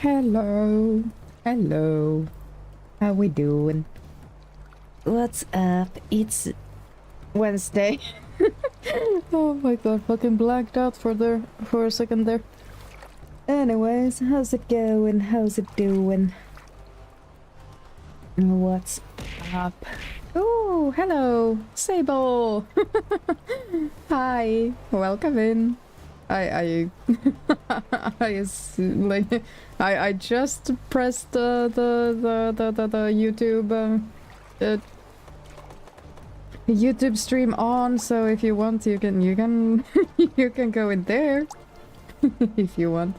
Hello. Hello. How we doing? What's up? It's Wednesday. Oh my god, fucking blacked out for a second there. Anyways, how's it going? How's it doing? What's up? Oh, hello, Sable. Hi, welcome in. I I just pressed the YouTube YouTube stream on, so if you want you can you can go in there if you want.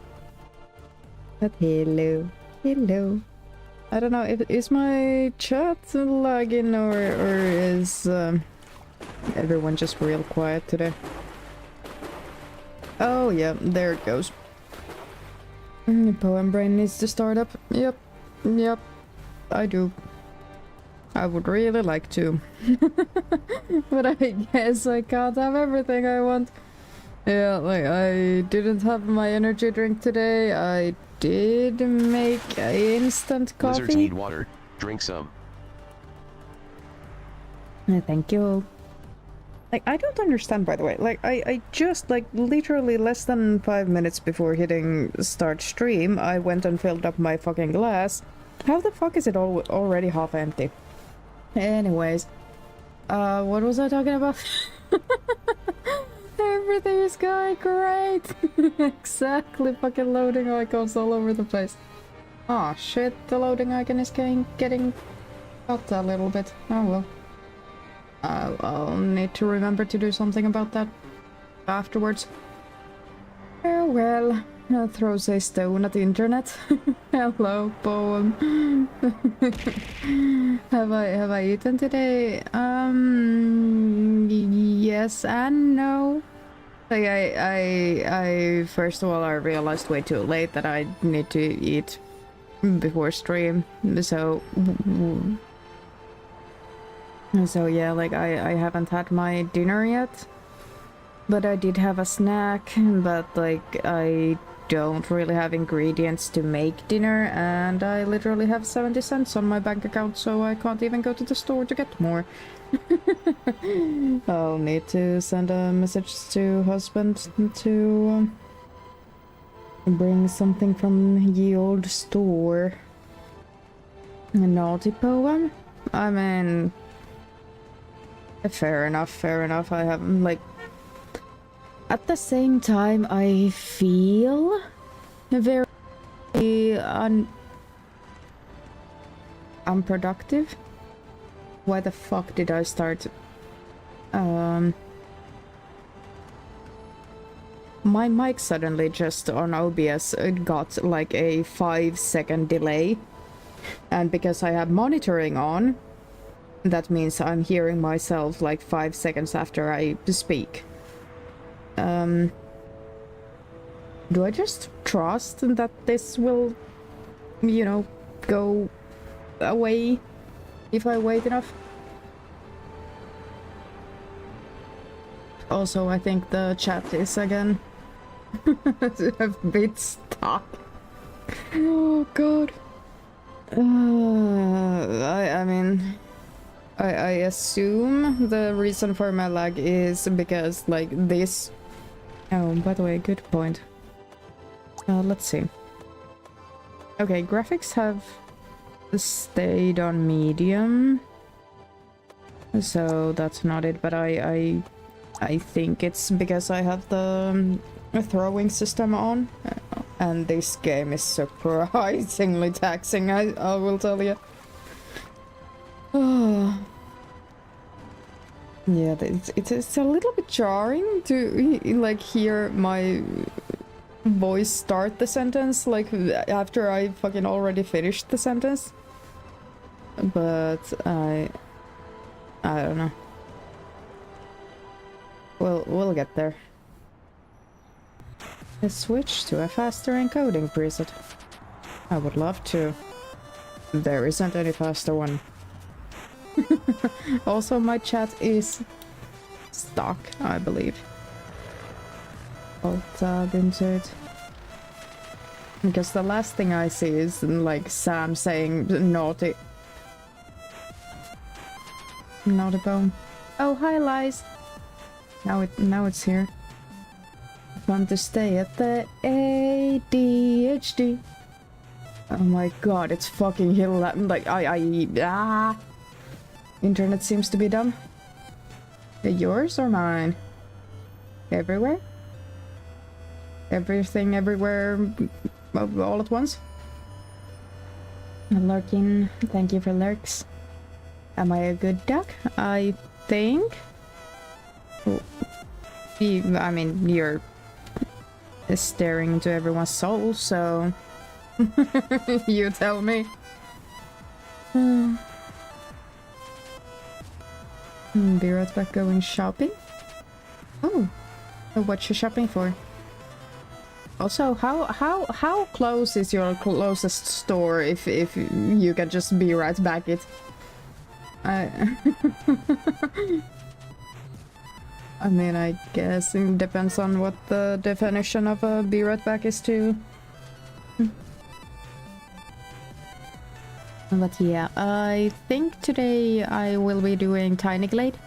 But hello. I don't know, is my chat lagging or is everyone just real quiet today? Oh yeah, there it goes. Poem Brain needs to start up. Yep, I do. I would really like to. But I guess I can't have everything I want. Yeah, like I didn't have my energy drink today. I did make instant coffee. Lizards need water. Drink some. Thank you. Like, I don't understand, by the way. Like, I just, like, literally less than 5 minutes before hitting start stream, I went and filled up my fucking glass. How the fuck is it already half empty? Anyways, what was I talking about? Everything is going great! Exactly, fucking loading icons all over the place. Aw, oh, shit, the loading icon is getting cut a little bit. Oh well. I'll need to remember to do something about that afterwards. Oh well, throws a stone at the internet. Hello, poem. Have I eaten today? Yes and no. Like I first of all I realized way too late that I need to eat before stream, so yeah, like I haven't had my dinner yet, but I did have a snack, but like I don't really have ingredients to make dinner, and I literally have 70 cents on my bank account, so I can't even go to the store to get more. I'll need to send a message to husband to bring something from ye old store. A naughty poem? I mean, fair enough. I haven't, like, at the same time I feel very unproductive. Why the fuck did I start? My mic suddenly just on OBS got like a 5-second delay, and because I have monitoring on, that means I'm hearing myself like 5 seconds after I speak. Do I just trust that this will, you know, go away if I wait enough? Also, I think the chat is again a bit stuck. Oh god. I mean, I assume the reason for my lag is because, like, this... Oh, by the way, good point. Let's see. Okay, graphics have stayed on medium, so that's not it, but I think it's because I have the throwing system on, and this game is surprisingly taxing, I will tell you. Yeah, it's a little bit jarring to like hear my voice start the sentence like after I fucking already finished the sentence. But I don't know. We'll get there. Let's switch to a faster encoding preset. I would love to. There isn't any faster one. Also, my chat is stuck, I believe. Alt tab insert. Because the last thing I see is like Sam saying naughty. Naughty bone. Oh, hi, Lies. Now it's here. Fun to stay at the ADHD. Oh my god, it's fucking hill. Like Internet seems to be dumb. Yours or mine? Everywhere? Everything, everywhere, all at once? Lurking, thank you for lurks. Am I a good duck? I think. I mean, you're staring into everyone's soul, so you tell me. Be right back going shopping. Oh, what you shopping for? Also, how close is your closest store if you can just be right back it? I mean, I guess it depends on what the definition of a be right back is too. But yeah, I think today I will be doing Tiny Glade.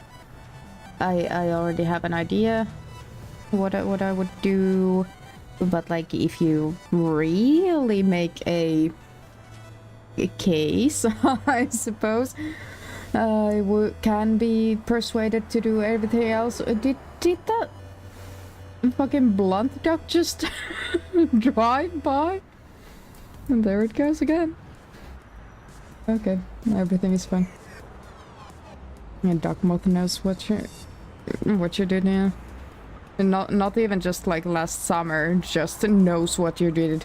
I already have an idea what I would do, but like if you really make a case, I suppose, I can be persuaded to do everything else. Did that fucking blunt duck just drive by? And there it goes again. Okay, everything is fine. Yeah, Duck Moth knows what you did, yeah. Not even just like last summer, just knows what you did.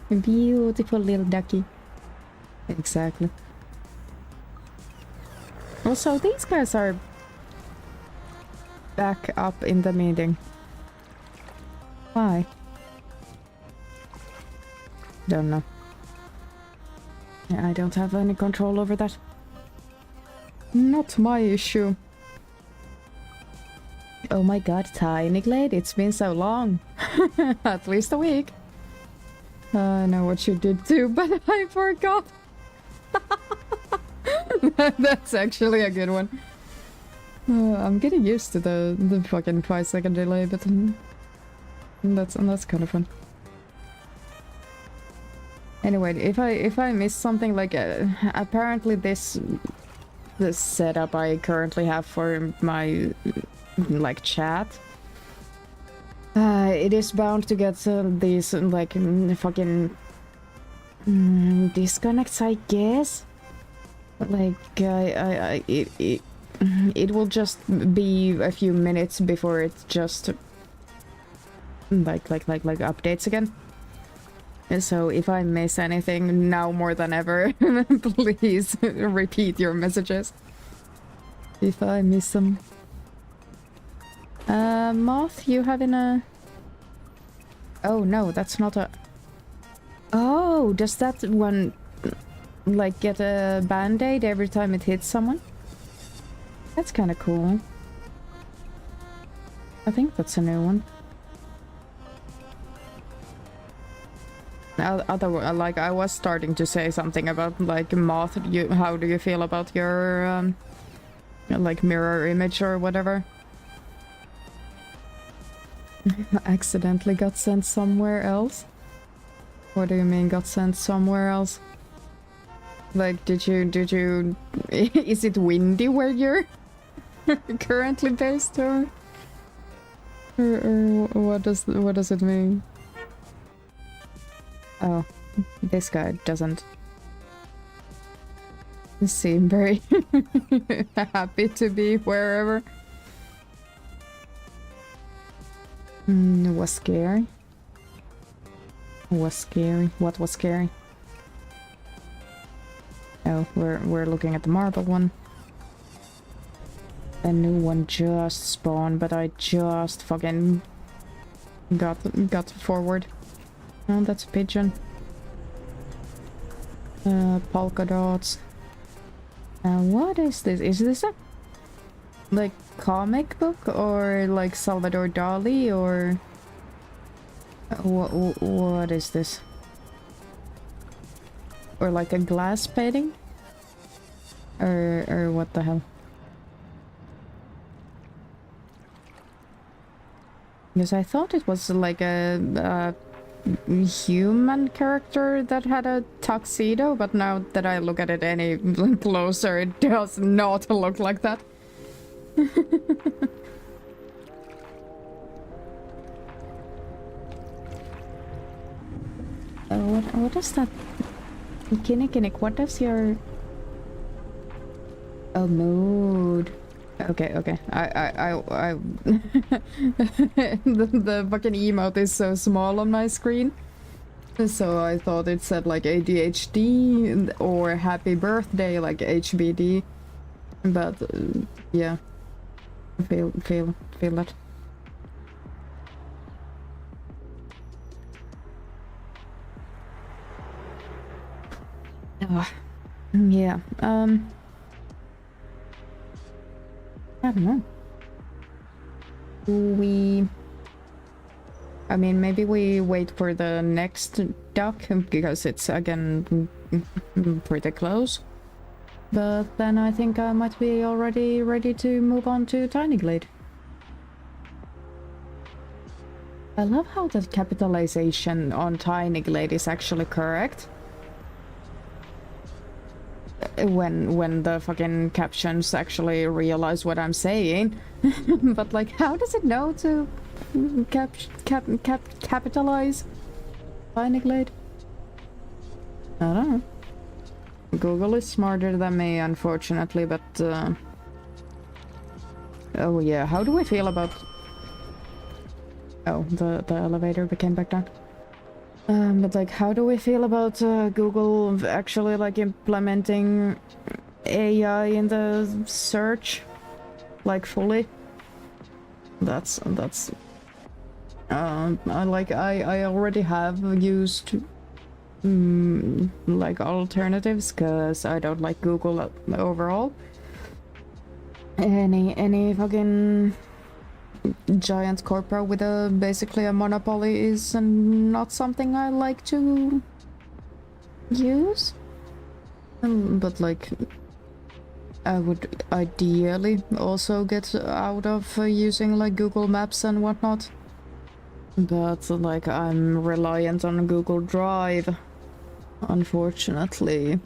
Beautiful little ducky. Exactly. Also, these guys are back up in the meeting. Why? Don't know. I don't have any control over that. Not my issue. Oh my god, Tiny Glade, it's been so long. At least a week. I know what you did too, but I forgot. That's actually a good one. I'm getting used to the fucking 5-second delay, but that's kind of fun. Anyway, if I miss something, like apparently this setup I currently have for my like chat, it is bound to get these like fucking disconnects, I guess. Like it will just be a few minutes before it just like updates again. So if I miss anything now more than ever, please repeat your messages. If I miss them. Moth, you having a... Oh no, that's not a... Oh, does that one like get a band-aid every time it hits someone? That's kind of cool. I think that's a new one. Like I was starting to say something about like Moth. How do you feel about your like mirror image or whatever? Accidentally got sent somewhere else? What do you mean got sent somewhere else? Like did you is it windy where you're currently based, or what does it mean? Oh, this guy doesn't seem very happy to be wherever. Was scary. Was scary. What was scary? Oh, we're looking at the marble one. A new one just spawned, but I just fucking got forward. Oh, that's a pigeon. Polka dots. What is this? Is this a like comic book or like Salvador Dali or What is this? Or like a glass painting? Or what the hell? Because I thought it was like a human character that had a tuxedo, but now that I look at it any closer, it does not look like that. What is that? Kinnick, what does your... Oh, mood. Okay. the fucking emote is so small on my screen. So I thought it said like ADHD or happy birthday, like HBD. But yeah. Feel that. Yeah. I don't know. I mean, maybe we wait for the next duck because it's again pretty close. But then I think I might be already ready to move on to Tiny Glade. I love how the capitalization on Tiny Glade is actually correct. When the fucking captions actually realize what I'm saying. But like, how does it know to capitalize Tiny Glade? I don't know. Google is smarter than me, unfortunately, but oh yeah, how do we feel about... Oh, the elevator became back down. But like, how do we feel about Google actually like implementing AI in the search, like fully? That's I already have used like alternatives because I don't like Google overall. Any fucking giant corporate with basically a monopoly is not something I like to use. But like, I would ideally also get out of using like Google Maps and whatnot. But like, I'm reliant on Google Drive, unfortunately.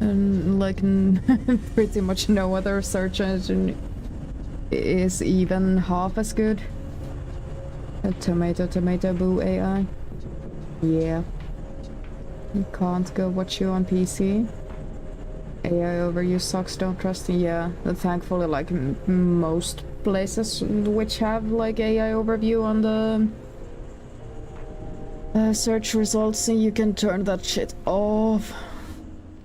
And like pretty much no other search engine is even half as good. Tomato boo AI. Yeah. You can't go watch you on PC. AI overuse sucks, don't trust. Yeah, thankfully like most places which have like AI overview on the search results, you can turn that shit off.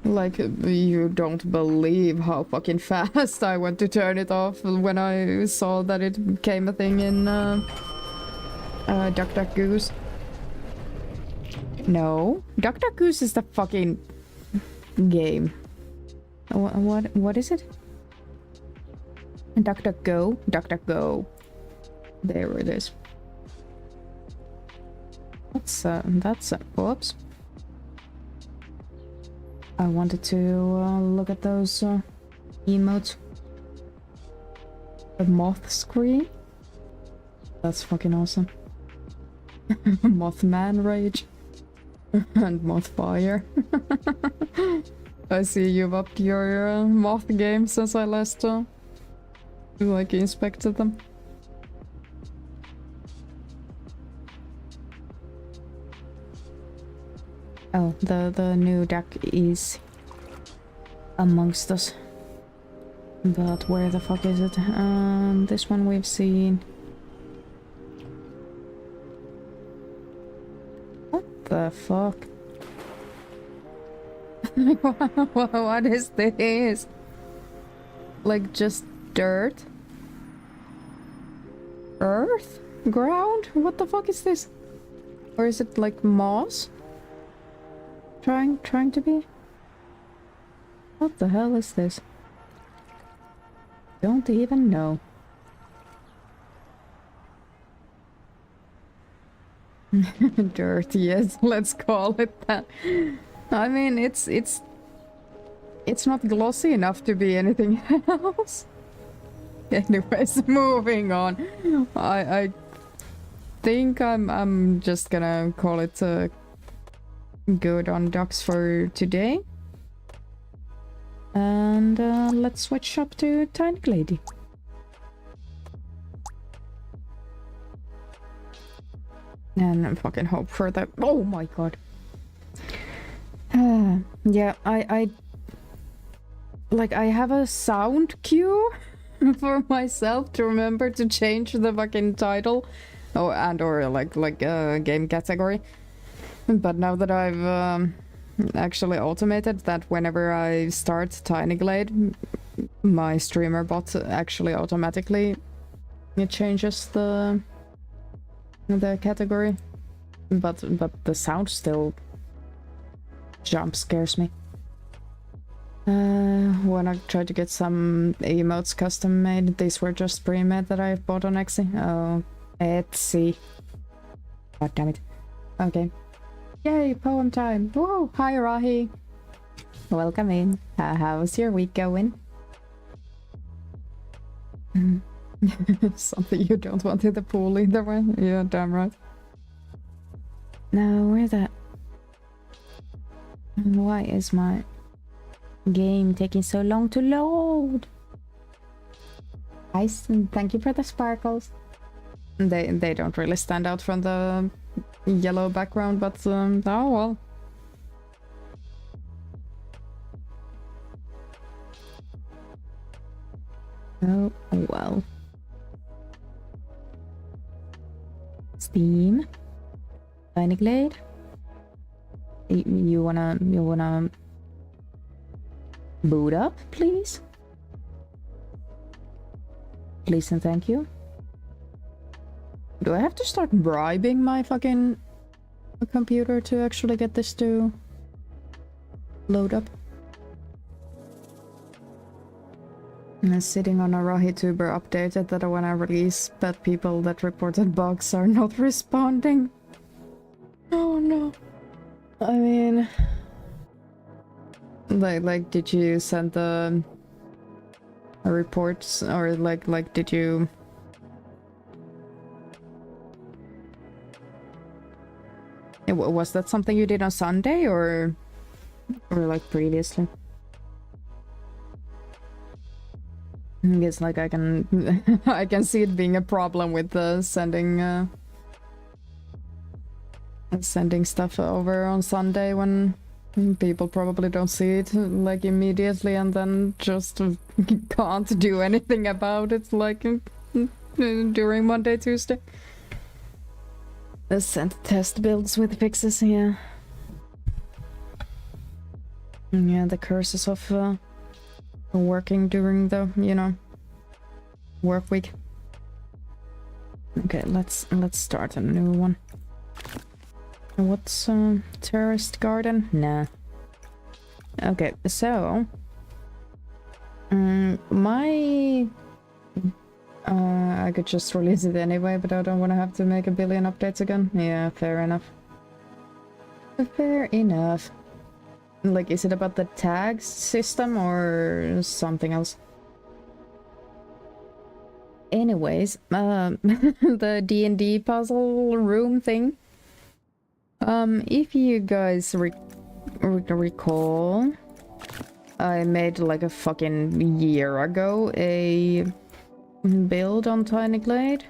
Like, you don't believe how fucking fast I went to turn it off when I saw that it became a thing in DuckDuckGoose. No, DuckDuckGoose is the fucking game. What is it? DuckDuckGo? DuckDuckGo. There it is. That's whoops. I wanted to look at those emotes. The moth screen? That's fucking awesome. Mothman rage. And moth fire. I see you've upped your moth game since I last like inspected them. Oh, the new duck is amongst us. But where the fuck is it? This one we've seen. What the fuck? What is this? Like just dirt? Earth? Ground? What the fuck is this? Or is it like moss? Trying to be? What the hell is this? Don't even know. Dirt, yes, let's call it that. I mean, it's not glossy enough to be anything else. Anyways, moving on. I think I'm just gonna call it good on ducks for today. And let's switch up to Tiny Glade. And fucking hope for that. Oh my god. Yeah, I have a sound cue for myself to remember to change the fucking title, or like game category. But now that I've actually automated that, whenever I start Tiny Glade, my streamer bot actually automatically changes the category, but the sound still jump scares me. When I tried to get some emotes custom made, these were just pre-made that I bought on Etsy. Oh, Etsy. God damn it. Okay. Yay, poem time. Whoa, hi Rahi. Welcome in. How's your week going? Something you don't want in the pool either way. Yeah, damn right. Now, where's that? Why is my game taking so long to load? Nice, and thank you for the sparkles. They don't really stand out from the yellow background, but oh well. Oh well. Steam. Tiny Glade. You wanna boot up, please? Please and thank you. Do I have to start bribing my fucking computer to actually get this to load up? I'm sitting on a rahituber updated that when I release, but people that reported bugs are not responding. Oh no. I mean, like did you send the reports, or like did you? Was that something you did on Sunday, or like previously? I guess like I can I can see it being a problem with sending stuff over on Sunday when people probably don't see it like immediately, and then just can't do anything about it like during Monday, Tuesday. Sent test builds with fixes, yeah. Yeah, the curses of working during the, you know, work week. Okay, let's start a new one. What's terraced garden? Nah. Okay, so I could just release it anyway, but I don't want to have to make a billion updates again. Yeah, fair enough. Fair enough. Like, is it about the tags system or something else? Anyways, the DnD puzzle room thing. If you guys recall, I made like a fucking year ago a build on Tiny Glade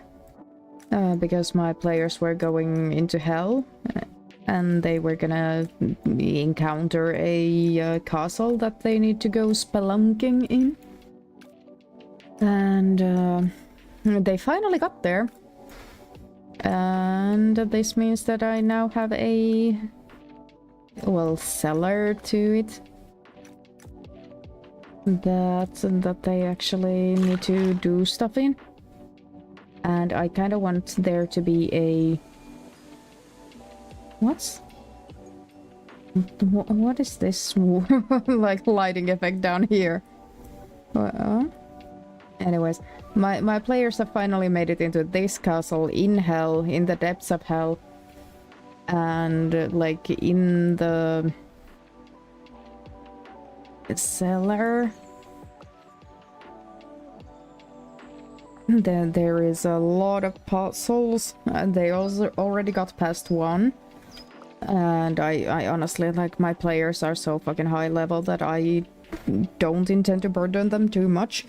because my players were going into hell and they were gonna encounter a castle that they need to go spelunking in, and they finally got there, and this means that I now have a cellar to it that they actually need to do stuff in, and I kind of want there to be a what is this like lighting effect down here? Anyways, my players have finally made it into this castle in hell, in the depths of hell, and like in the cellar there is a lot of puzzles, and they also already got past one. And I honestly, like, my players are so fucking high level that I don't intend to burden them too much.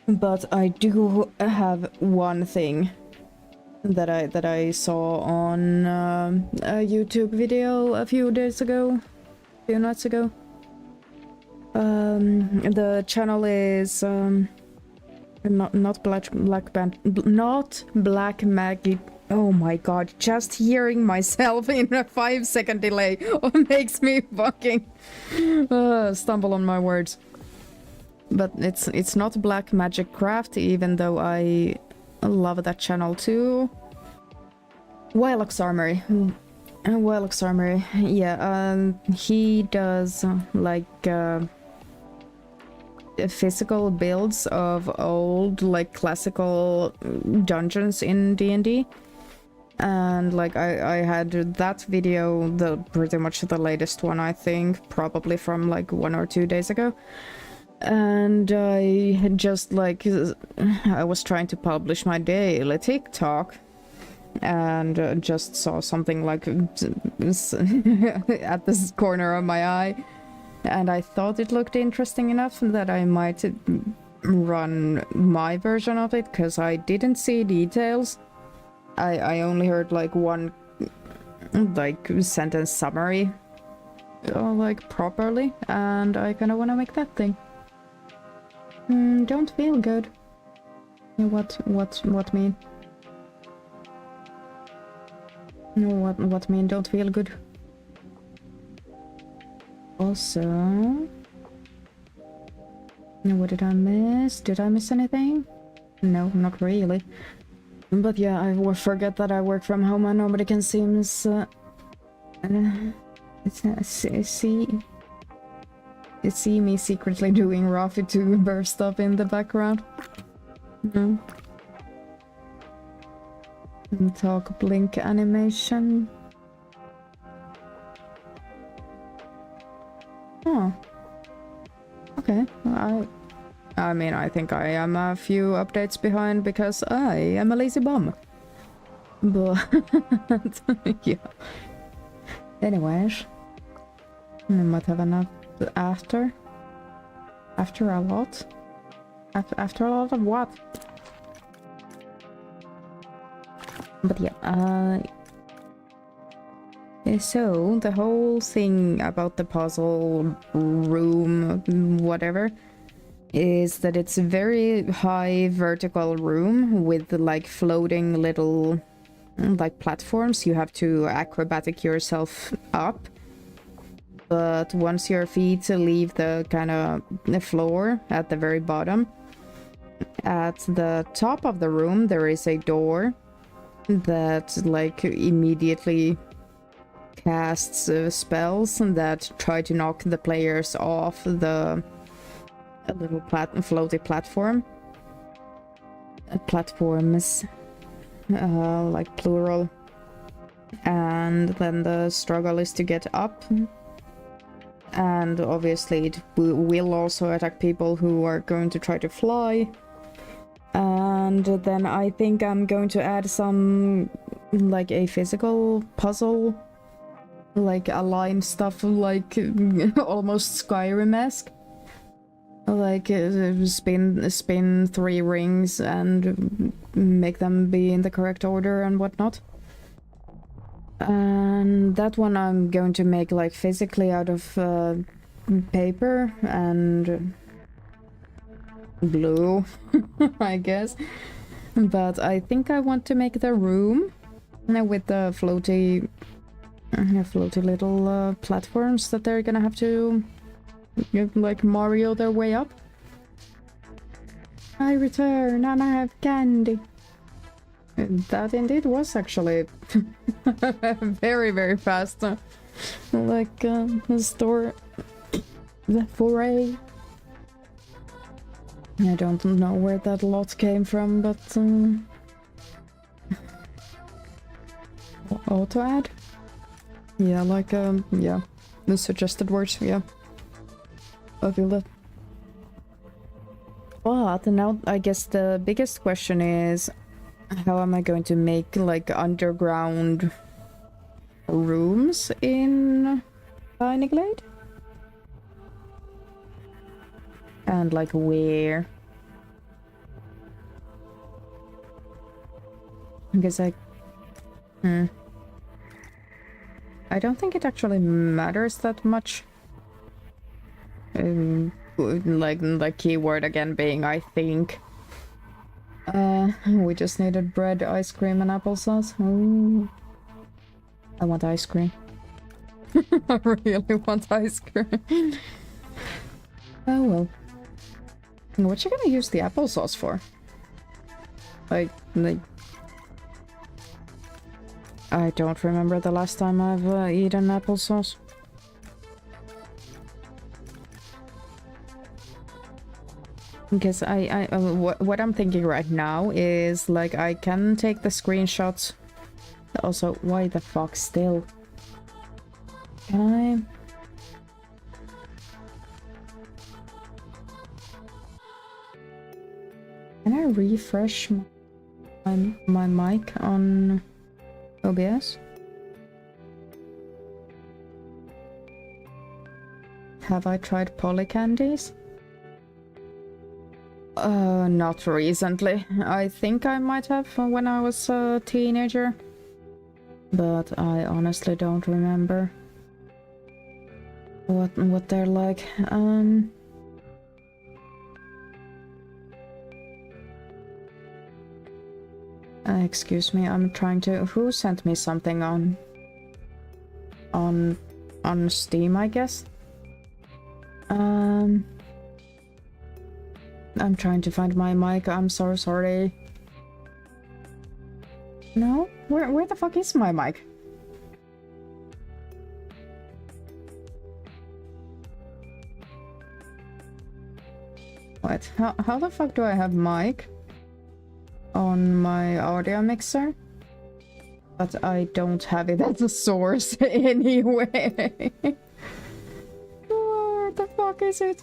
But I do have one thing that I saw on a YouTube video a few nights ago. The channel is not Black Maggie. Oh my god, just hearing myself in a 5-second delay makes me fucking stumble on my words. But it's not Black Magic Craft, even though I love that channel too. Wilox Armory. Wilox Armory, yeah, he does like physical builds of old, like, classical dungeons in DnD. And like I had that video, the pretty much the latest one, I think, probably from like 1 or 2 days ago. And I had just like, I was trying to publish my daily TikTok, and just saw something like at this corner of my eye, and I thought it looked interesting enough that I might run my version of it, because I didn't see details. I only heard like one like sentence summary like properly, and I kind of want to make that thing. Don't feel good. What mean? What mean don't feel good? Also, what did I miss? Did I miss anything? No, not really. But yeah, I will forget that I work from home and nobody can see me. See me secretly doing rahituber stuff in the background. Talk blink animation. Oh. Okay. I mean, I think I am a few updates behind because I am a lazy bum. But yeah. Anyways, I might have enough after a lot. After a lot of what? But yeah, so the whole thing about the puzzle room, whatever, is that it's a very high vertical room with like floating little like platforms. You have to acrobatic yourself up, but once your feet leave the kind of the floor at the very bottom, at the top of the room there is a door that like immediately casts spells that try to knock the players off the little floaty platform. Platforms, like plural. And then the struggle is to get up. And obviously it will also attack people who are going to try to fly. And then I think I'm going to add some, like, a physical puzzle, like align stuff, like almost Skyrim-esque. Like spin 3 rings and make them be in the correct order and whatnot. And that one I'm going to make like physically out of paper and glue, I guess. But I think I want to make the room with the floaty little platforms that they're gonna have to like Mario their way up. I return and I have candy. That indeed was actually very, very fast. Like the store, the foray. I don't know where that lot came from, but auto add. Yeah, like, yeah. The suggested words, yeah. I feel that. But now I guess the biggest question is, how am I going to make, like, underground rooms in Tiny Glade? And, like, where? Because I don't think it actually matters that much. Like the keyword again being I think. We just needed bread, ice cream, and applesauce. Ooh. I want ice cream. I really want ice cream. Oh well. What you gonna use the applesauce for? Like I don't remember the last time I've eaten applesauce. Because what I'm thinking right now is like I can take the screenshots. Also, why the fuck still? Can I refresh my mic on OBS? Have I tried polycandies? Not recently. I think I might have when I was a teenager. But I honestly don't remember what they're like. Excuse me, I'm trying to... Who sent me something on Steam, I guess? I'm trying to find my mic. I'm so sorry. No? Where the fuck is my mic? What? How the fuck do I have mic on my audio mixer? But I don't have it as a source anyway. Where the fuck is it?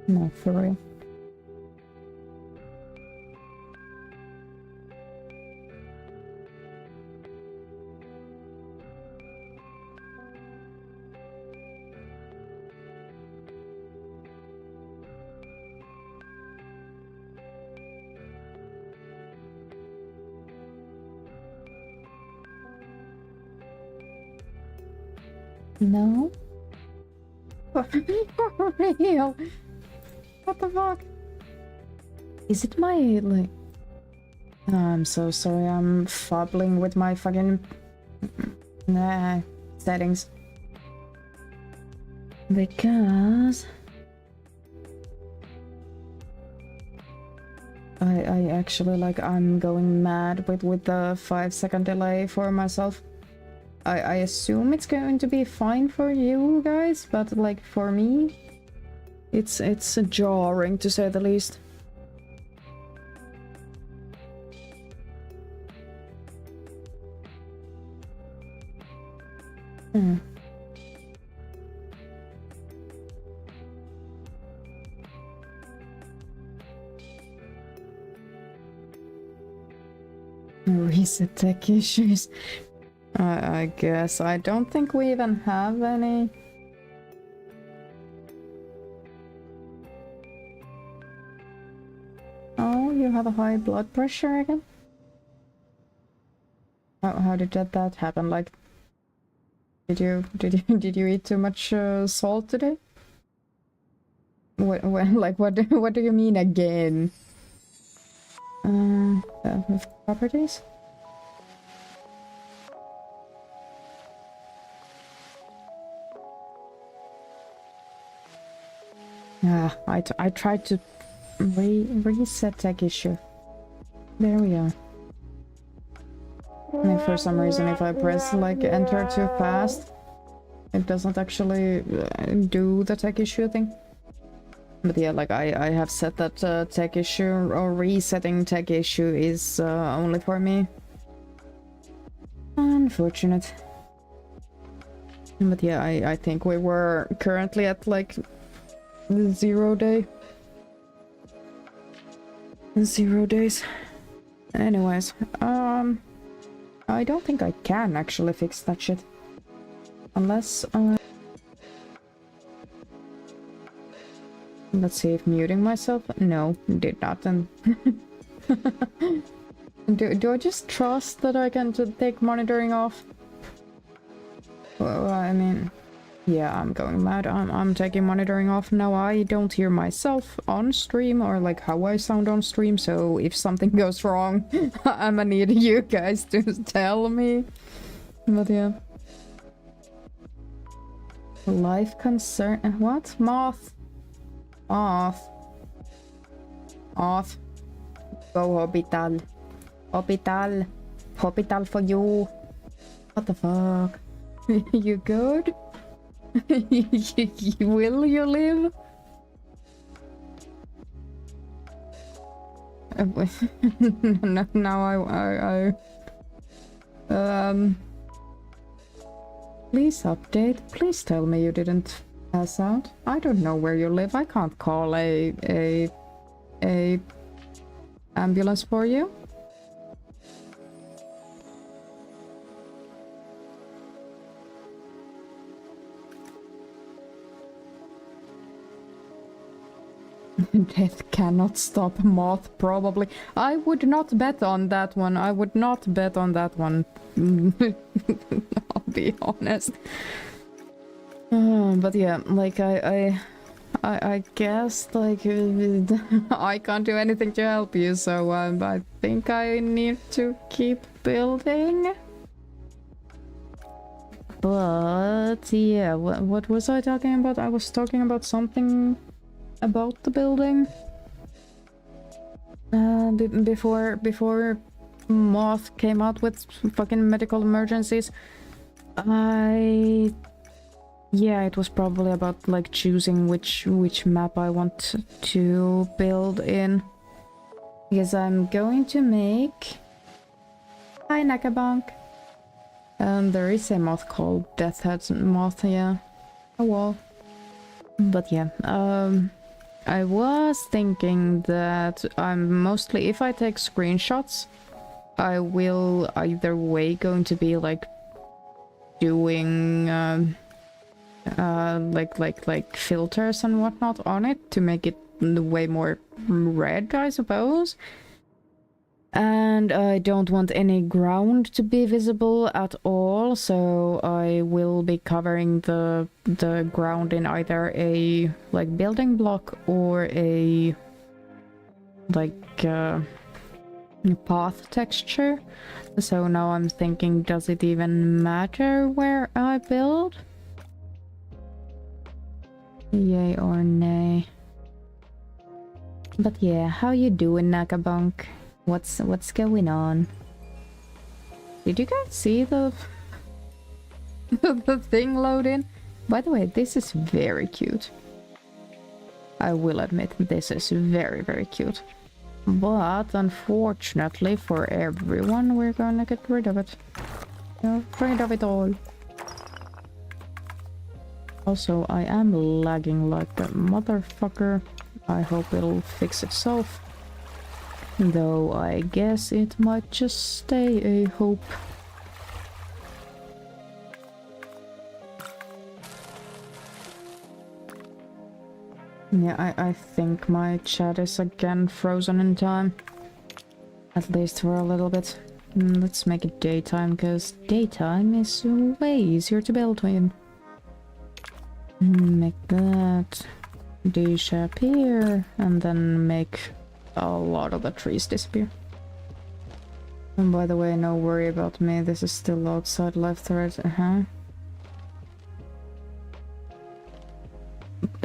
No, for real. No? For real? What the fuck? Is it my, like... I'm so sorry, I'm fubbling with my fucking... settings. Because... I actually, like, I'm going mad with the 5-second delay for myself. I assume it's going to be fine for you guys, but, like, for me... It's jarring, to say the least. Recent tech issues. I guess. I don't think we even have any. Oh, you have a high blood pressure again? How did that happen? Like, did you eat too much salt today? What do you mean again? With properties? Yeah, I tried to reset tech issue. There we are. And for some reason, if I press like enter too fast, it doesn't actually do the tech issue thing. But yeah, like I have said that tech issue or resetting tech issue is only for me. Unfortunate. But yeah, I think we were currently at like 0 day. 0 days. Anyways, I don't think I can actually fix that shit. Unless, let's see if muting myself. No, did not. And do I just trust that I can take monitoring off? Well, I mean, yeah, I'm going mad. I'm taking monitoring off now. I don't hear myself on stream or like how I sound on stream. So if something goes wrong, I'ma need you guys to tell me. But yeah. Life concern. What? Moth. Moth. Moth. Go hospital. Hospital. Hospital for you. What the fuck? You good? Will you live? Now please update. Please tell me you didn't pass out. I don't know where you live. I can't call a ambulance for you. Death cannot stop moth, probably. I would not bet on that one. I would not bet on that one. I'll be honest. But yeah, like I guess like I can't do anything to help you, so I think I need to keep building. But yeah, what was I talking about? I was talking about something about the building before Moth came out with fucking medical emergencies. Yeah, it was probably about like choosing which map I want to build in, because I'm going to make Bank. There is a moth called Deathhead Moth, yeah. Oh well. But yeah, I was thinking that I'm mostly, if I take screenshots, I will either way going to be like doing like filters and whatnot on it to make it way more red, I suppose. And I don't want any ground to be visible at all, so I will be covering the ground in either a like building block or a like path texture. So now I'm thinking, does it even matter where I build? Yay or nay? But yeah, how you doing, Nakabunk? What's going on? Did you guys see the the thing load in? By the way, this is very cute. I will admit, this is very, very cute. But unfortunately for everyone, we're gonna get rid of it. Get rid of it all. Also, I am lagging like a motherfucker. I hope it'll fix itself. Though I guess it might just stay a hope. Yeah, I think my chat is again frozen in time. At least for a little bit. Let's make it daytime, because daytime is way easier to build in. Make that disappear, and then make a lot of the trees disappear. And by the way, no worry about me, this is still outside live thread,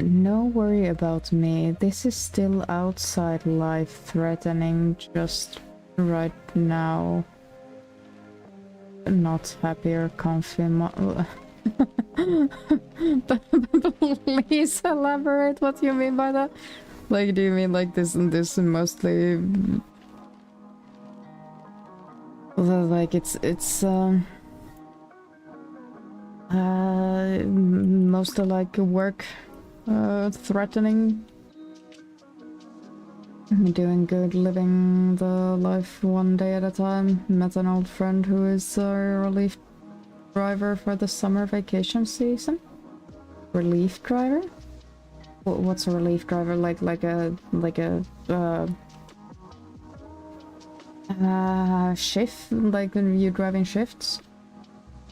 No worry about me, this is still outside life threatening just right now. Not happy or comfy Please elaborate what you mean by that. Like, do you mean like this mostly like it's mostly like work threatening? Doing good, living the life one day at a time. Met an old friend who is a relief driver for the summer vacation season. Relief driver? What's a relief driver? Like a shift? Like when you driving shifts?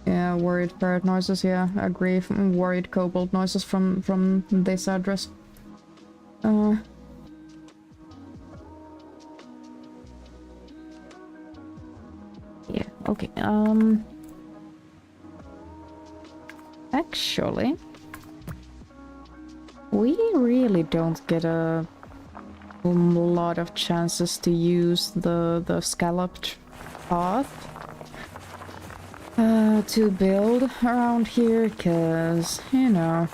Yeah, worried parrot noises, yeah, agree. Worried kobold noises from this address. Yeah, okay, actually, we really don't get a lot of chances to use the scalloped path to build around here, cause you know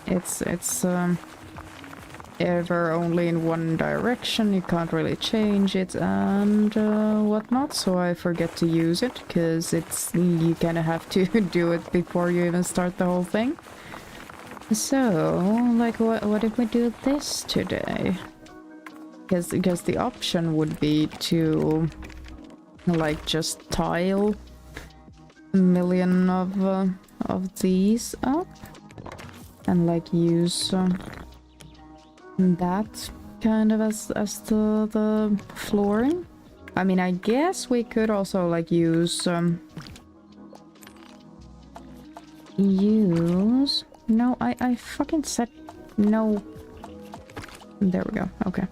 it's ever only in one direction. You can't really change it and whatnot, so I forget to use it because it's you kind of have to do it before you even start the whole thing. So like what if we do this today? Because the option would be to like just tile a million of these up and like use that kind of as the flooring. I mean, I guess we could also like use no, I fucking said no. There we go. Okay.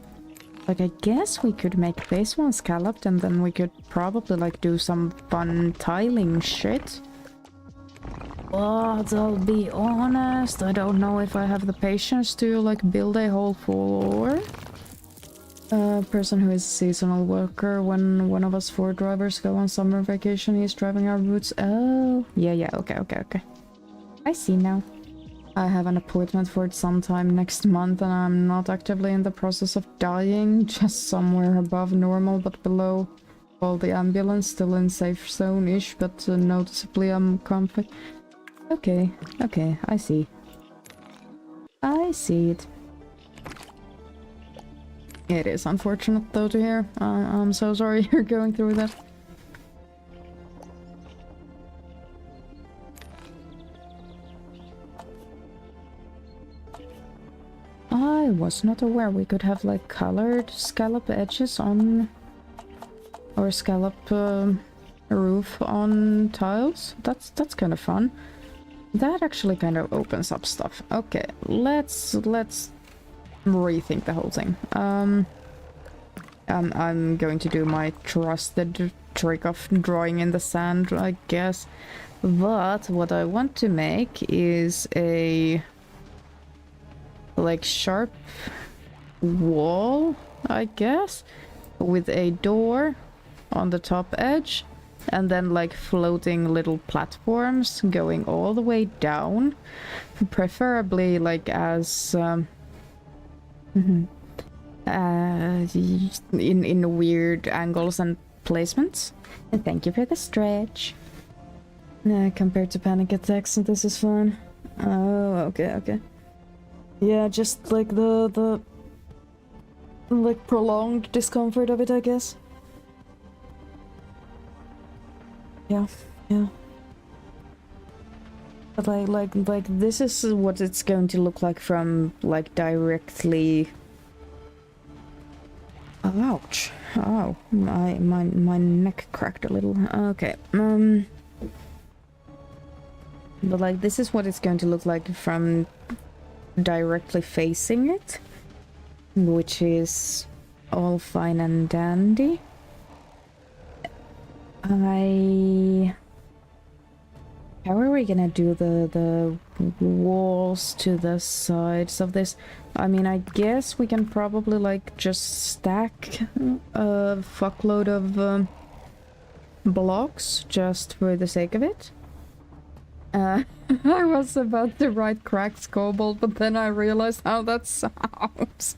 Like, I guess we could make this one scalloped and then we could probably like do some fun tiling shit. But I'll be honest, I don't know if I have the patience to like build a whole floor. Person who is a seasonal worker. When one of us 4 drivers go on summer vacation, he's driving our routes. Oh, yeah, okay. I see now. I have an appointment for it sometime next month and I'm not actively in the process of dying, just somewhere above normal but below. Well, the ambulance, still in safe zone-ish, but noticeably uncomfy. Okay, I see. I see it. It is unfortunate though to hear. I'm so sorry you're going through that. I was not aware we could have like colored scallop edges on, or scallop roof on tiles. That's kind of fun. That actually kind of opens up stuff. Okay, let's rethink the whole thing. I'm going to do my trusted trick of drawing in the sand, I guess. But what I want to make is a like sharp wall, I guess, with a door on the top edge, and then like floating little platforms going all the way down, preferably like as in weird angles and placements. And thank you for the stretch. Compared to panic attacks, this is fun. Oh, okay. Yeah, just like the like prolonged discomfort of it, I guess. Yeah. But like this is what it's going to look like from like directly. Oh, ouch! Oh, my neck cracked a little. Okay. But like this is what it's going to look like from directly facing it, which is all fine and dandy. How are we gonna do the walls to the sides of this? I mean, I guess we can probably like just stack a fuckload of blocks just for the sake of it. I was about to write cracked kobold, but then I realized how that sounds.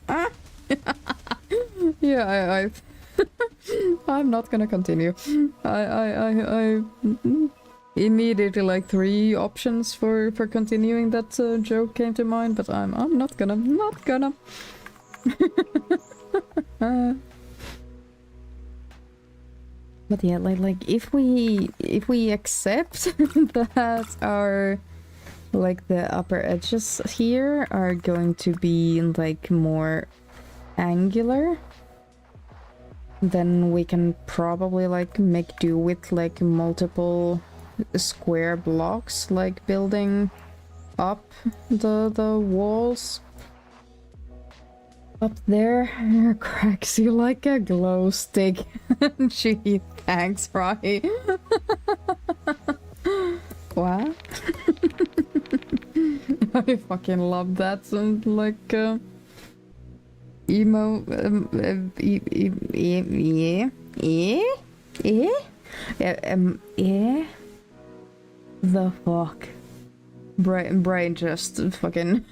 Yeah, I'm not gonna continue. I immediately like 3 options for continuing that joke came to mind, but I'm not gonna. But yeah, like if we accept that our like the upper edges here are going to be like more angular, then we can probably like make do with like multiple square blocks, like building up the walls. Up there cracks you like a glow stick. Gee, thanks, Rahi. What? I fucking love that. And like, emo. The fuck? Brain just fucking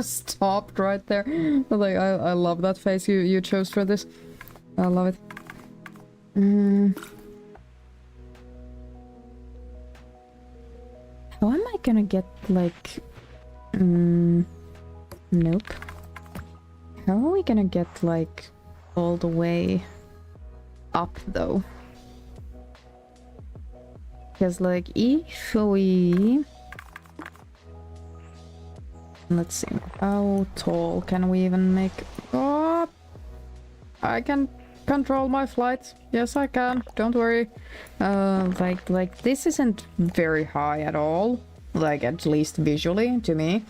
stopped right there. Like, I love that face you chose for this. I love it. How am I gonna get like nope. How are we gonna get like all the way up though? Because like if we, let's see, how tall can we even make? Oh, I can control my flight. Yes, I can. Don't worry. Like this isn't very high at all. Like at least visually to me.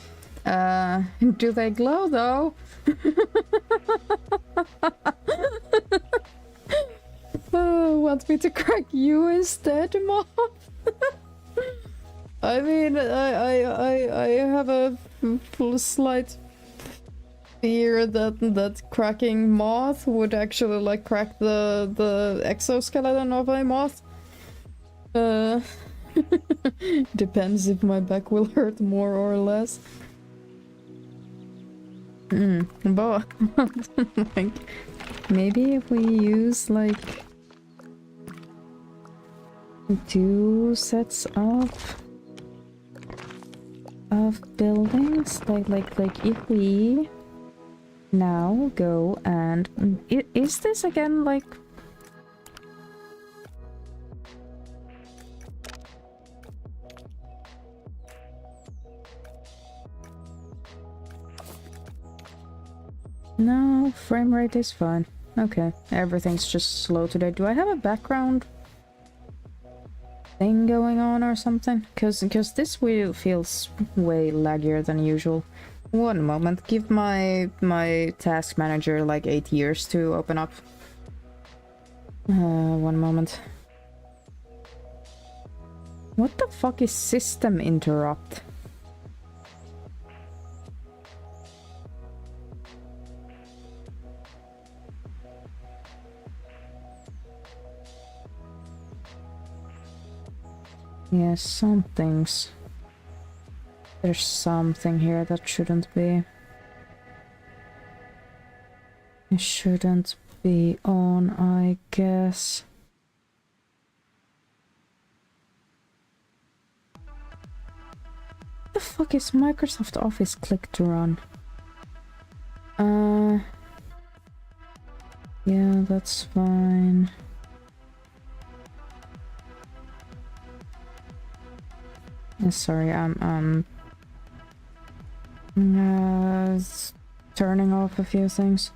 Do they glow though? Want me to crack you instead, Moth? I mean, I have a slight fear that cracking Moth would actually like crack the exoskeleton of a moth. Depends if my back will hurt more or less. But like maybe if we use like 2 sets of buildings, like if we now go and is this again like no, frame rate is fine. Okay, everything's just slow today. Do I have a background thing going on or something? Because this wheel feels way laggier than usual. One moment, give my task manager like 8 years to open up. One moment. What the fuck is system interrupt? Yeah, some things. There's something here that shouldn't be. It shouldn't be on, I guess. What the fuck is Microsoft Office click to run? Yeah, that's fine. Sorry, I'm turning off a few things.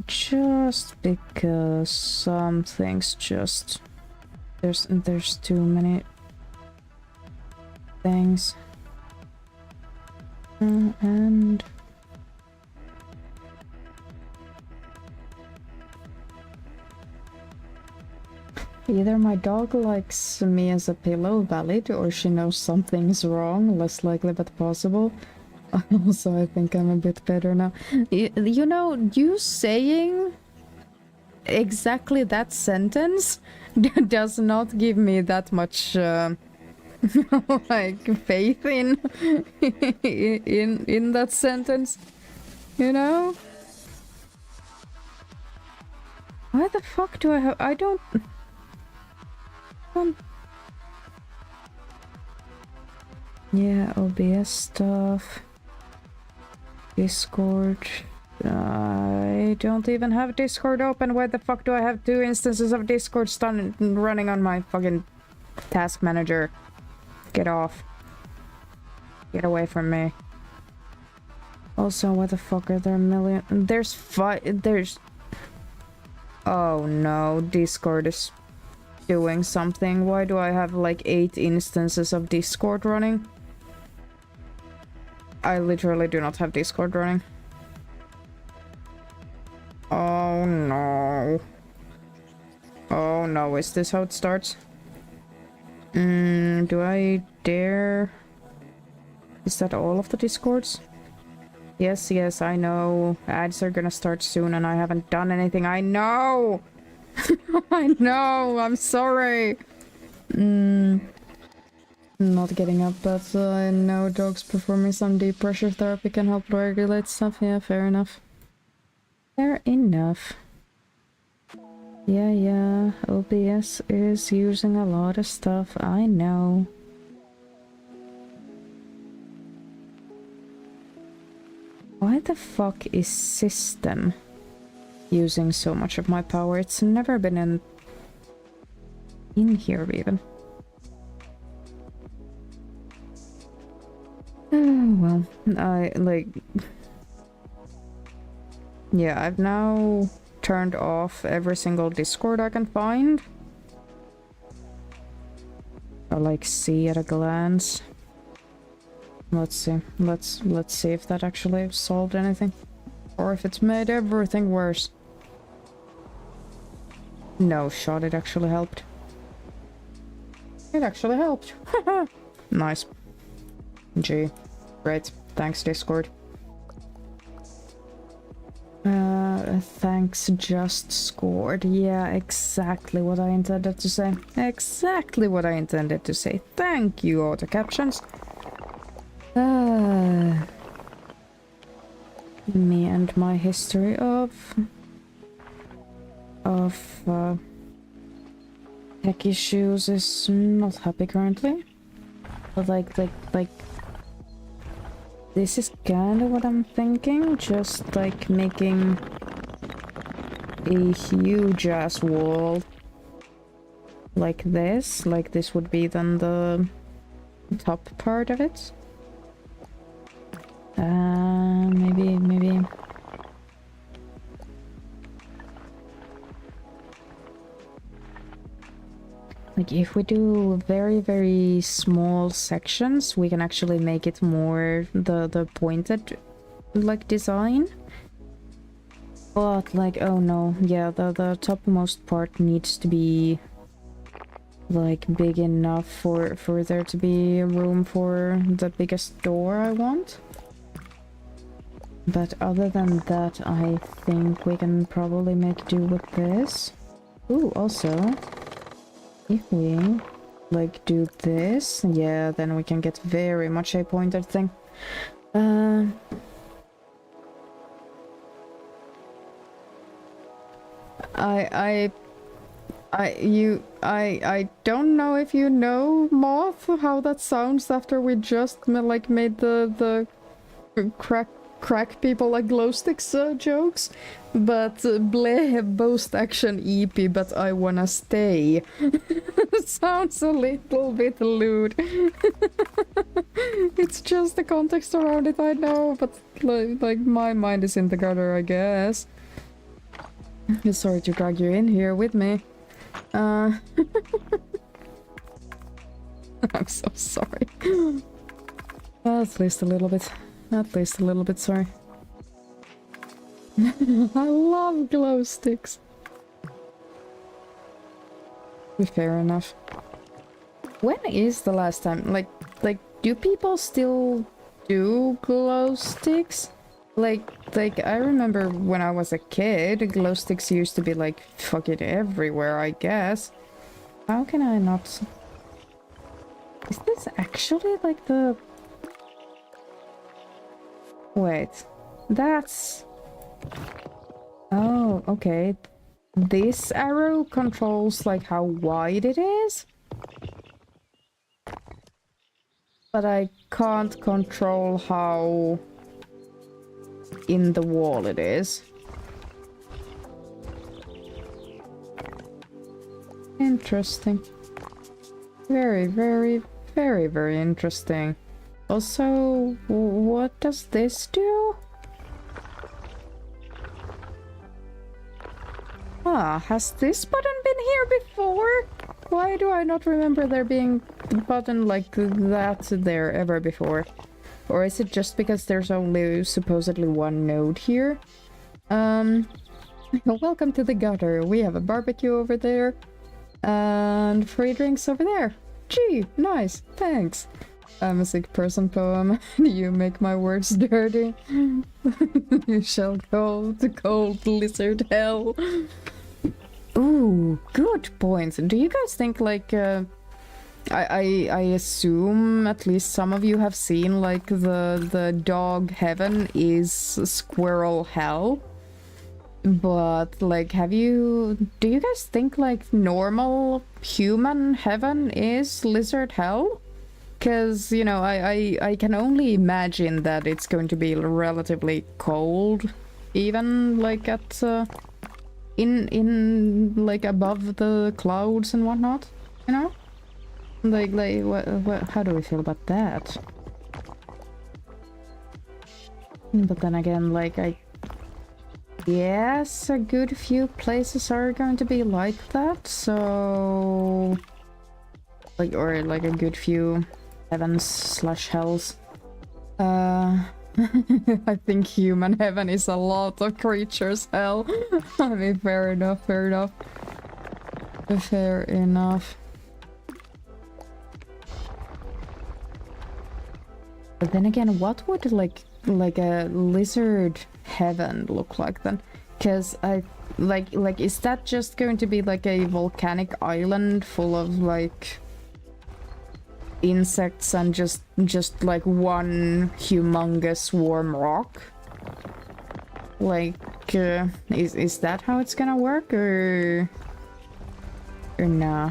Just because some things just there's too many things. And either my dog likes me as a pillow, valid, or she knows something's wrong, less likely but possible. Also, I think I'm a bit better now. You know, you saying exactly that sentence does not give me that much like faith in that sentence, you know? Why the fuck do I have? I don't. Yeah, OBS stuff. Discord. I don't even have Discord open. Why the fuck do I have 2 instances of Discord running on my fucking task manager? Get off. Get away from me. Also, what the fuck are there a million? There's 5. There's. Oh no, Discord is doing something. Why do I have like 8 instances of Discord running? I literally do not have Discord running. Oh no. Oh no, is this how it starts? Do I dare? Is that all of the Discords? Yes, yes, I know. Ads are gonna start soon and I haven't done anything. I know! I know, I'm sorry. Not getting up, but I know dogs performing some deep pressure therapy can help regulate stuff. Yeah, fair enough. Fair enough. Yeah, OBS is using a lot of stuff, I know. Why the fuck is system using so much of my power? It's never been in here even. Oh, well, yeah, I've now turned off every single Discord I can find. Or like see at a glance. Let's see. Let's see if that actually solved anything. Or if it's made everything worse. No shot, it actually helped. It actually helped. Nice. Gee. Great. Thanks, Discord. Thanks, just scored. Yeah, exactly what I intended to say. Exactly what I intended to say. Thank you, auto captions. Me and my history of tech issues is not happy currently. But like this is kind of what I'm thinking, just like making a huge ass wall like this would be then the top part of it. Maybe. Like if we do very, very small sections, we can actually make it more the pointed like design. But like, oh no, yeah, the topmost part needs to be like big enough for there to be room for the biggest door I want. But other than that, I think we can probably make do with this. Ooh, also, if we like do this, yeah, then we can get very much a pointed thing. I don't know if you know, Moth, how that sounds after we just like made the crack people like glow sticks jokes, but bleh, boast action EP, but I wanna stay. Sounds a little bit lewd. It's just the context around it, I know, but like my mind is in the gutter, I guess. Sorry to drag you in here with me. I'm so sorry. At least a little bit. At least a little bit, sorry. I love glow sticks. Fair enough. When is the last time, like, do people still do glow sticks? Like, I remember when I was a kid, glow sticks used to be, like, fucking everywhere, I guess. How can I not... Is this actually like the... Wait. That's... Oh, okay. This arrow controls like how wide it is? But I can't control how in the wall it is. Interesting. Very, very, very, very interesting. Also, what does this do? Ah, has this button been here before? Why do I not remember there being a button like that there ever before? Or is it just because there's only supposedly one node here? Welcome to the gutter. We have a barbecue over there. And free drinks over there. Gee, nice, thanks. I'm a sick person poem. You make my words dirty. You shall go to cold lizard hell. Ooh, good points. Do you guys think like I assume at least some of you have seen like the dog heaven is squirrel hell? But like do you guys think like normal human heaven is lizard hell? Because, you know, I can only imagine that it's going to be relatively cold, even like at in like above the clouds and whatnot, you know? Like what how do we feel about that? But then again, like yes, a good few places are going to be like that, so like, or like a good few heavens slash hells. I think human heaven is a lot of creatures hell. I mean, fair enough, fair enough. Fair enough. But then again, what would like a lizard heaven look like then? Because I like is that just going to be like a volcanic island full of like insects and just like one humongous warm rock? Like is that how it's gonna work, or nah?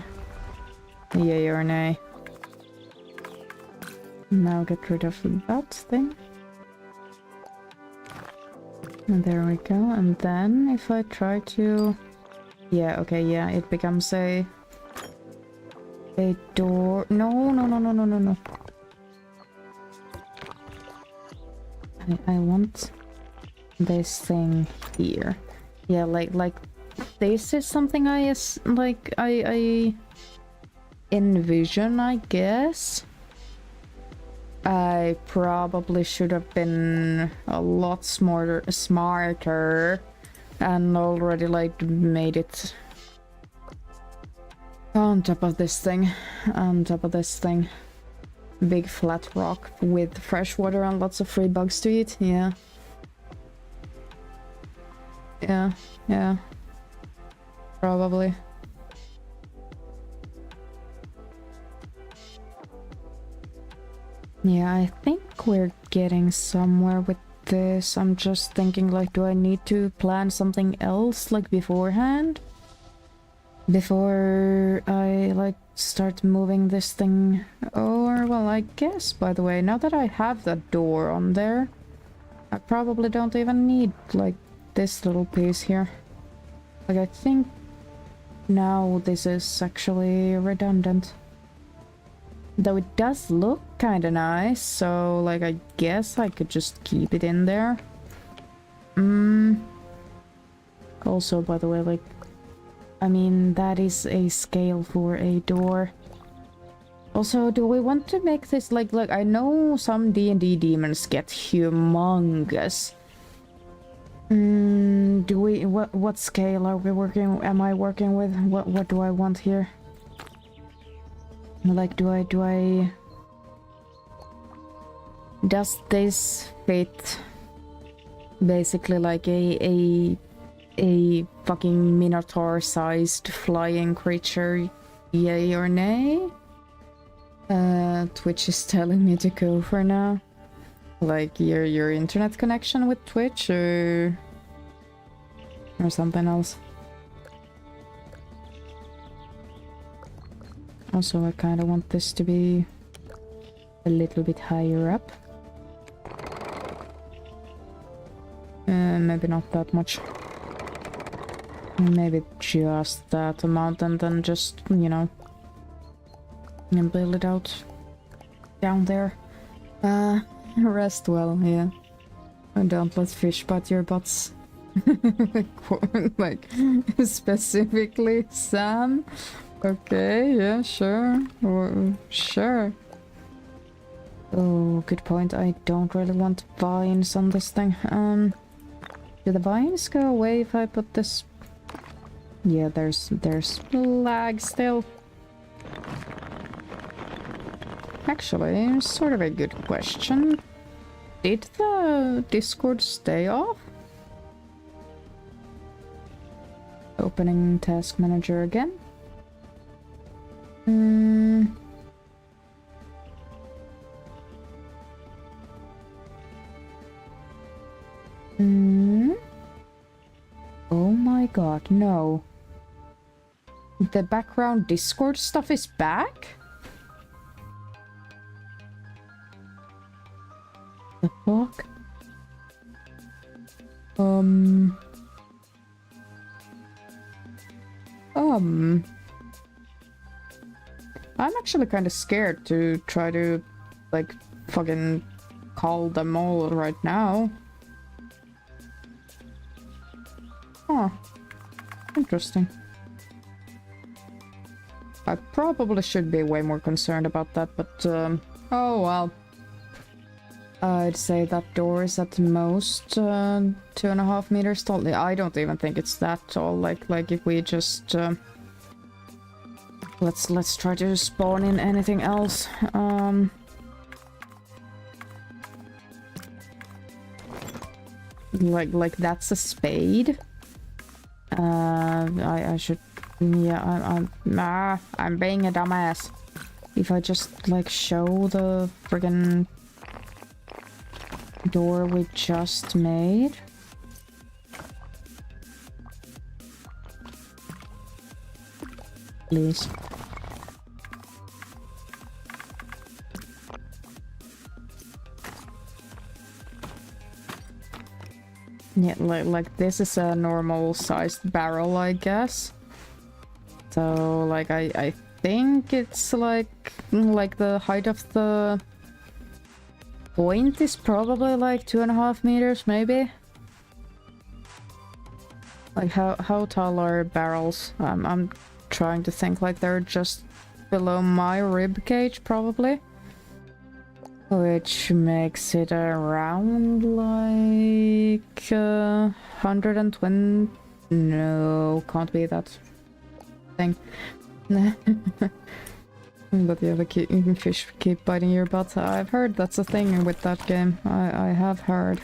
Yay or nay? Now get rid of that thing. And there we go. And then if I try to... Yeah, okay, yeah, it becomes a door. No. I want this thing here. Yeah, like this is something I envision, I guess. I probably should have been a lot smarter and already like made it on top of this thing. Big flat rock with fresh water and lots of free bugs to eat. Yeah. Probably. Yeah, I think we're getting somewhere with this. I'm just thinking, like, do I need to plan something else, like, beforehand? Before I, like, start moving this thing? Or, well, I guess, by the way, now that I have that door on there, I probably don't even need, like, this little piece here. Like, I think now this is actually redundant. Though it does look kinda nice, so like I guess I could just keep it in there. Also, by the way, like, I mean, that is a scale for a door. Also, do we want to make this like I know some D&D demons get humongous. Do we what scale are we am I working with? What do I want here? Like, do I... Does this fit basically like a fucking minotaur-sized flying creature yay or nay. Twitch is telling me to go for now. Like your internet connection with Twitch or something else. Also, I kind of want this to be a little bit higher up. Maybe not that much. Maybe just that amount and then just, you know, and build it out down there. Rest well, yeah. And don't let fish bite your butts. Like, specifically, Sam? Okay, yeah, sure. Sure. Oh, good point. I don't really want vines on this thing. Do the vines go away if I put this? Yeah, there's lag still. Actually, sort of a good question. Did the Discord stay off? Opening task manager again. Oh my god, no. The background Discord stuff is back? The fuck? I'm actually kind of scared to try to, like, fucking call them all right now. Huh. Interesting. I probably should be way more concerned about that, but, oh well. I'd say that door is at most 2.5 meters tall. I don't even think it's that tall. Like if we just let's try to spawn in anything else. Like that's a spade. I should. Yeah, I'm being a dumbass. If I just like show the friggin' door we just made. Please. Yeah, like this is a normal sized barrel, I guess. So like I think it's like the height of the point is probably like 2.5 meters, maybe. Like how tall are barrels? I'm trying to think. Like they're just below my rib cage, probably, which makes it around like 120. No, can't be that thing. But yeah, the fish keep biting your butt. I've heard that's a thing with that game. I have heard.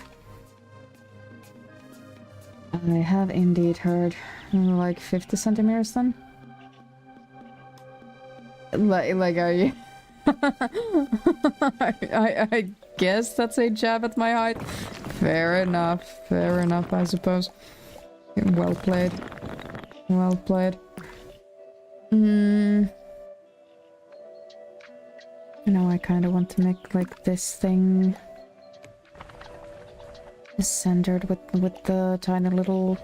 I have indeed heard. Like 50 centimeters then? Like are you... I guess that's a jab at my height. Fair enough, I suppose. Well played. Well played. You know, I kind of want to make like this thing is centered with the tiny little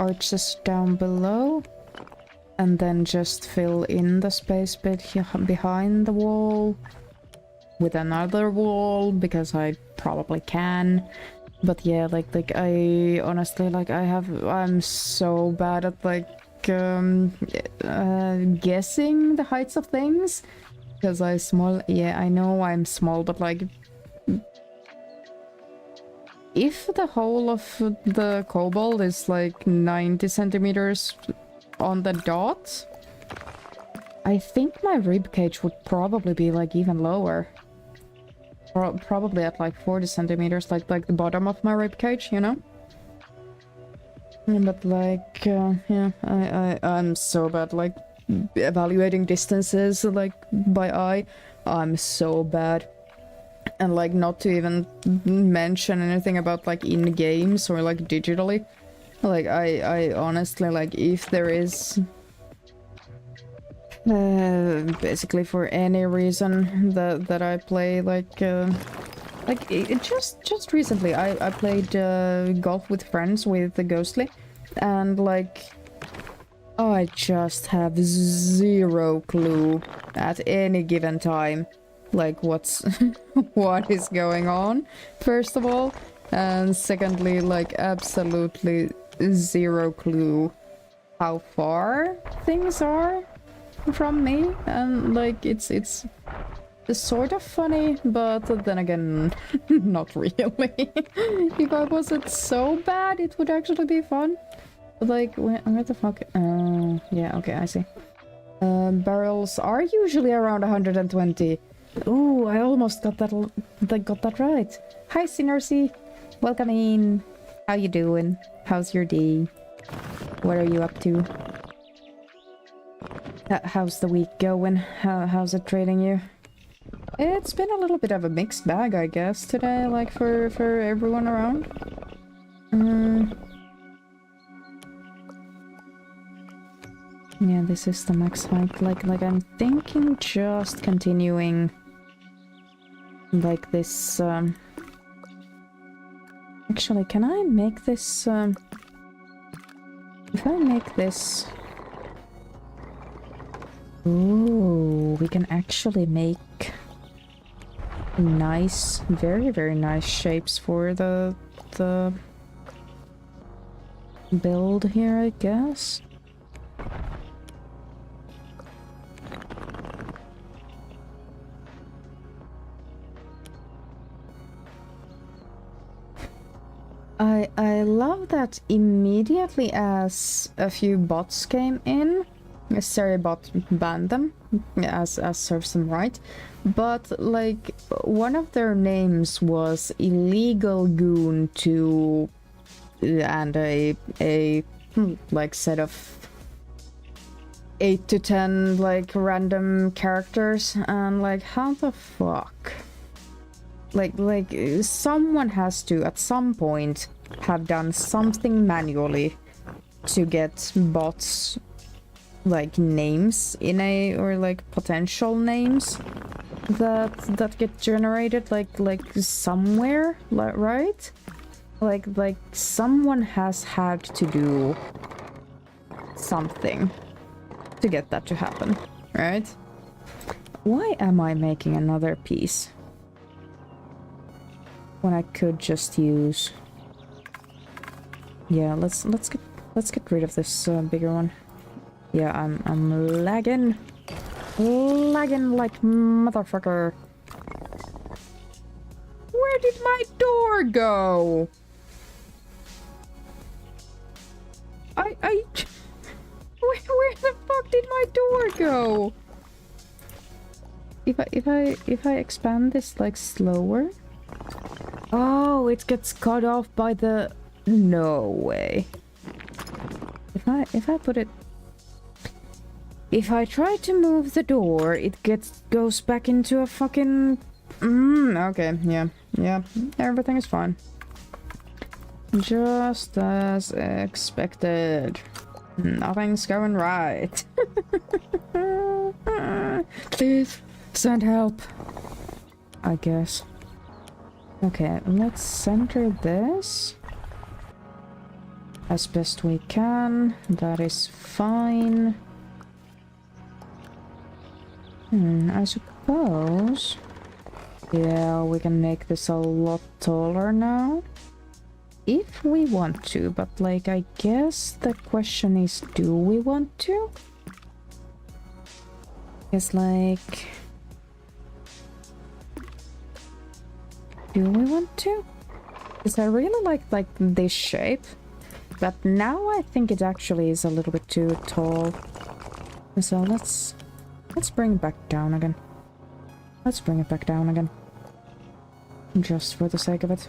arches down below, and then just fill in the space bit behind the wall with another wall because I probably can. But yeah, like I honestly I'm so bad at like guessing the heights of things. Because I'm small. Yeah, I know I'm small, but like... If the whole of the kobold is like 90 centimeters on the dot, I think my ribcage would probably be like even lower. Probably at like 40 centimeters, like the bottom of my ribcage, you know? But like, yeah, I'm so bad, like evaluating distances like by eye. I'm so bad. And like not to even mention anything about like in games or like digitally. Like I honestly like if there is basically for any reason that I play like just recently I played golf with friends with the Ghostly, and like I just have zero clue at any given time like what's what is going on, first of all, and secondly like absolutely zero clue how far things are from me, and like it's sort of funny, but then again not really. If I wasn't so bad it would actually be fun, but like where the fuck, oh yeah, okay, I see. Barrels are usually around 120. Ooh, I almost got that right. Hi Synercy, welcome in. How you doing? How's your day? What are you up to? How's the week going? How's it treating you? It's been a little bit of a mixed bag, I guess, today, like for everyone around. Yeah, this is the max height. Like I'm thinking just continuing like this. Actually, can I make this? If I make this. Ooh, we can actually make nice, very, very nice shapes for the build here, I guess. I love that immediately as a few bots came in, Seribot banned them, as serves them right, but like one of their names was Illegal Goon 2 and a like set of 8 to 10 like random characters, and like how the fuck? Like someone has to at some point have done something manually to get bots like names in a, or like potential names that get generated like somewhere, right? Like someone has had to do something to get that to happen, right? Why am I making another piece when I could just use? Yeah, let's get rid of this bigger one. Yeah, I'm lagging like motherfucker. Where did my door go? Where the fuck did my door go? If I expand this like slower. Oh, it gets cut off by the, no way. If I put it, if I try to move the door, it goes back into a fucking... okay, yeah, everything is fine. Just as expected. Nothing's going right. Please, send help. I guess. Okay, let's center this as best we can. That is fine. I suppose... yeah, we can make this a lot taller now. If we want to, but like, I guess the question is, do we want to? It's like... do we want to? Because I really like this shape, but now I think it actually is a little bit too tall. So let's bring it back down again. Let's bring it back down again. Just for the sake of it.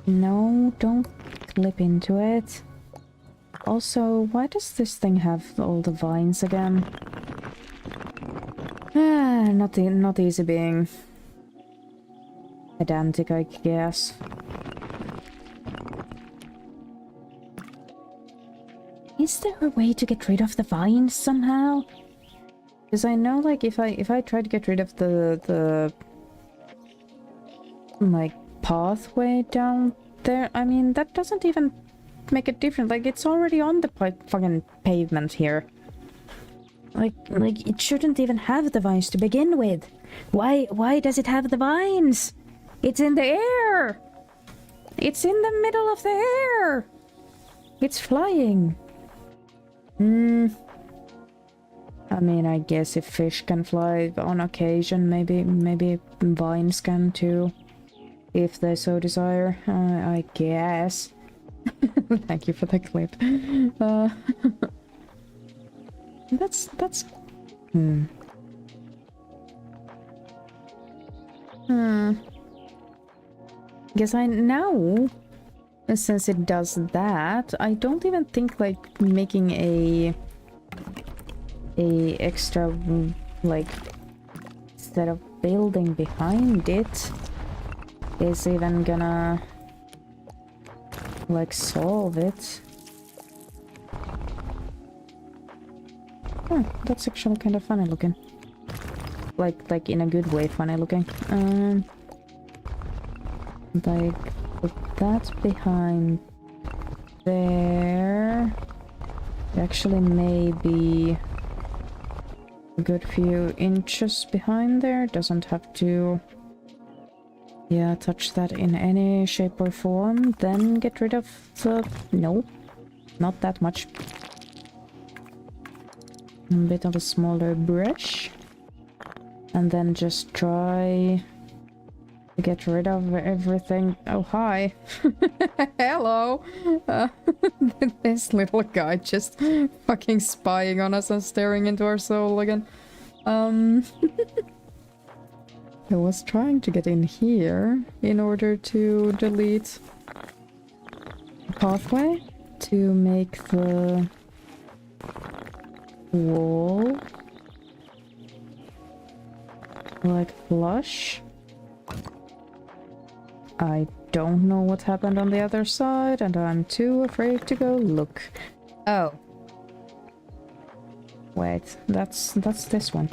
No, don't clip into it. Also, why does this thing have all the vines again? Not easy being pedantic, I guess. Is there a way to get rid of the vines somehow? Because I know, like, if I try to get rid of the like pathway down there, I mean that doesn't even make a difference. Like, it's already on the fucking pavement here. Like it shouldn't even have the vines to begin with. Why does it have the vines? It's in the air. It's in the middle of the air. It's flying. I mean, I guess if fish can fly on occasion, maybe vines can too, if they so desire. I guess. Thank you for the clip. That's. Guess I know. Since it does that, I don't even think like making a extra like set of building behind it is even gonna like solve it. Oh, that's actually kind of funny looking. Like in a good way funny looking. Like put that behind there. Actually maybe a good few inches behind there. Doesn't have to, yeah, touch that in any shape or form. Then get rid of the... no, not that much. A bit of a smaller brush. And then just try to get rid of everything. Oh, hi. Hello. This little guy just fucking spying on us and staring into our soul again. I was trying to get in here in order to delete the pathway to make the wall like flush. I don't know what happened on the other side, and I'm too afraid to go look. Oh. Wait, that's this one.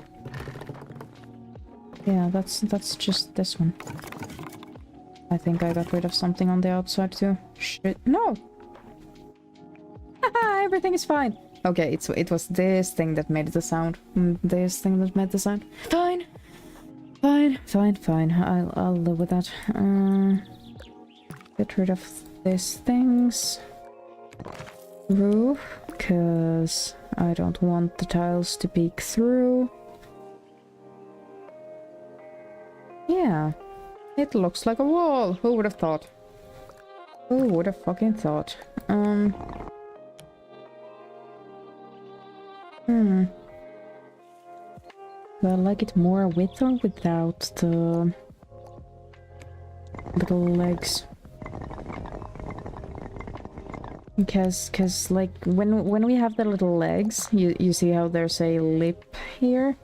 Yeah, that's just this one. I think I got rid of something on the outside too. Shit. No! Haha, everything is fine! Okay, it was this thing that made the sound. This thing that made the sound. Fine! Fine. I'll live with that. Get rid of these things. Roof, because I don't want the tiles to peek through. Yeah, it looks like a wall. Who would have thought? Who would have fucking thought? Do I like it more with or without the little legs? Because like when we have the little legs, you see how there's a lip here?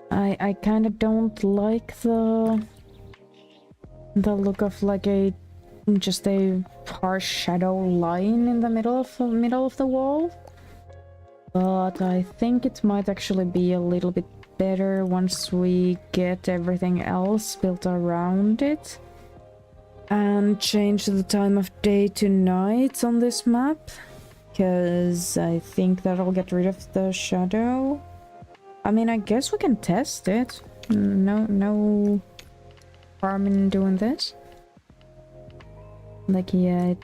I kind of don't like the look of like just a harsh shadow line in the middle of the wall. But I think it might actually be a little bit better once we get everything else built around it. And change the time of day to night on this map. Because I think that'll get rid of the shadow. I mean, I guess we can test it. No harm in doing this. Like, yeah, it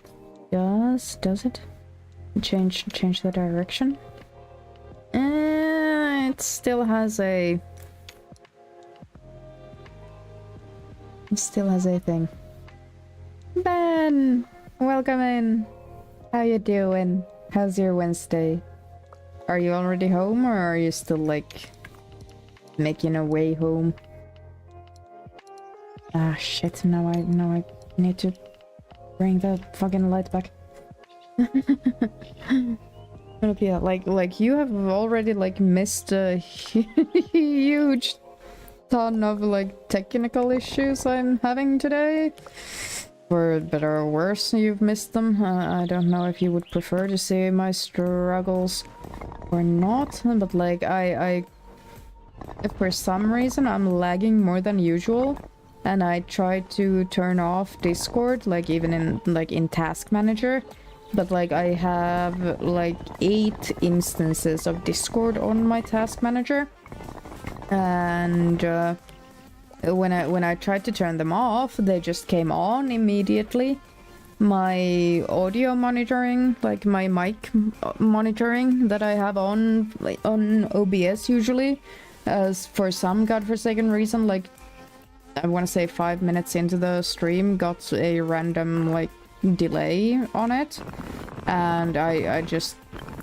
does it? Change the direction? It still has a... It still has a thing. Ben! Welcome in! How you doing? How's your Wednesday? Are you already home, or are you still, like, making a way home? Ah, shit, now I need to bring the fucking light back. Yeah, like you have already like missed a huge ton of like technical issues I'm having today. For better or worse, you've missed them. I don't know if you would prefer to see my struggles or not, but like if for some reason I'm lagging more than usual, and I try to turn off Discord, like even in Task Manager, but like I have like 8 instances of Discord on my Task Manager, and when I tried to turn them off, they just came on immediately. My audio monitoring, like my mic monitoring that I have on like on OBS usually, as for some godforsaken reason, like I want to say 5 minutes into the stream, got a random like delay on it, and I just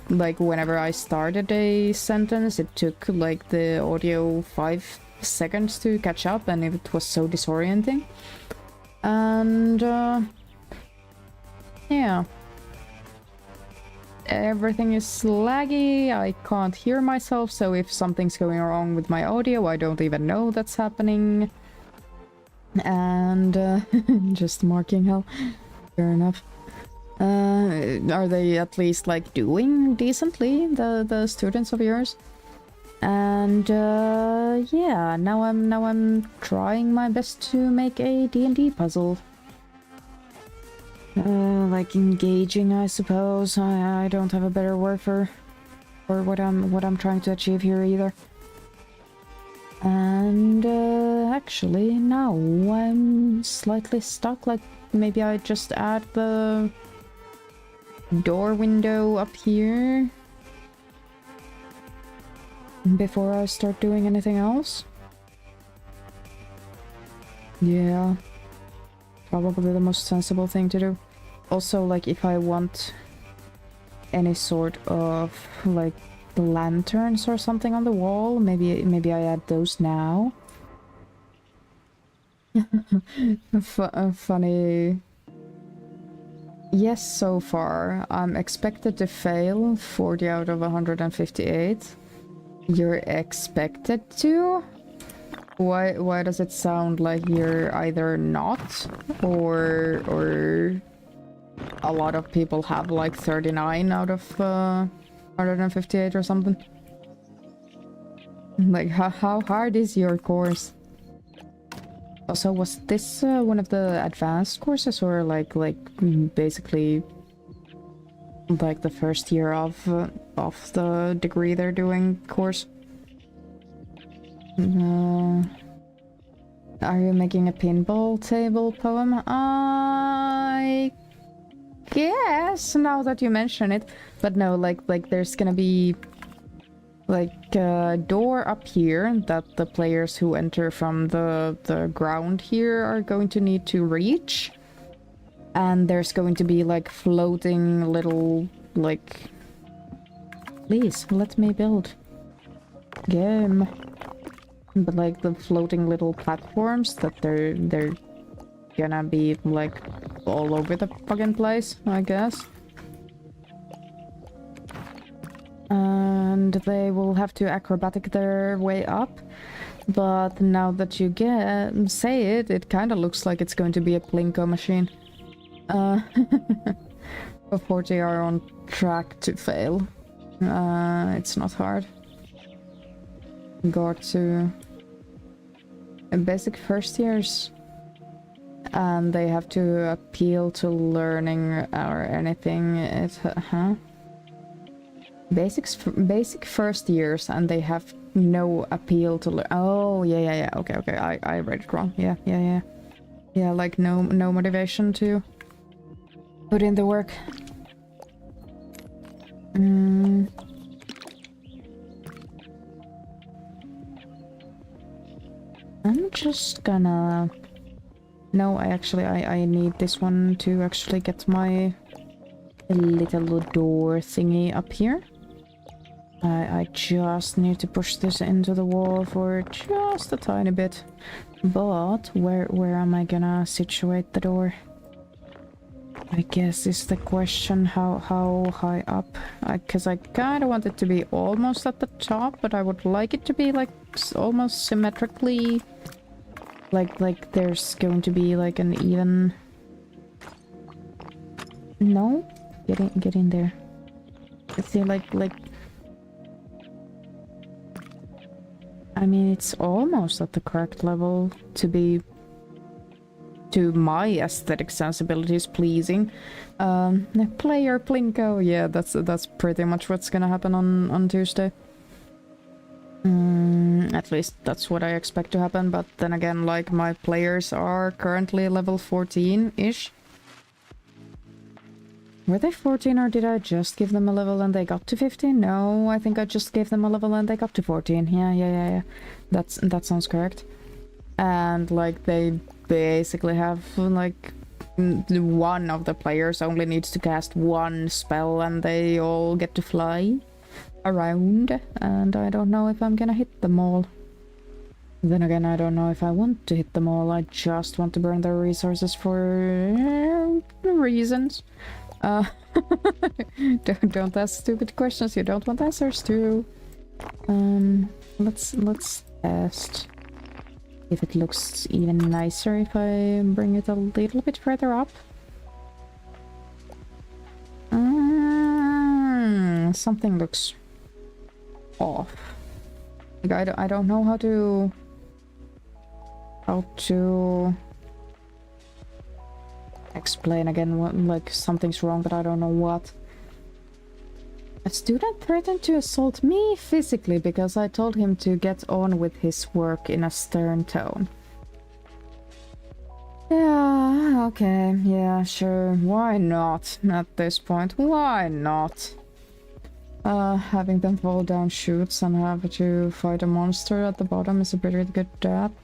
like whenever I started a sentence, it took like the audio 5 seconds to catch up, and it was so disorienting. And yeah, everything is laggy, I can't hear myself, so if something's going wrong with my audio, I don't even know that's happening. And just marking hell. Fair enough. Are they at least like doing decently, the students of yours? And yeah, now I'm trying my best to make a D&D puzzle. Like engaging, I suppose. I don't have a better word for what I'm trying to achieve here either. And actually now I'm slightly stuck. Like maybe I just add the door window up here before I start doing anything else. Yeah, probably the most sensible thing to do. Also, like if I want any sort of like lanterns or something on the wall, maybe I add those now. Funny. Yes, so far I'm expected to fail 40 out of 158. You're expected to? Why does it sound like you're either not or a lot of people have like 39 out of 158 or something? Like how hard is your course? Also, was this one of the advanced courses, or like basically like the first year of the degree they're doing course? Are you making a pinball table poem? I guess, now that you mention it, but no, like there's gonna be like a door up here that the players who enter from the ground here are going to need to reach, and there's going to be like floating little like, please let me build game, but like the floating little platforms that they're gonna be like all over the fucking place, I guess. And they will have to acrobatic their way up. But now that you say it, it kind of looks like it's going to be a plinko machine. 40 are on track to fail. It's not hard. Got to basic first years, and they have to appeal to learning or anything. Basic first years, and they have no appeal to learn. Oh yeah. Okay. I read it wrong. Yeah. Like no motivation to put in the work. I'm just gonna... No, I need this one to actually get my little door thingy up here. I just need to push this into the wall for just a tiny bit. But where am I gonna situate the door? I guess is the question how high up. Because I kind of want it to be almost at the top, but I would like it to be like almost symmetrically. Like there's going to be like an even. No, get in there. See, like. I mean, it's almost at the correct level to be, to my aesthetic sensibilities, pleasing. Player Plinko, yeah, that's pretty much what's gonna happen on Tuesday. At least that's what I expect to happen, but then again, like, my players are currently level 14-ish. Were they 14 or did I just give them a level and they got to 15? No, I think I just gave them a level and they got to 14. Yeah. That sounds correct. And like they basically have like one of the players only needs to cast one spell and they all get to fly around, and I don't know if I'm gonna hit them all. Then again, I don't know if I want to hit them all. I just want to burn their resources for reasons. Don't ask stupid questions you don't want answers to. Let's test if it looks even nicer if I bring it a little bit further up. Something looks off. Like I don't know how to explain again what, like, something's wrong, but I don't know what. A student threatened to assault me physically because I told him to get on with his work in a stern tone. Yeah, okay, yeah, sure, why not at this point? Why not? Having them fall down chutes and have to fight a monster at the bottom is a pretty good dab.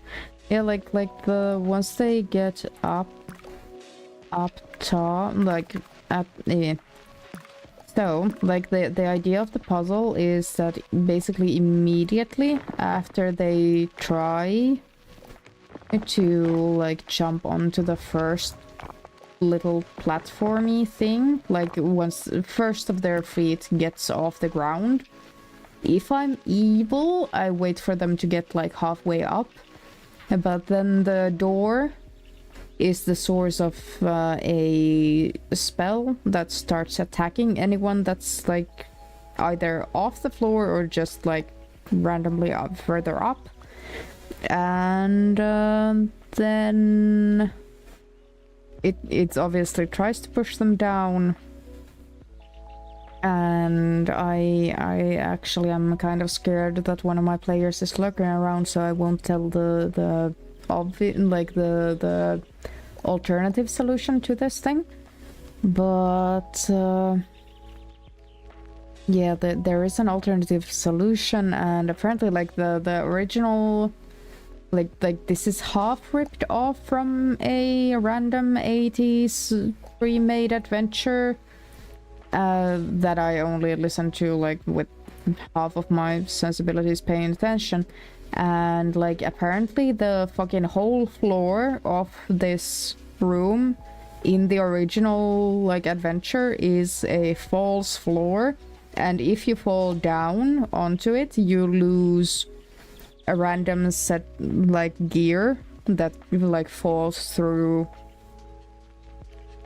Yeah, like the once they get up top, like at so like the idea of the puzzle is that basically immediately after they try to like jump onto the first little platformy thing, like once first of their feet gets off the ground, if I'm evil I wait for them to get like halfway up, but then the door is the source of a spell that starts attacking anyone that's like either off the floor or just like randomly up further up, and then it obviously tries to push them down, and I actually am kind of scared that one of my players is lurking around, so I won't tell the obvious, like the alternative solution to this thing. But yeah, there is an alternative solution, and apparently like the original, like this is half ripped off from a random 80s remade adventure that I only listened to like with half of my sensibilities paying attention. And like apparently the fucking whole floor of this room in the original like adventure is a false floor, and if you fall down onto it you lose a random set like gear that like falls through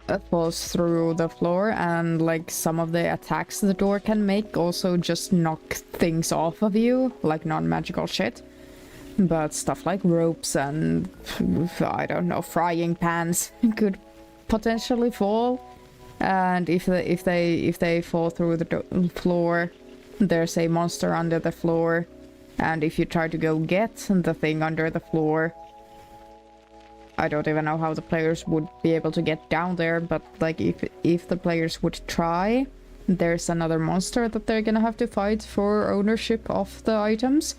the floor, and like some of the attacks the door can make also just knock things off of you, like non-magical shit. But stuff like ropes and, I don't know, frying pans could potentially fall. And if they fall through the floor, there's a monster under the floor. And if you try to go get the thing under the floor, I don't even know how the players would be able to get down there. But like if the players would try, there's another monster that they're gonna have to fight for ownership of the items.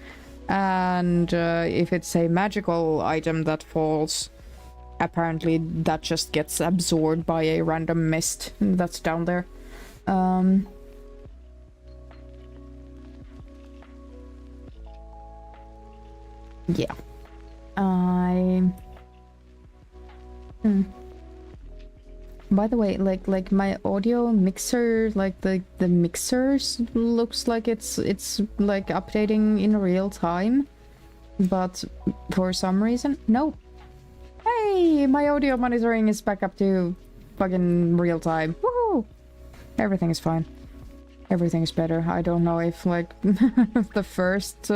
And if it's a magical item that falls, apparently that just gets absorbed by a random mist that's down there. Yeah. by the way, like my audio mixer, like the mixers looks like it's like updating in real time, but for some reason, no. Hey, my audio monitoring is back up to fucking real time. Woohoo! Everything is fine. Everything is better. I don't know if like the first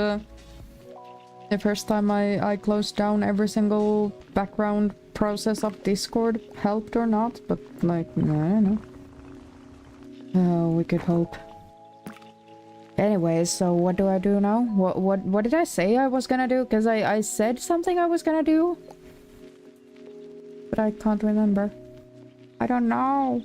time I closed down every single background process of Discord helped or not, but like, I don't know. Oh, we could hope. Anyways, so what do I do now? What did I say I was gonna do? Because I said something I was gonna do, but I can't remember. I don't know.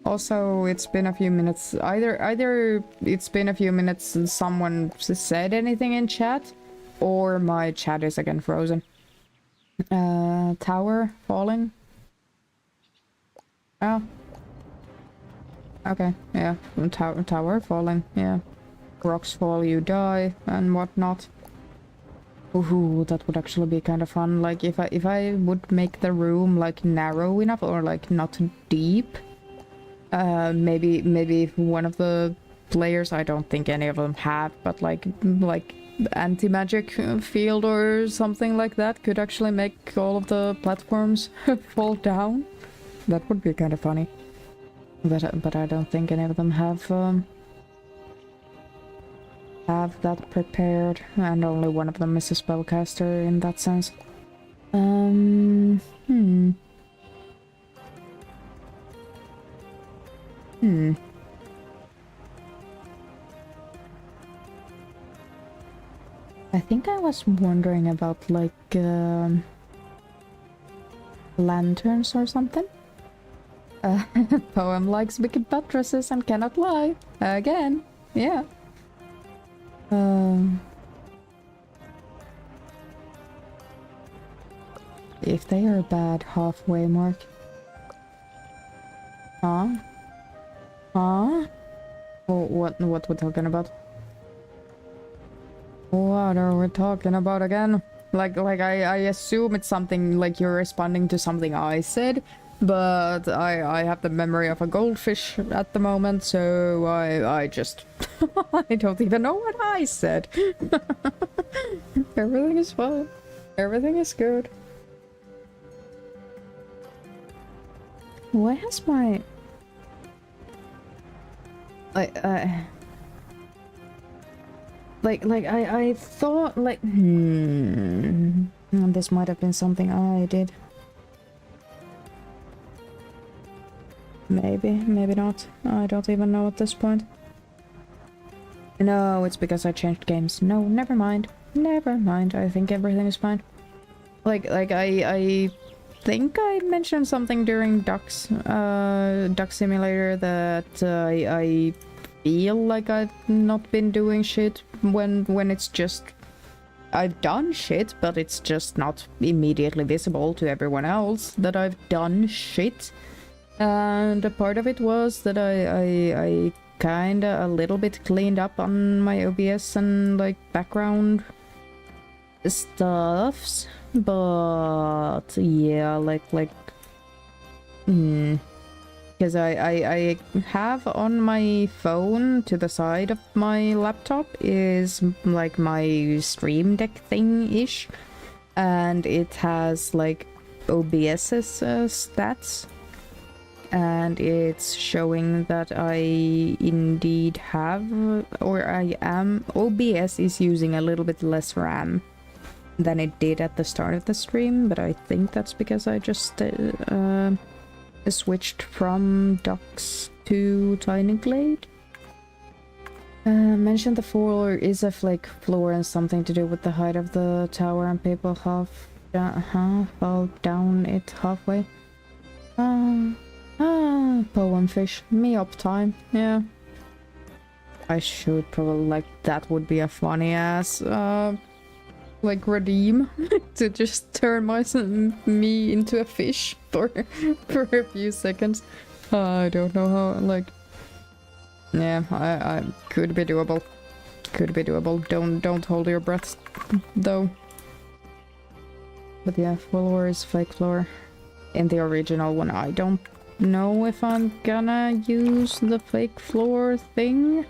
Also, it's been a few minutes. Either it's been a few minutes and someone said anything in chat, or my chat is again frozen. Tower falling. Oh. Okay, yeah. Tower falling, yeah. Rocks fall, you die, and whatnot. Ooh, that would actually be kind of fun. Like, if I would make the room, like, narrow enough, or, like, not deep. Maybe one of the players, I don't think any of them have, but, like anti-magic field or something like that could actually make all of the platforms fall down. That would be kind of funny. But I don't think any of them have that prepared, and only one of them is a spellcaster in that sense. I think I was wondering about, like, lanterns or something. Poem likes big buttresses and cannot lie. Again. Yeah. If they are bad, halfway mark. Huh? Huh? What we're talking about? What are we talking about again? Like I assume it's something like you're responding to something I said, but I have the memory of a goldfish at the moment, so I just I don't even know what I said. Everything is fine. Everything is good. Why has my I thought, like, this might have been something I did. Maybe not. I don't even know at this point. No, it's because I changed games. No, never mind. Never mind. I think everything is fine. Like I think I mentioned something during Duck Simulator that I feel like I've not been doing shit when it's just I've done shit, but it's just not immediately visible to everyone else that I've done shit. And a part of it was that I kinda a little bit cleaned up on my OBS and like background stuffs, but yeah, because I have on my phone to the side of my laptop is like my Stream Deck thing-ish, and it has like OBS's stats, and it's showing that I indeed have, or I am, OBS is using a little bit less RAM than it did at the start of the stream, but I think that's because I just switched from Ducks to Tiny Glade. Mentioned the floor is a flake floor and something to do with the height of the tower, and people fall down it halfway. Poem fish. Me up time. Yeah. I should probably, like, that would be a funny ass, like, redeem to just turn me into a fish for a few seconds. I don't know how, like, yeah, I could be doable. Could be doable. Don't hold your breath, though. But yeah, floor is fake floor. In the original one, I don't know if I'm gonna use the fake floor thing,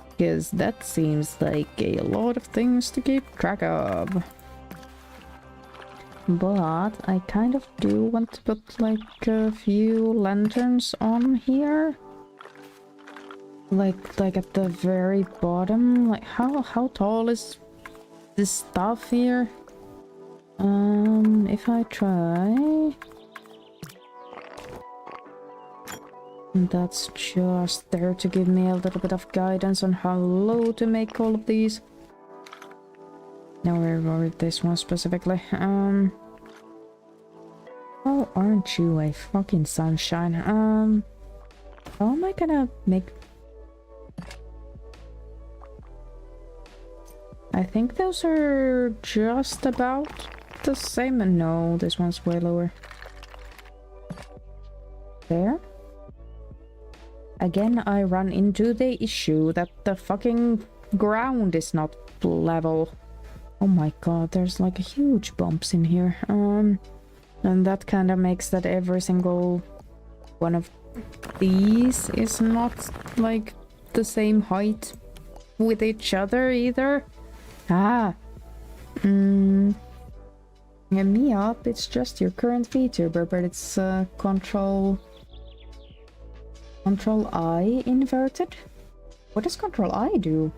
because that seems like a lot of things to keep track of. But I kind of do want to put like a few lanterns on here. Like at the very bottom. Like how tall is this stuff here? If I try... That's just there to give me a little bit of guidance on how low to make all of these. Now where this one specifically. Oh, aren't you a fucking sunshine? How am I gonna make... I think those are just about the same. No, this one's way lower. There? Again, I run into the issue that the fucking ground is not level. Oh my god, there's like huge bumps in here. And that kind of makes that every single one of these is not like the same height with each other either. Ah. Get me up, it's just your current VTuber, but it's Control I inverted? What does Control I do?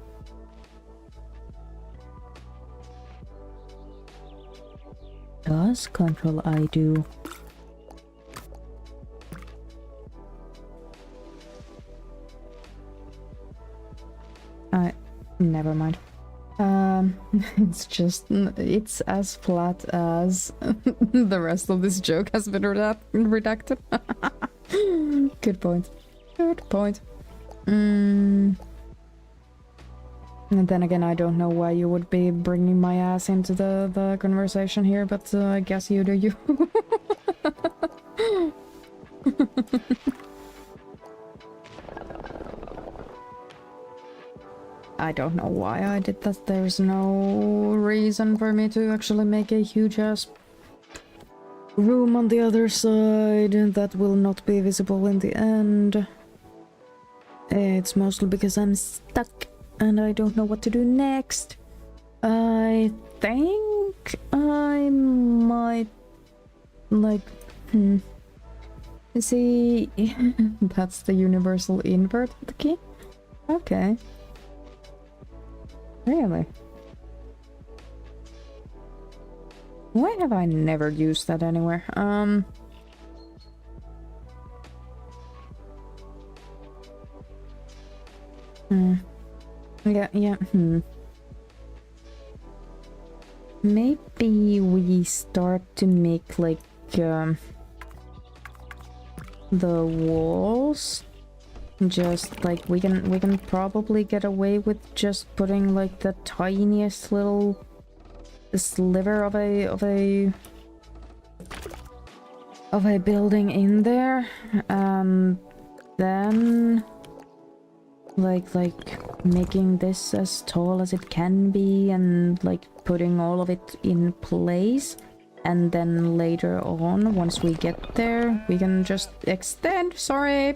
Does Control I do? Never mind. It's just, it's as flat as the rest of this joke has been redacted. Good point. Good point. And then again, I don't know why you would be bringing my ass into the conversation here, but I guess you do you. I don't know why I did that. There's no reason for me to actually make a huge ass room on the other side that will not be visible in the end. It's mostly because I'm stuck and I don't know what to do next. I think I might like see. That's the universal invert key. Okay. Really? Why have I never used that anywhere? Yeah. Maybe we start to make like the walls. Just like we can probably get away with just putting like the tiniest little sliver of a building in there, then like making this as tall as it can be and like putting all of it in place, and then later on, once we get there, we can just extend. Sorry,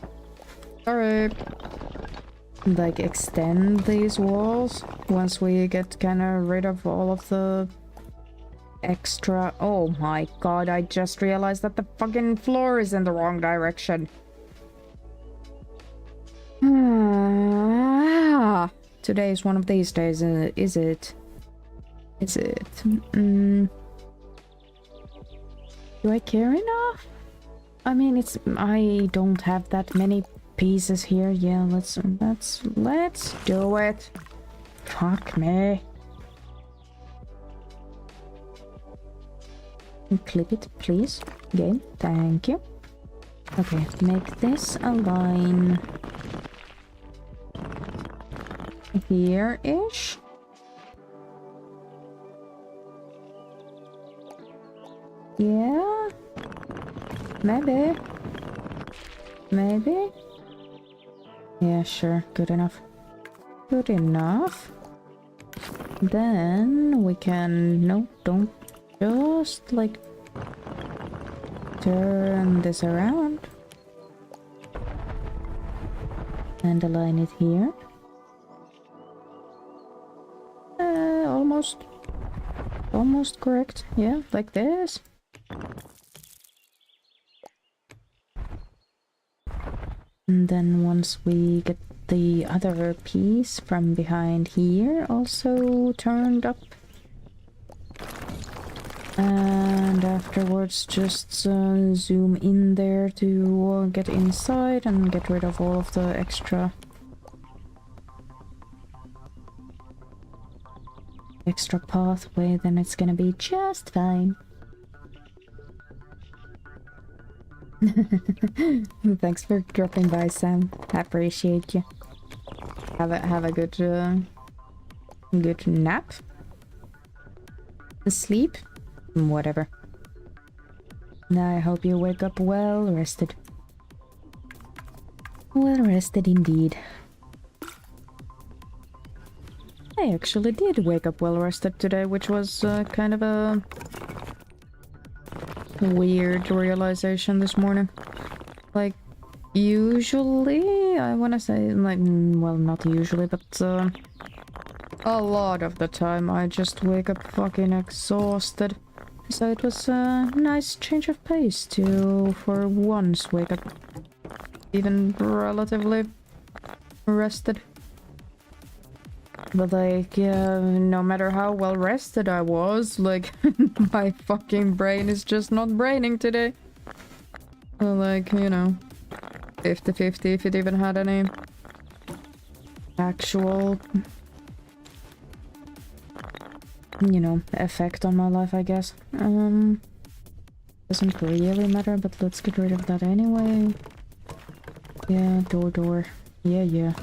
like extend these walls once we get kind of rid of all of the extra... Oh my god, I just realized that the fucking floor is in the wrong direction. Today is one of these days, is it? Is it? Do I care enough? I mean, I don't have that many pieces here. Yeah, let's do it. Fuck me. Clip it, please. Game. Thank you. Okay, make this a line here-ish. Yeah. Maybe. Yeah, sure. Good enough. Good enough. Then we can... No, don't. Just like turn this around. And align it here. Almost correct. Yeah, like this. And then once we get the other piece from behind here also turned up. And afterwards just zoom in there to get inside and get rid of all of the extra pathway, then it's gonna be just fine. Thanks for dropping by, Sam. I appreciate you. Have a good good nap. Sleep. Whatever. I hope you wake up well rested. Well rested indeed. I actually did wake up well rested today, which was kind of a weird realization this morning. Like, usually, I want to say, like, well, not usually, but a lot of the time I just wake up fucking exhausted. So it was a nice change of pace to, for once, wake up even relatively rested. But like, yeah, no matter how well rested I was, like, my fucking brain is just not braining today. So like, you know, 50-50 if it even had any actual, you know, effect on my life, I guess. Doesn't really matter, but let's get rid of that anyway. Yeah, door. Yeah.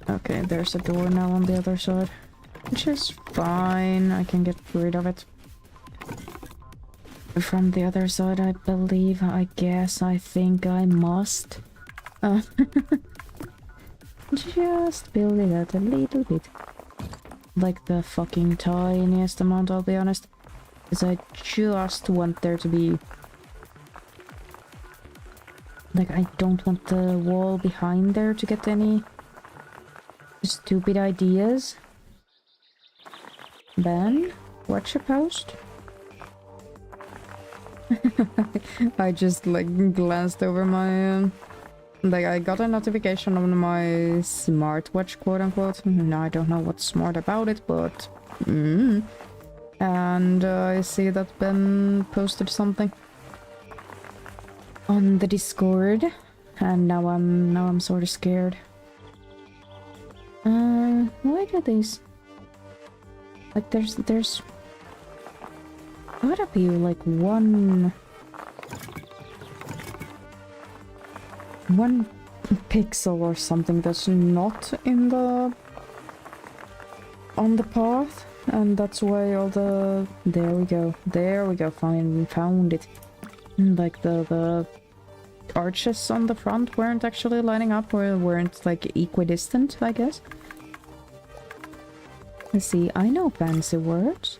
Okay, there's a door now on the other side. Which is fine, I can get rid of it. From the other side, I believe, I guess, I think I must. Just build it out a little bit. Like the fucking tiniest amount, I'll be honest. Because I just want there to be... Like, I don't want the wall behind there to get any stupid ideas. Ben, watch your post. I just like glanced over my like I got a notification on my smartwatch, quote unquote. No, I don't know what's smart about it, but and I see that Ben posted something on the Discord, and now I'm sort of scared. Why do these, like, there's gotta be like one pixel or something that's not in the on the path, and that's why all the there we go, fine, found it. Like the arches on the front weren't actually lining up, or weren't like equidistant, I guess. Let's see, I know fancy words.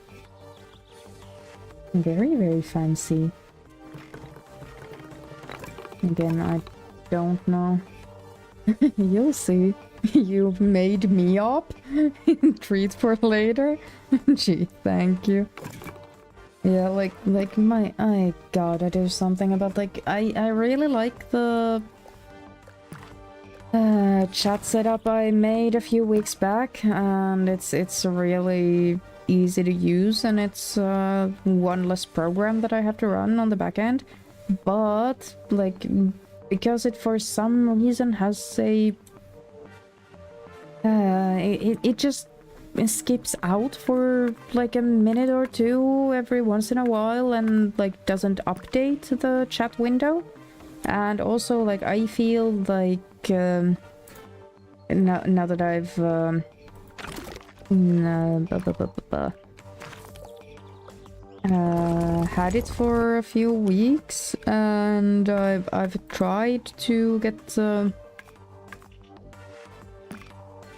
Very, very fancy. Again, I don't know. You'll see. You made me up. Treat for later. Gee, thank you. Yeah, like my... I gotta do something about, like, I really like the chat setup I made a few weeks back, and it's really easy to use, and it's one less program that I have to run on the back end. But, like, because it for some reason has a... it just skips out for like a minute or two every once in a while, and like doesn't update the chat window. And also, like, I feel like now that I've had it for a few weeks, and I've tried to get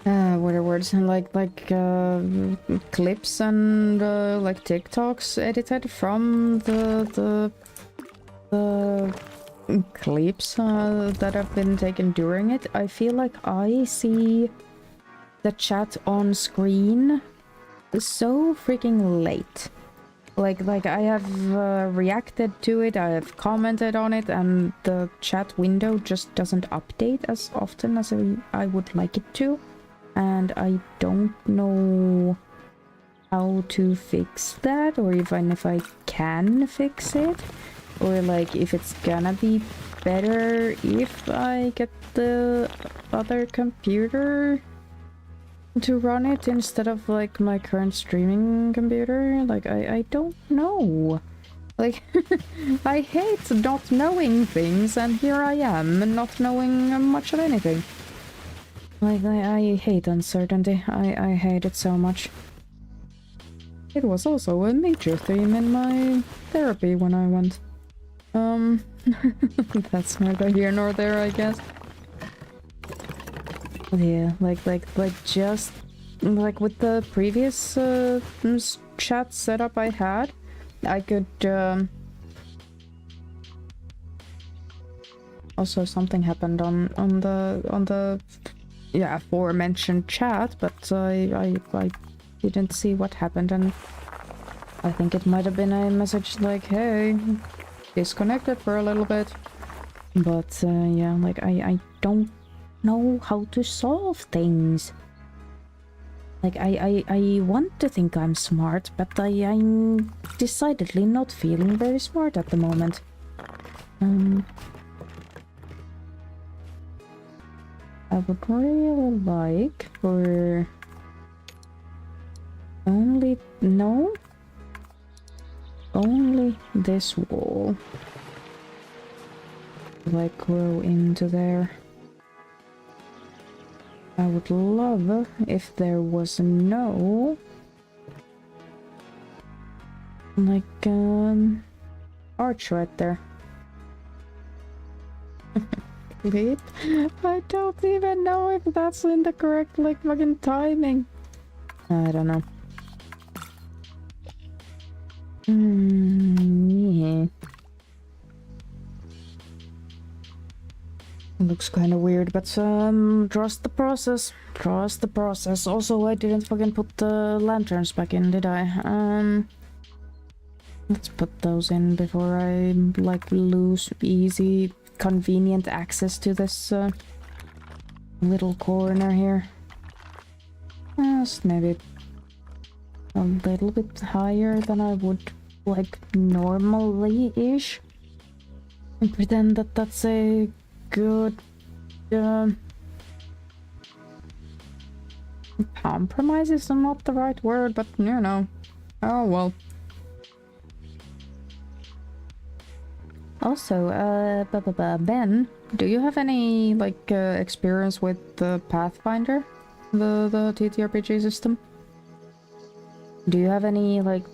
what are words, like clips and like TikToks edited from the clips that have been taken during it, I feel like I see the chat on screen so freaking late. Like I have reacted to it, I have commented on it, and the chat window just doesn't update as often as I would like it to. And I don't know how to fix that, or even if I can fix it, or like if it's gonna be better if I get the other computer to run it instead of like my current streaming computer. Like I don't know. Like I hate not knowing things, and here I am not knowing much of anything. Like I hate uncertainty. I hate it so much. It was also a major theme in my therapy when I went. That's neither here nor there, I guess. Yeah, like just like with the previous chat setup I had, I could also something happened on the yeah, aforementioned chat, but I didn't see what happened, and I think it might have been a message like, hey, disconnected for a little bit. But yeah, like I don't know how to solve things. Like I want to think I'm smart, but I'm decidedly not feeling very smart at the moment. I would really like for only this wall like grow into there. I would love if there was no like arch right there. Wait, I don't even know if that's in the correct like fucking timing. I don't know. Yeah. Looks kind of weird, but trust the process. Trust the process. Also, I didn't fucking put the lanterns back in, did I? Let's put those in before I like lose easy, convenient access to this little corner here. Just maybe a little bit higher than I would like normally-ish. And pretend that that's a good compromise is not the right word, but you know. Oh well. Also, Ben, do you have any like experience with the Pathfinder, the TTRPG system? Do you have any like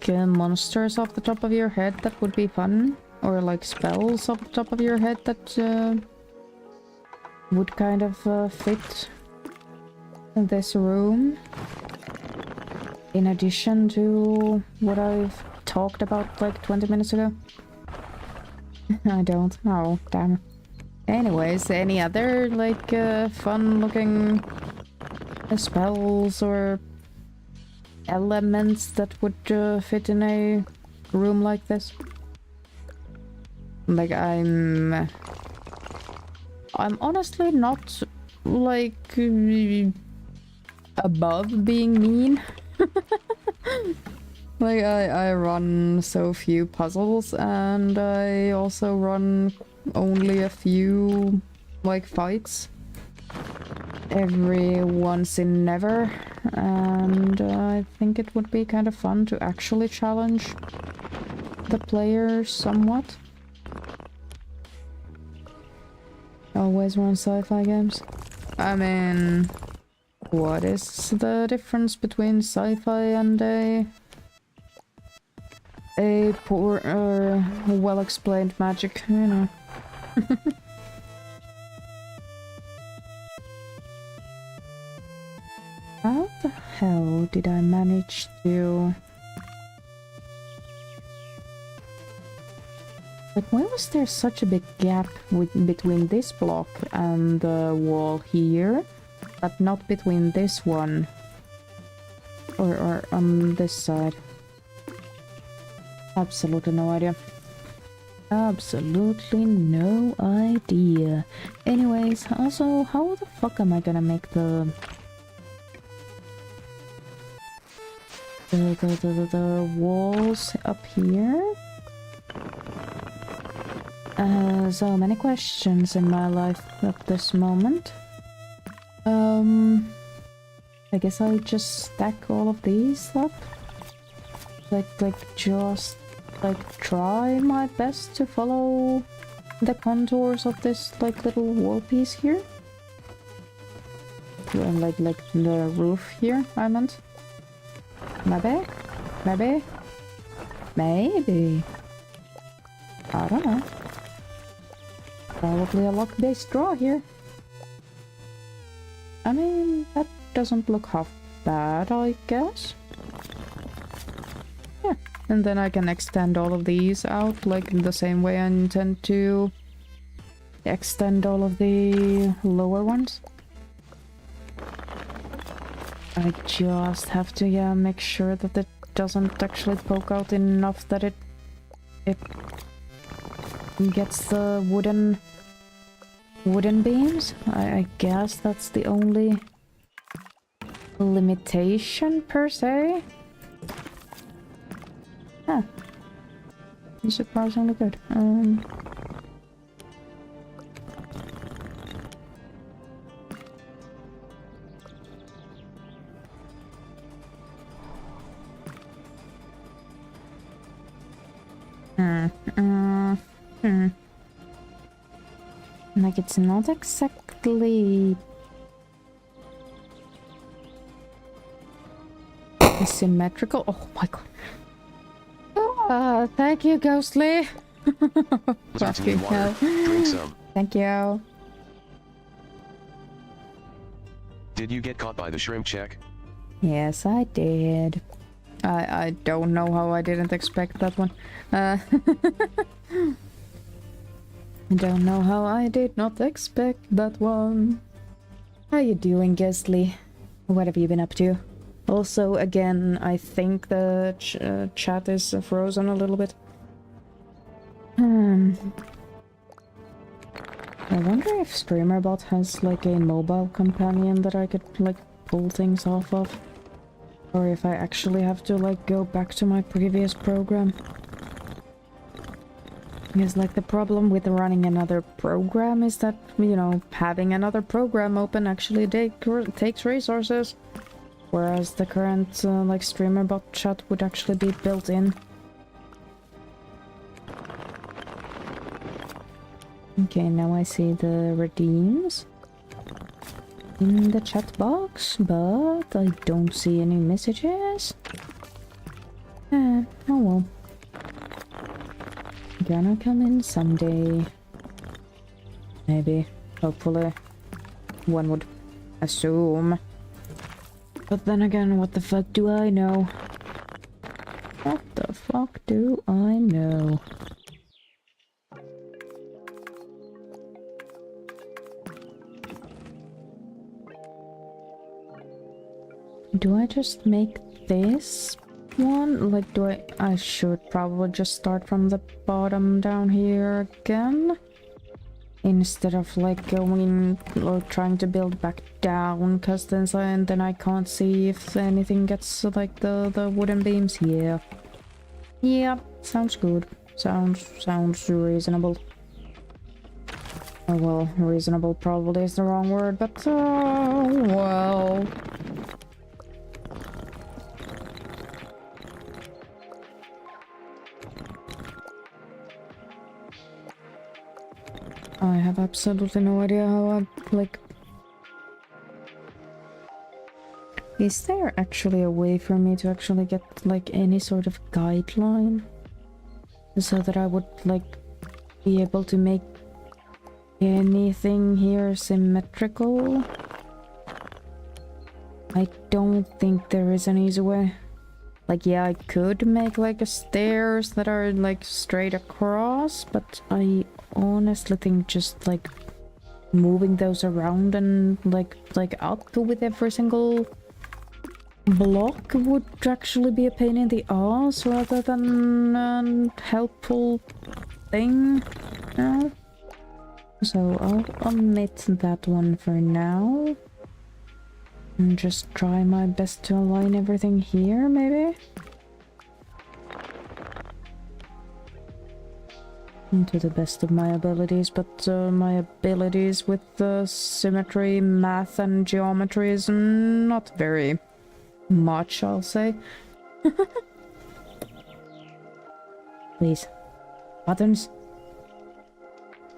monsters off the top of your head that would be fun? Or like spells off the top of your head that would kind of fit in this room? In addition to what I've talked about like 20 minutes ago? I don't. Oh, damn. Anyways, any other like fun looking spells or elements that would fit in a room like this? Like I'm honestly not like above being mean. Like I run so few puzzles, and I also run only a few like fights every once in never, and I think it would be kind of fun to actually challenge the player somewhat. Always run sci-fi games. I mean, what is the difference between sci-fi and a poor, well-explained magic, you know? How the hell did I manage to... Like, why was there such a big gap between this block and the wall here, but not between this one or on this side? Absolutely no idea. Absolutely no idea. Anyways, also, how the fuck am I gonna make the walls up here? So many questions in my life at this moment. I guess I just stack all of these up. Just try my best to follow the contours of this little wall piece here. Like the roof here, I meant. Maybe? I don't know. Probably a luck-based draw here. I mean, that doesn't look half bad, I guess. Yeah, and then I can extend all of these out, like in the same way I intend to extend all of the lower ones. I just have to, yeah, make sure that it doesn't actually poke out enough that it gets the wooden beams. I guess that's the only limitation per se. Huh. Surprisingly good. Like, it's not exactly symmetrical. Oh my god. Thank you, Ghostly. Fucking hell. Drink some. Thank you. Did you get caught by the shrimp check? Yes, I did. I don't know how I didn't expect that one. I don't know how I did not expect that one. How you doing, Ghostly? What have you been up to? Also, again, I think the chat is frozen a little bit. I wonder if StreamerBot has like a mobile companion that I could like pull things off of. Or if I actually have to like go back to my previous program. Because like the problem with running another program is that, you know, having another program open actually takes resources. Whereas the current like StreamerBot chat would actually be built in. Okay, now I see the redeems in the chat box, but I don't see any messages. Oh well. Gonna come in someday. Maybe. Hopefully. One would assume. But then again, what the fuck do I know? What the fuck do I know? Do I just make this one? Like, I should probably just start from the bottom down here again? Instead of like going or trying to build back down, because then I can't see if anything gets like the wooden beams. Yeah. Yep, sounds good. Sounds reasonable. Oh well, reasonable probably is the wrong word, but well. I have absolutely no idea how I, like... Is there actually a way for me to actually get, like, any sort of guideline? So that I would, like, be able to make anything here symmetrical? I don't think there is an easy way. Like, yeah, I could make like a stairs that are like straight across, but I honestly think just like moving those around and like up with every single block would actually be a pain in the ass rather than a helpful thing. No? So I'll omit that one for now. And just try my best to align everything here, maybe? And to the best of my abilities, but my abilities with symmetry, math and geometry is not very much, I'll say. Please. Buttons?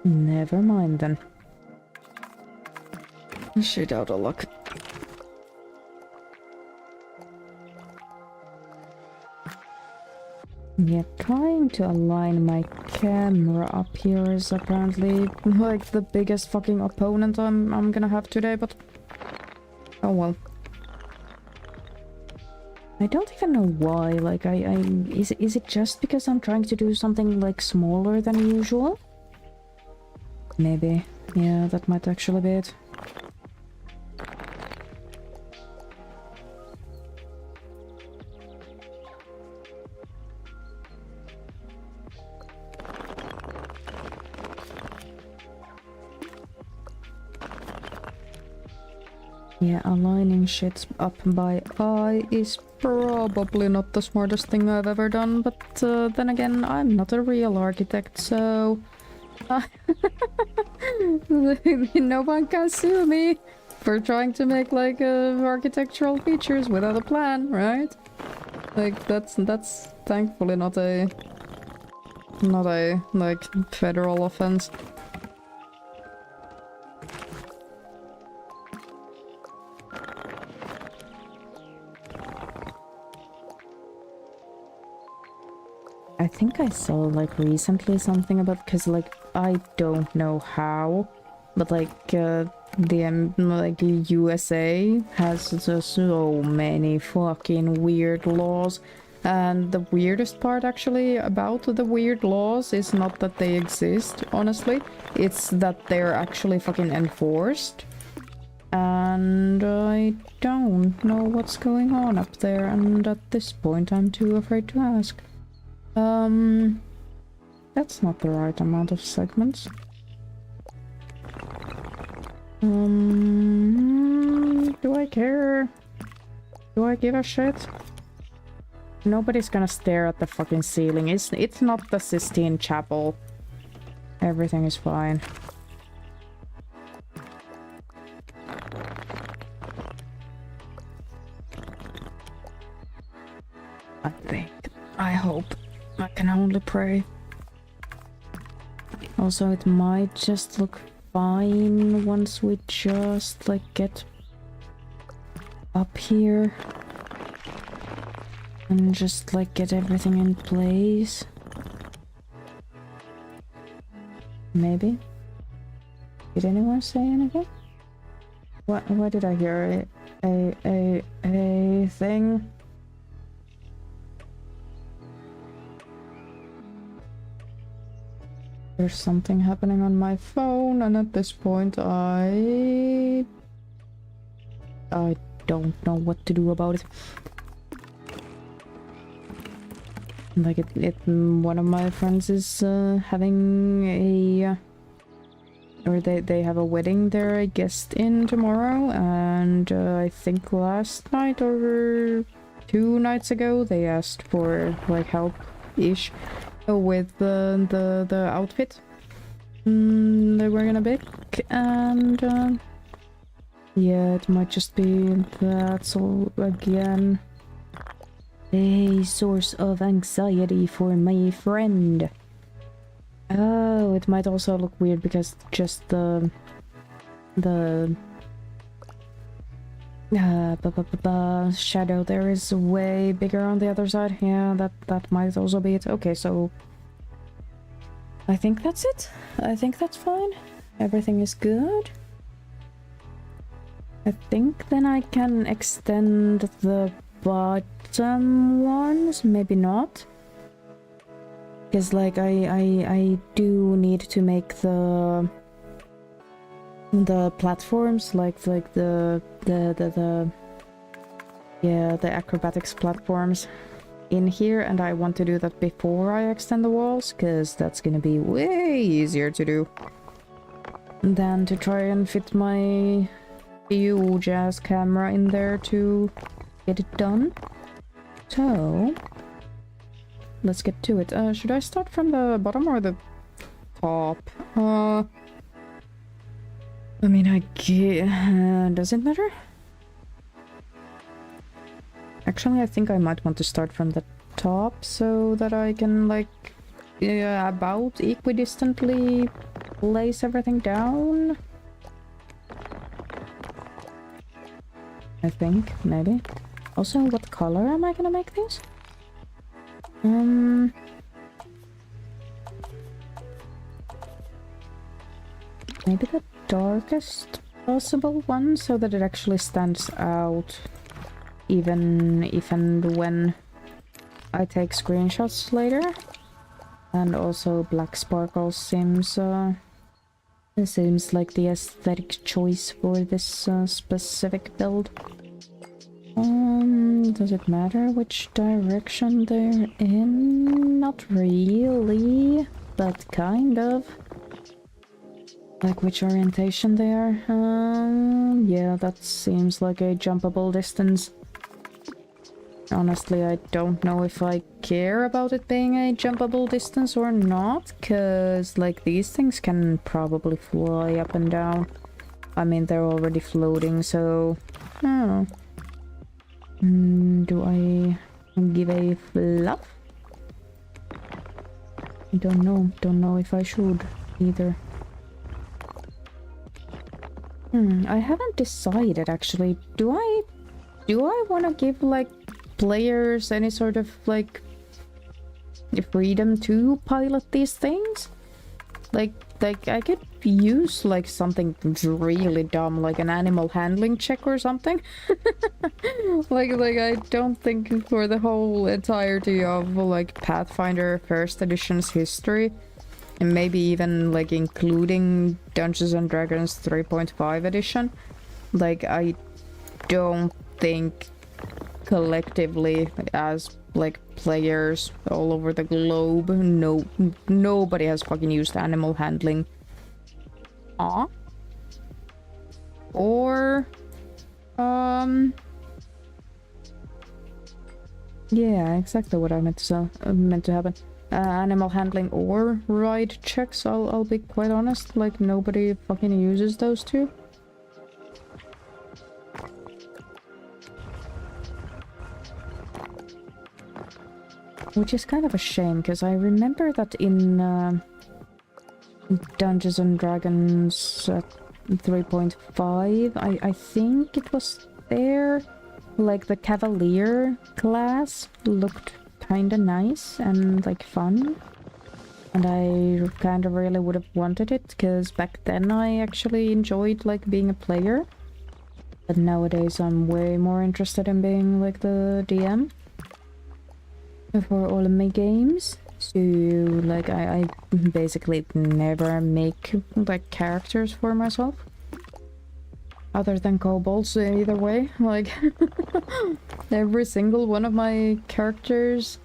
Never mind then. Shit out of luck. Yeah, trying to align my camera up here is apparently like the biggest fucking opponent I'm gonna have today, but oh well. I don't even know why, like is it just because I'm trying to do something like smaller than usual? Maybe. Yeah, that might actually be it. Yeah, aligning shit up by eye is probably not the smartest thing I've ever done, but then again, I'm not a real architect, so... no one can sue me for trying to make, like, architectural features without a plan, right? Like, that's thankfully not a, like, federal offense. I think I saw like recently something about, because like I don't know how, but like the like USA has so many fucking weird laws, and the weirdest part actually about the weird laws is not that they exist, honestly, it's that they're actually fucking enforced, and I don't know what's going on up there, and at this point I'm too afraid to ask. That's not the right amount of segments. Do I care? Do I give a shit? Nobody's gonna stare at the fucking ceiling. It's not the Sistine Chapel. Everything is fine. I think. I hope. I can only pray. Also, it might just look fine once we just, like, get up here. And just, like, get everything in place. Maybe? Did anyone say anything? What did I hear? A thing? There's something happening on my phone, and at this point I don't know what to do about it. Like one of my friends is having a or they have a wedding they're a guest in tomorrow, and I think last night or 2 nights ago they asked for like help-ish with the outfit they were gonna pick, and yeah, it might just be that. So again, a source of anxiety for my friend. Oh, it might also look weird because just the shadow there is way bigger on the other side. Yeah, that might also be it. Okay, so I think that's it. I think that's fine. Everything is good. I think then I can extend the ones, maybe not. Because like I do need to make the platforms like the acrobatics platforms in here, and I want to do that before I extend the walls, because that's gonna be way easier to do than to try and fit my huge ass camera in there to get it done. So let's get to it. Should I start from the bottom or the top? I mean, does it matter? Actually, I think I might want to start from the top so that I can, like, about equidistantly place everything down. I think, maybe. Also, what color am I gonna make these? Maybe the darkest possible one, so that it actually stands out even if and when I take screenshots later. And also black sparkles seems like the aesthetic choice for this specific build. Does it matter which direction they're in? Not really, but kind of. Like which orientation they are. Yeah, that seems like a jumpable distance. Honestly, I don't know if I care about it being a jumpable distance or not, cause like these things can probably fly up and down. I mean, they're already floating, so oh. Do I give a fluff? I don't know if I should either. I haven't decided actually. Do I want to give like players any sort of like freedom to pilot these things? Like I could use like something really dumb, like an animal handling check or something. like I don't think for the whole entirety of like Pathfinder First Edition's history, and maybe even like including Dungeons and Dragons 3.5 edition, like I don't think collectively as like players all over the globe, nobody has fucking used animal handling. Or yeah, exactly what I meant to happen. Animal handling or ride checks, I'll be quite honest, like nobody fucking uses those two. Which is kind of a shame, because I remember that in Dungeons and Dragons 3.5, I think it was there, like the Cavalier class looked kinda nice and like fun. And I kind of really would have wanted it, because back then I actually enjoyed like being a player. But nowadays I'm way more interested in being like the DM for all of my games. So like I basically never make like characters for myself other than kobolds either way. Like every single one of my characters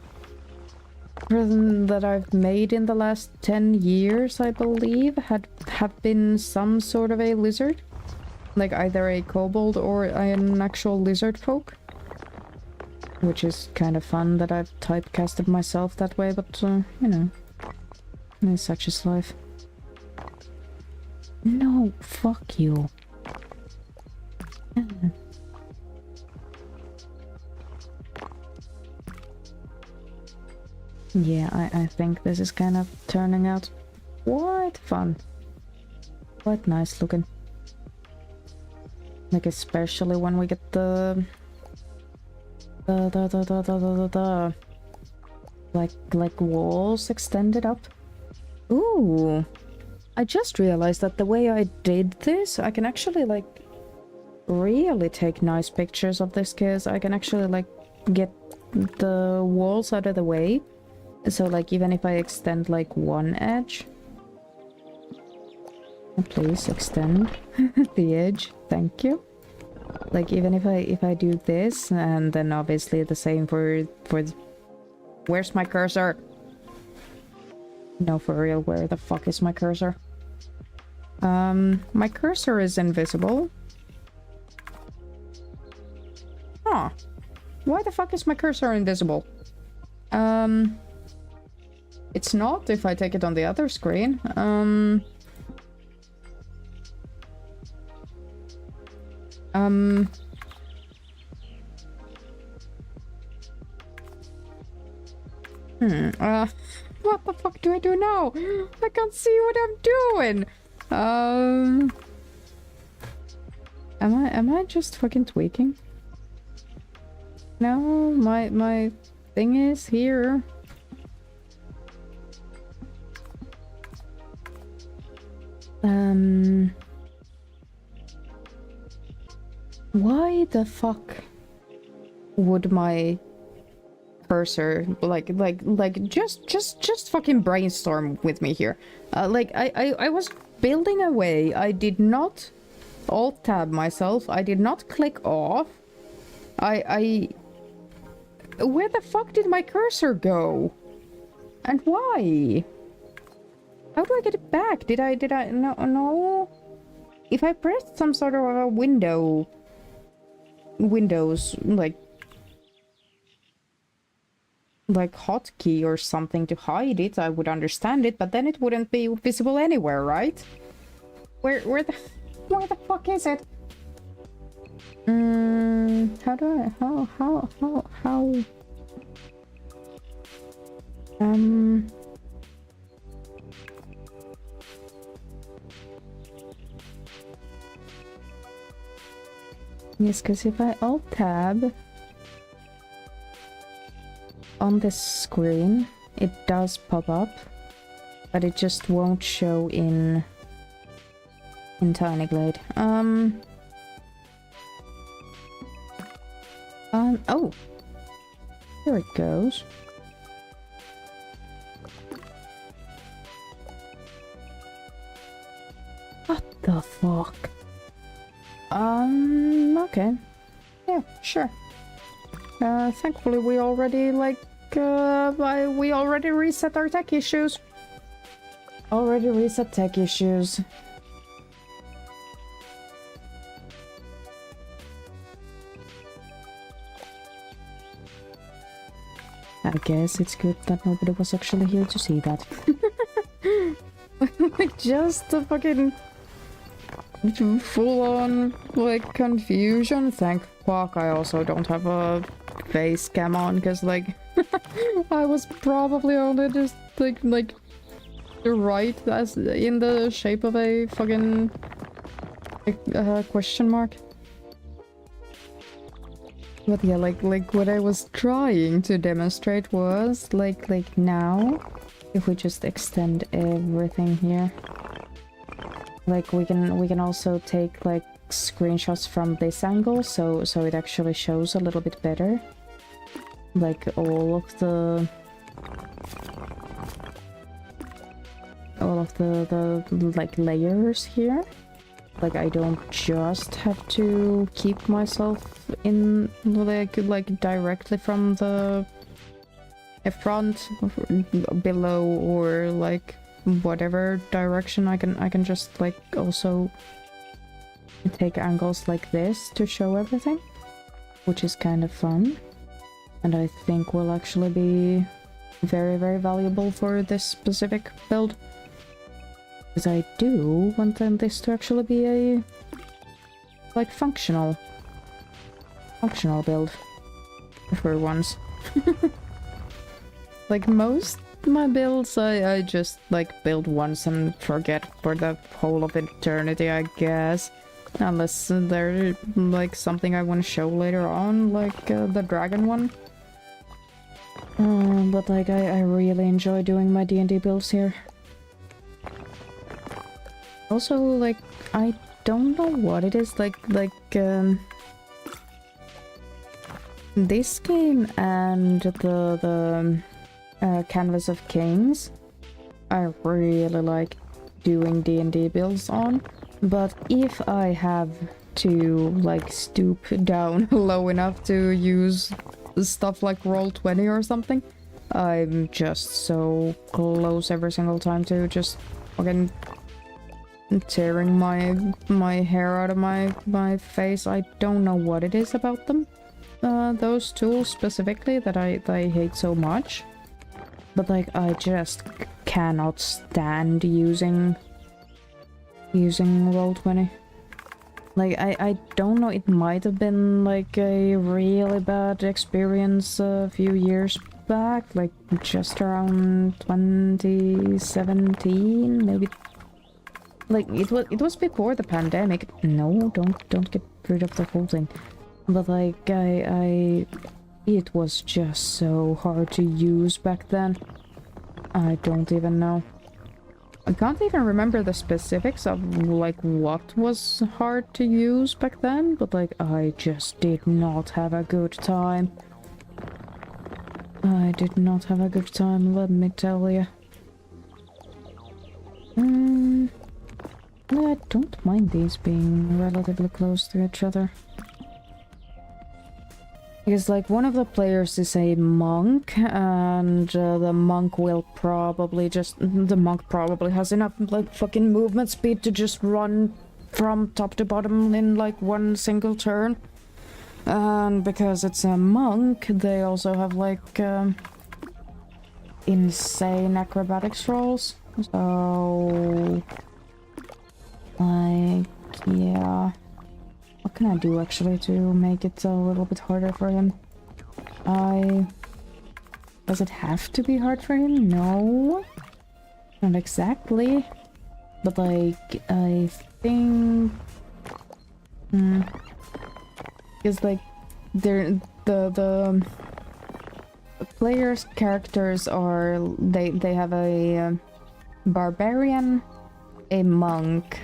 that I've made in the last 10 years, I believe, have been some sort of a lizard, like either a kobold or an actual lizard folk. Which is kind of fun that I've typecasted myself that way, but, you know, such is life. No, fuck you. Yeah, I think this is kind of turning out quite fun. Quite nice looking. Like, especially when we get the like walls extended up. Ooh, I just realized that the way I did this, I can actually like really take nice pictures of this, because I can actually like get the walls out of the way. So like even if I extend like one edge, please extend the edge, thank you. Like even if I do this, and then obviously the same for where's my cursor? No, for real, where the fuck is my cursor? My cursor is invisible. Huh. Why the fuck is my cursor invisible? It's not if I take it on the other screen. What the fuck do I do now? I can't see what I'm doing. Am I just fucking tweaking? No, my thing is here. Why the fuck would my cursor just fucking brainstorm with me here? Like I was building away. I did not alt tab myself. I did not click off. Where the fuck did my cursor go? And why? How do I get it back? Did I no? If I pressed some sort of a Windows like hotkey or something to hide it, I would understand it, but then it wouldn't be visible anywhere, right? Where the fuck is it? How do I how yes, because if I alt tab on this screen, it does pop up, but it just won't show in Tiny Glade. Oh, here it goes. What the fuck? Okay. Yeah, sure. Thankfully we already, like, we already reset our tech issues. Already reset tech issues. I guess it's good that nobody was actually here to see that. Like, just the fucking full-on, like, confusion. Thank fuck I also don't have a face cam on, because, like, I was probably only just, like, right as in the shape of a fucking question mark. But yeah, like what I was trying to demonstrate was, like now, if we just extend everything here, like we can also take like screenshots from this angle, so it actually shows a little bit better, like all of the like layers here. Like I don't just have to keep myself in like directly from the front, below, or like whatever direction. I can just like also take angles like this to show everything, which is kind of fun, and I think will actually be very, very valuable for this specific build. Because I do want this to actually be a like functional build for once. Like most of my builds, I just like build once and forget for the whole of eternity, I guess. Unless they're like something I want to show later on, like the dragon one. But like I really enjoy doing my DnD builds here. Also, like, I don't know what it is, like, this game and the Canvas of Kings, I really like doing D&D builds on. But if I have to like stoop down low enough to use stuff like Roll20 or something, I'm just so close every single time to just fucking tearing my hair out of my face. I don't know what it is about them, those tools specifically, that I hate so much. But like I just cannot stand using Roll20. Like, I don't know, it might have been like a really bad experience a few years back, like just around 2017, maybe. Like, it was before the pandemic. No, don't get rid of the whole thing. But like, it was just so hard to use back then. I don't even know. I can't even remember the specifics of like what was hard to use back then, but like I just did not have a good time. I did not have a good time, let me tell you. I don't mind these being relatively close to each other. Because like one of the players is a monk, and the monk will probably just... The monk probably has enough like fucking movement speed to just run from top to bottom in like one single turn. And because it's a monk, they also have like insane acrobatics rolls. So... like, yeah... What can I do actually to make it a little bit harder for him? Does it have to be hard for him? No. Not exactly. But like, I think... Because like, the players' characters are... They have a barbarian, a monk,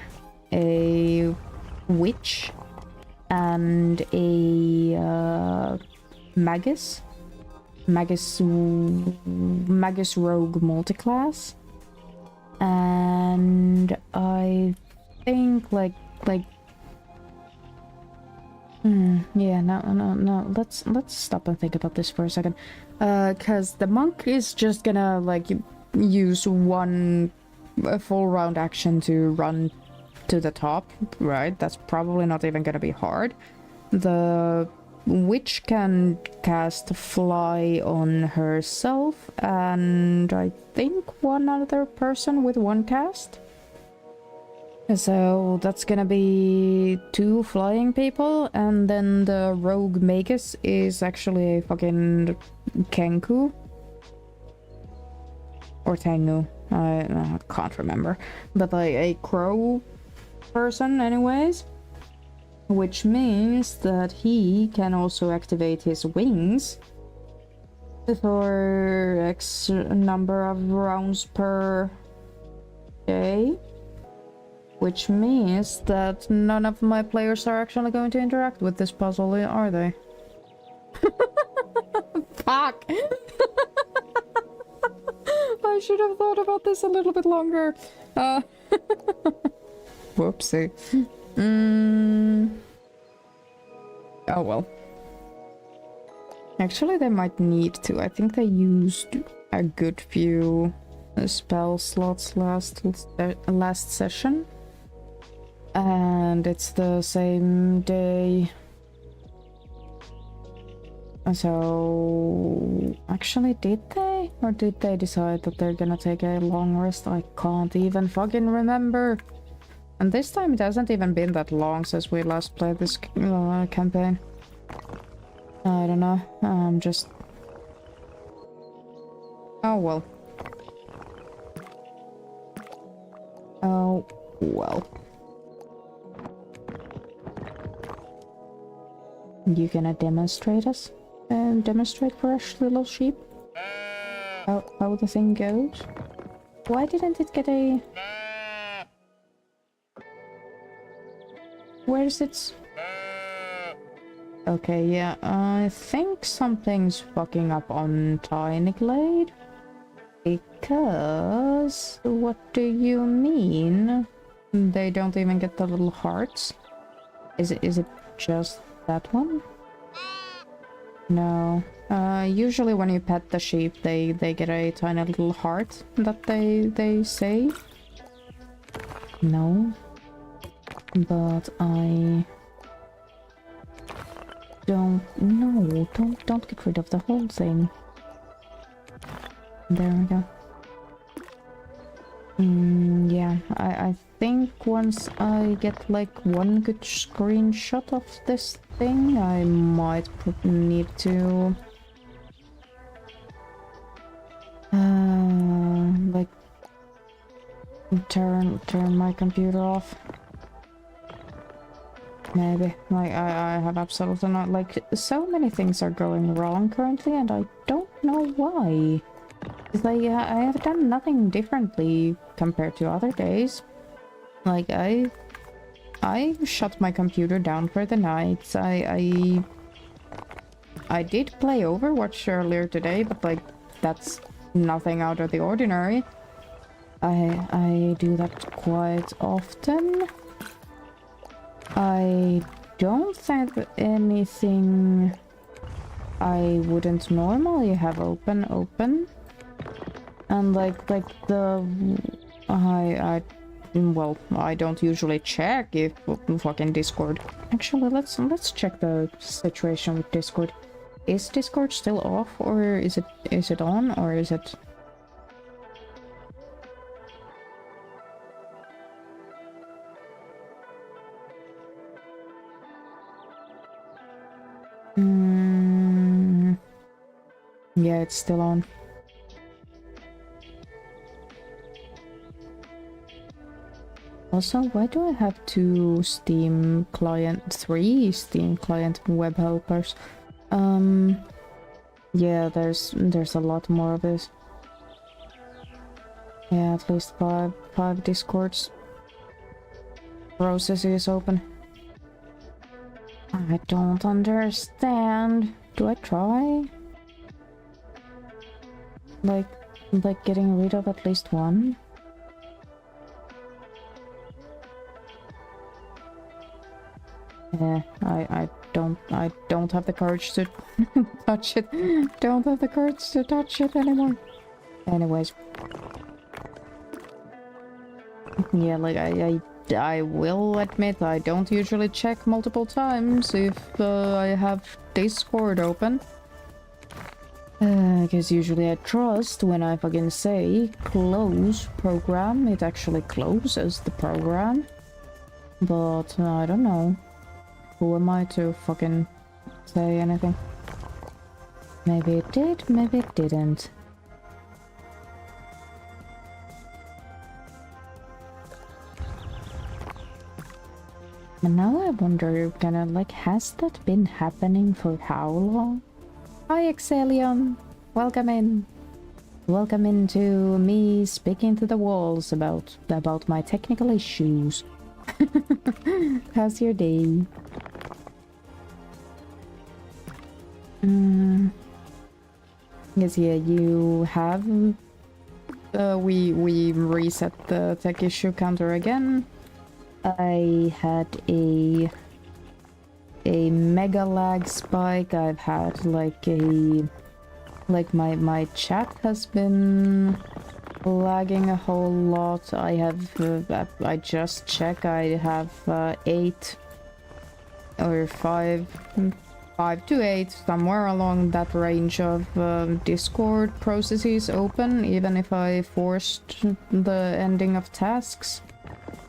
a witch, and a magus rogue multiclass, and I think yeah, no, let's stop and think about this for a second, because the monk is just gonna like use a full round action to run to the top, right? That's probably not even gonna be hard. The witch can cast fly on herself, and I think one other person with one cast. So that's gonna be 2 flying people, and then the rogue magus is actually a fucking Kenku. Or Tengu. I can't remember. But like a crow person anyways, which means that he can also activate his wings for X number of rounds per day, which means that none of my players are actually going to interact with this puzzle, are they? Fuck! I should have thought about this a little bit longer. Whoopsie. Oh well. Actually, they might need to. I think they used a good few spell slots last session. And it's the same day. So... Actually, did they? Or did they decide that they're gonna take a long rest? I can't even fucking remember. And this time it hasn't even been that long since we last played this campaign. I don't know. I'm just... Oh well. Oh well. You gonna demonstrate us? Demonstrate for us, little sheep? How the thing goes? Why didn't it get a... Where's its... Okay, yeah, I think something's fucking up on Tiny Glade. Because... What do you mean? They don't even get the little hearts? Is it just that one? No. Usually when you pet the sheep, they get a tiny little heart that they say. No. But I... don't get rid of the whole thing. There we go. Yeah, I think once I get like one good screenshot of this thing, I might need to like turn my computer off. Maybe. Like I have absolutely not, like, so many things are going wrong currently and I don't know why. It's like I have done nothing differently compared to other days. Like I shut my computer down for the night. I did play Overwatch earlier today, but like that's nothing out of the ordinary. I do that quite often. I don't think anything I wouldn't normally have open. And like the well, I don't usually check if fucking Discord. Actually, let's check the situation with Discord. Is Discord still off, or is it on, or is it? Yeah, it's still on. Also, why do I have three Steam client web helpers? Yeah, there's a lot more of this. Yeah, at least five Discords. Processes open. I don't understand. Do I try? Like getting rid of at least one? Yeah, I don't have the courage to touch it. Don't have the courage to touch it anymore. Anyways. Yeah, like I will admit I don't usually check multiple times if I have Discord open. Because usually I trust when I fucking say close program, it actually closes the program. But I don't know. Who am I to fucking say anything? Maybe it did, maybe it didn't. And now I wonder, kinda like, has that been happening for how long? Hi Exelion! Welcome in! Welcome into me speaking to the walls about my technical issues. How's your day? Yes, yeah, you have... we reset the tech issue counter again. I had a mega lag spike. I've had like my chat has been lagging a whole lot. I have I just check. I have 8 or 5 to 8, somewhere along that range of Discord processes open, even if I forced the ending of tasks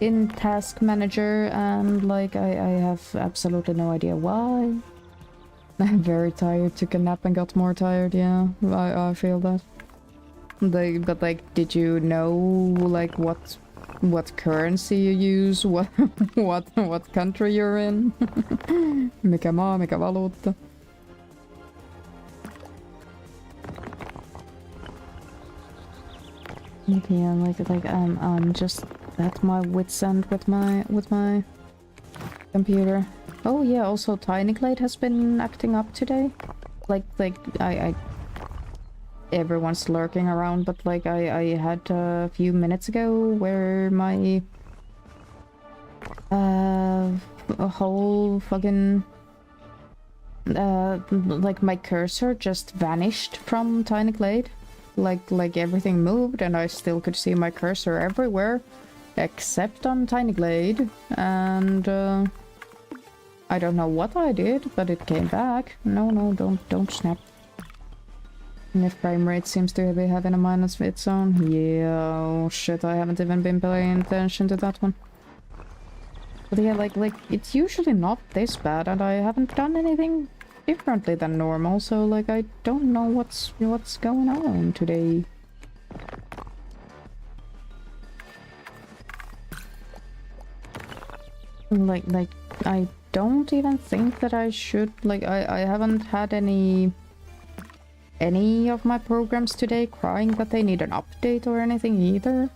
in Task Manager, and like I have absolutely no idea why. I'm very tired, took a nap and got more tired, yeah, I feel that. But like, did you know like what currency you use, what country you're in? Mikä maa, mikä valuutta? Yeah, like I'm just at my wit's end with my computer. Oh yeah, also Tiny Glade has been acting up today. Like I everyone's lurking around, but like I had a few minutes ago where my a whole fucking like my cursor just vanished from Tiny Glade. Like everything moved and I still could see my cursor everywhere except on Tiny Glade, and I don't know what I did, but it came back. No, don't snap. And if frame rate seems to be having a minus of its own. Yeah, oh shit, I haven't even been paying attention to that one. But yeah, like it's usually not this bad, and I haven't done anything differently than normal, so like I don't know what's going on today. Like I don't even think that I should, like I haven't had any of my programs today crying that they need an update or anything either.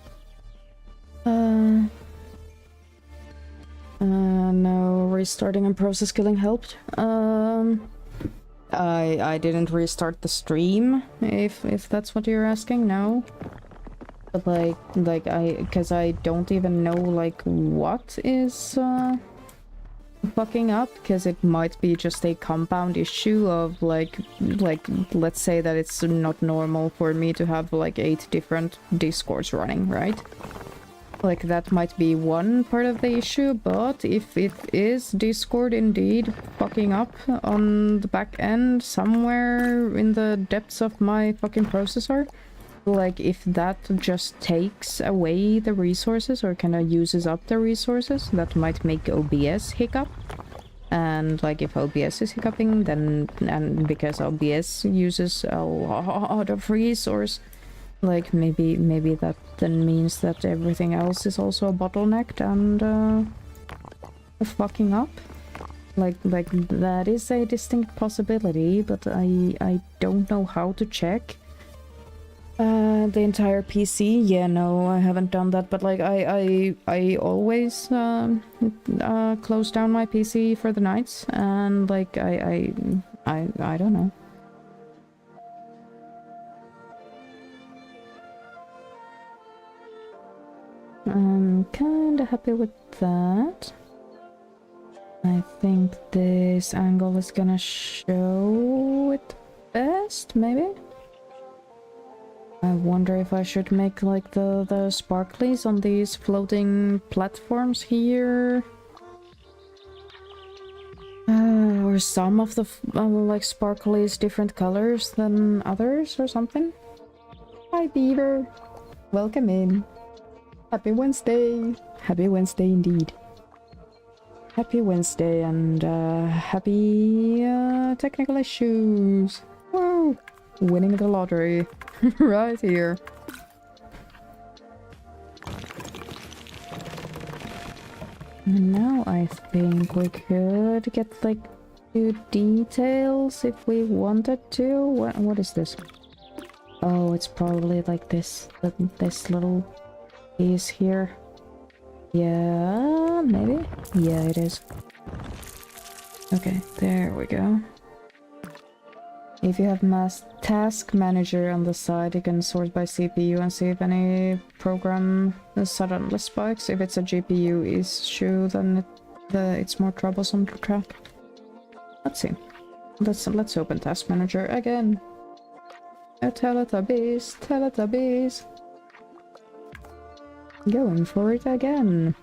No, restarting and process killing helped. I didn't restart the stream, if that's what you're asking, no. But like because I don't even know like what is fucking up, because it might be just a compound issue of like let's say that it's not normal for me to have like 8 different discords running, right? Like that might be one part of the issue, but if it is Discord indeed fucking up on the back end somewhere in the depths of my fucking processor, like if that just takes away the resources or kind of uses up the resources, that might make OBS hiccup. And like if OBS is hiccuping, then, and because OBS uses a lot of resource, like maybe that then means that everything else is also bottlenecked and fucking up. Like that is a distinct possibility, but I don't know how to check the entire PC. Yeah, no, I haven't done that, but like I always close down my PC for the nights, and like I don't know. I'm kinda happy with that. I think this angle is gonna show it best, maybe? I wonder if I should make like the sparklies on these floating platforms here. Or some of the like sparklies different colors than others or something. Hi Beaver! Welcome in. Happy Wednesday! Happy Wednesday indeed. Happy Wednesday and happy technical issues. Woo! Winning the lottery. Right here. And now I think we could get like 2 details if we wanted to. What is this? Oh, it's probably like this little piece here. Yeah, maybe? Yeah, it is. Okay, there we go. If you have mass task manager on the side, you can sort by CPU and see if any program suddenly spikes. If it's a GPU issue, then it's more troublesome to track. Let's see. Let's open task manager again. Teletubbies, Teletubbies. Going for it again.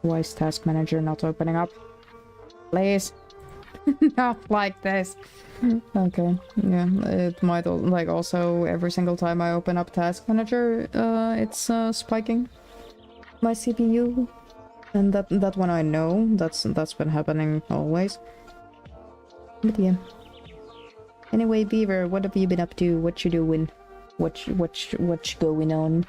Why is task manager not opening up? Please. Not like this. Okay, yeah, it might like also every single time I open up task manager, it's spiking my CPU, and that one I know that's been happening always. But yeah. Anyway, Beaver, what have you been up to? What you doing? What's going on?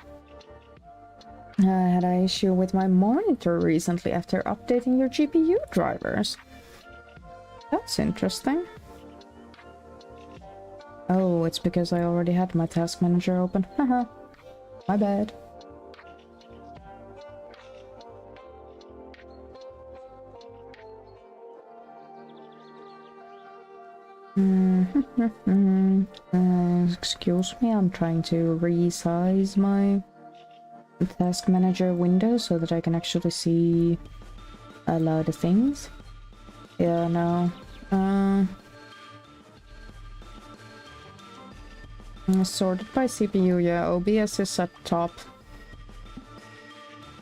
I had an issue with my monitor recently after updating your GPU drivers. That's interesting. Oh, it's because I already had my task manager open. Haha. My bad. Excuse me, I'm trying to resize my task manager window so that I can actually see a lot of things. Yeah, no. Sorted by CPU, yeah. OBS is at top.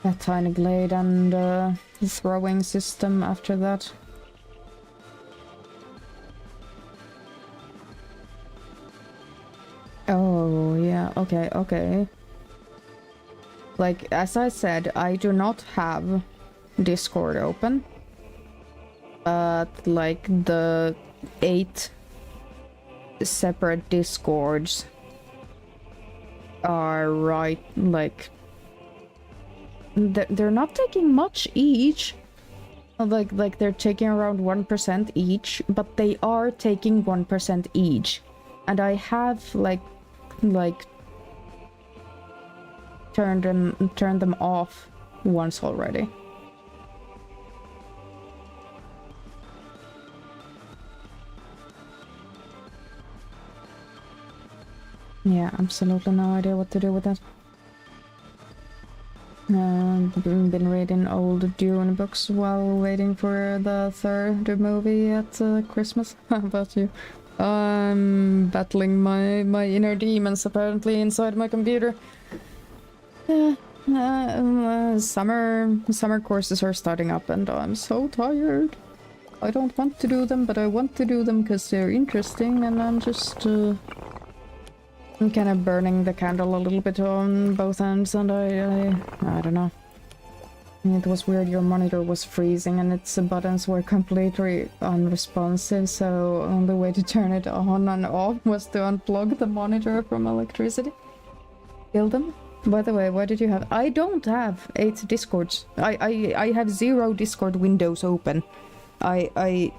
A Tiny Glade and the throwing system after that. Oh, yeah, okay, okay. Like, as I said, I do not have Discord open. But, like, the 8 separate Discords are right, like... They're not taking much each. Like they're taking around 1% each, but they are taking 1% each. And I have, like... turned them off once already. Yeah, absolutely no idea what to do with that. Been reading old Dune books while waiting for the third movie at Christmas. How about you? I'm battling my inner demons apparently inside my computer. Summer courses are starting up and I'm so tired. I don't want to do them, but I want to do them because they're interesting, and I'm just I'm kind of burning the candle a little bit on both ends, and I don't know. It was weird, your monitor was freezing and its buttons were completely unresponsive, so only way to turn it on and off was to unplug the monitor from electricity. Kill them. By the way, why did you have... I don't have 8 Discords. I have 0 Discord windows open. It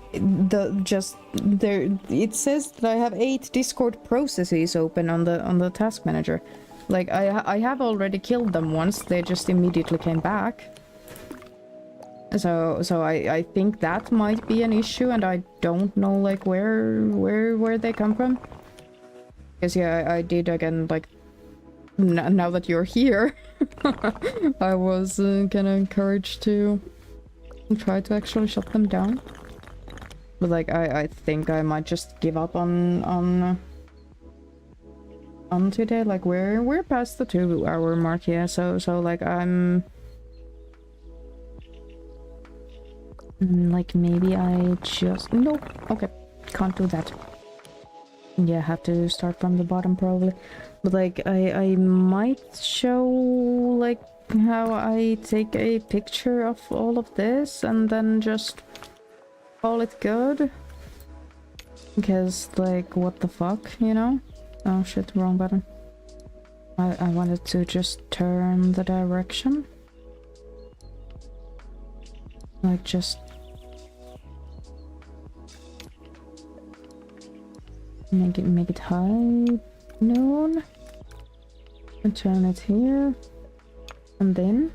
says that I have 8 Discord processes open on the task manager. Like, I have already killed them once, they just immediately came back. So I think that might be an issue, and I don't know, like, where they come from. Because, yeah, I did, again, like, now that you're here, I was kind of encouraged to try to actually shut them down. But, like, I think I might just give up on today. Like, we're past the 2-hour mark, yeah, so like, I'm... Like, maybe I just... No! Okay, can't do that. Yeah, have to start from the bottom, probably. But, like, I might show, like, how I take a picture of all of this and then just call it good. Because, like, what the fuck, you know? Oh shit, wrong button. I wanted to just turn the direction. Like, just... Make it high noon. And turn it here. And then...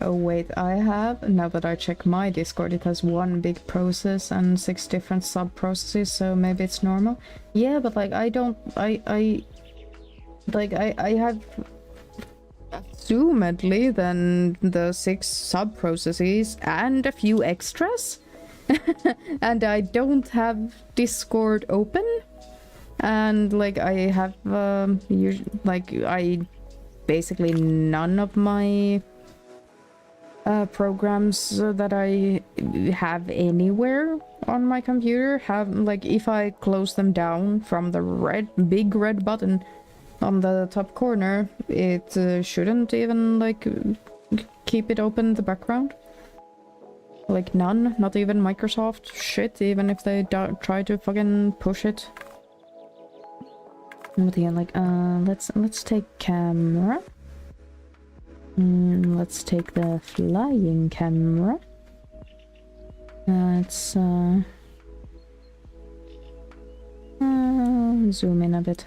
Oh wait, I have... Now that I check my Discord, it has 1 big process and 6 different sub-processes, so maybe it's normal. Yeah, but, like, I don't... I have... Assumedly, then the 6 sub-processes and a few extras. And I don't have Discord open. And, like, I have, basically none of my programs that I have anywhere on my computer have, like, if I close them down from the big red button on the top corner, it shouldn't even, like, keep it open in the background. Like, none, not even Microsoft shit, even if they try to fucking push it. But yeah, like, let's take camera. Let's take the flying camera. Let's zoom in a bit.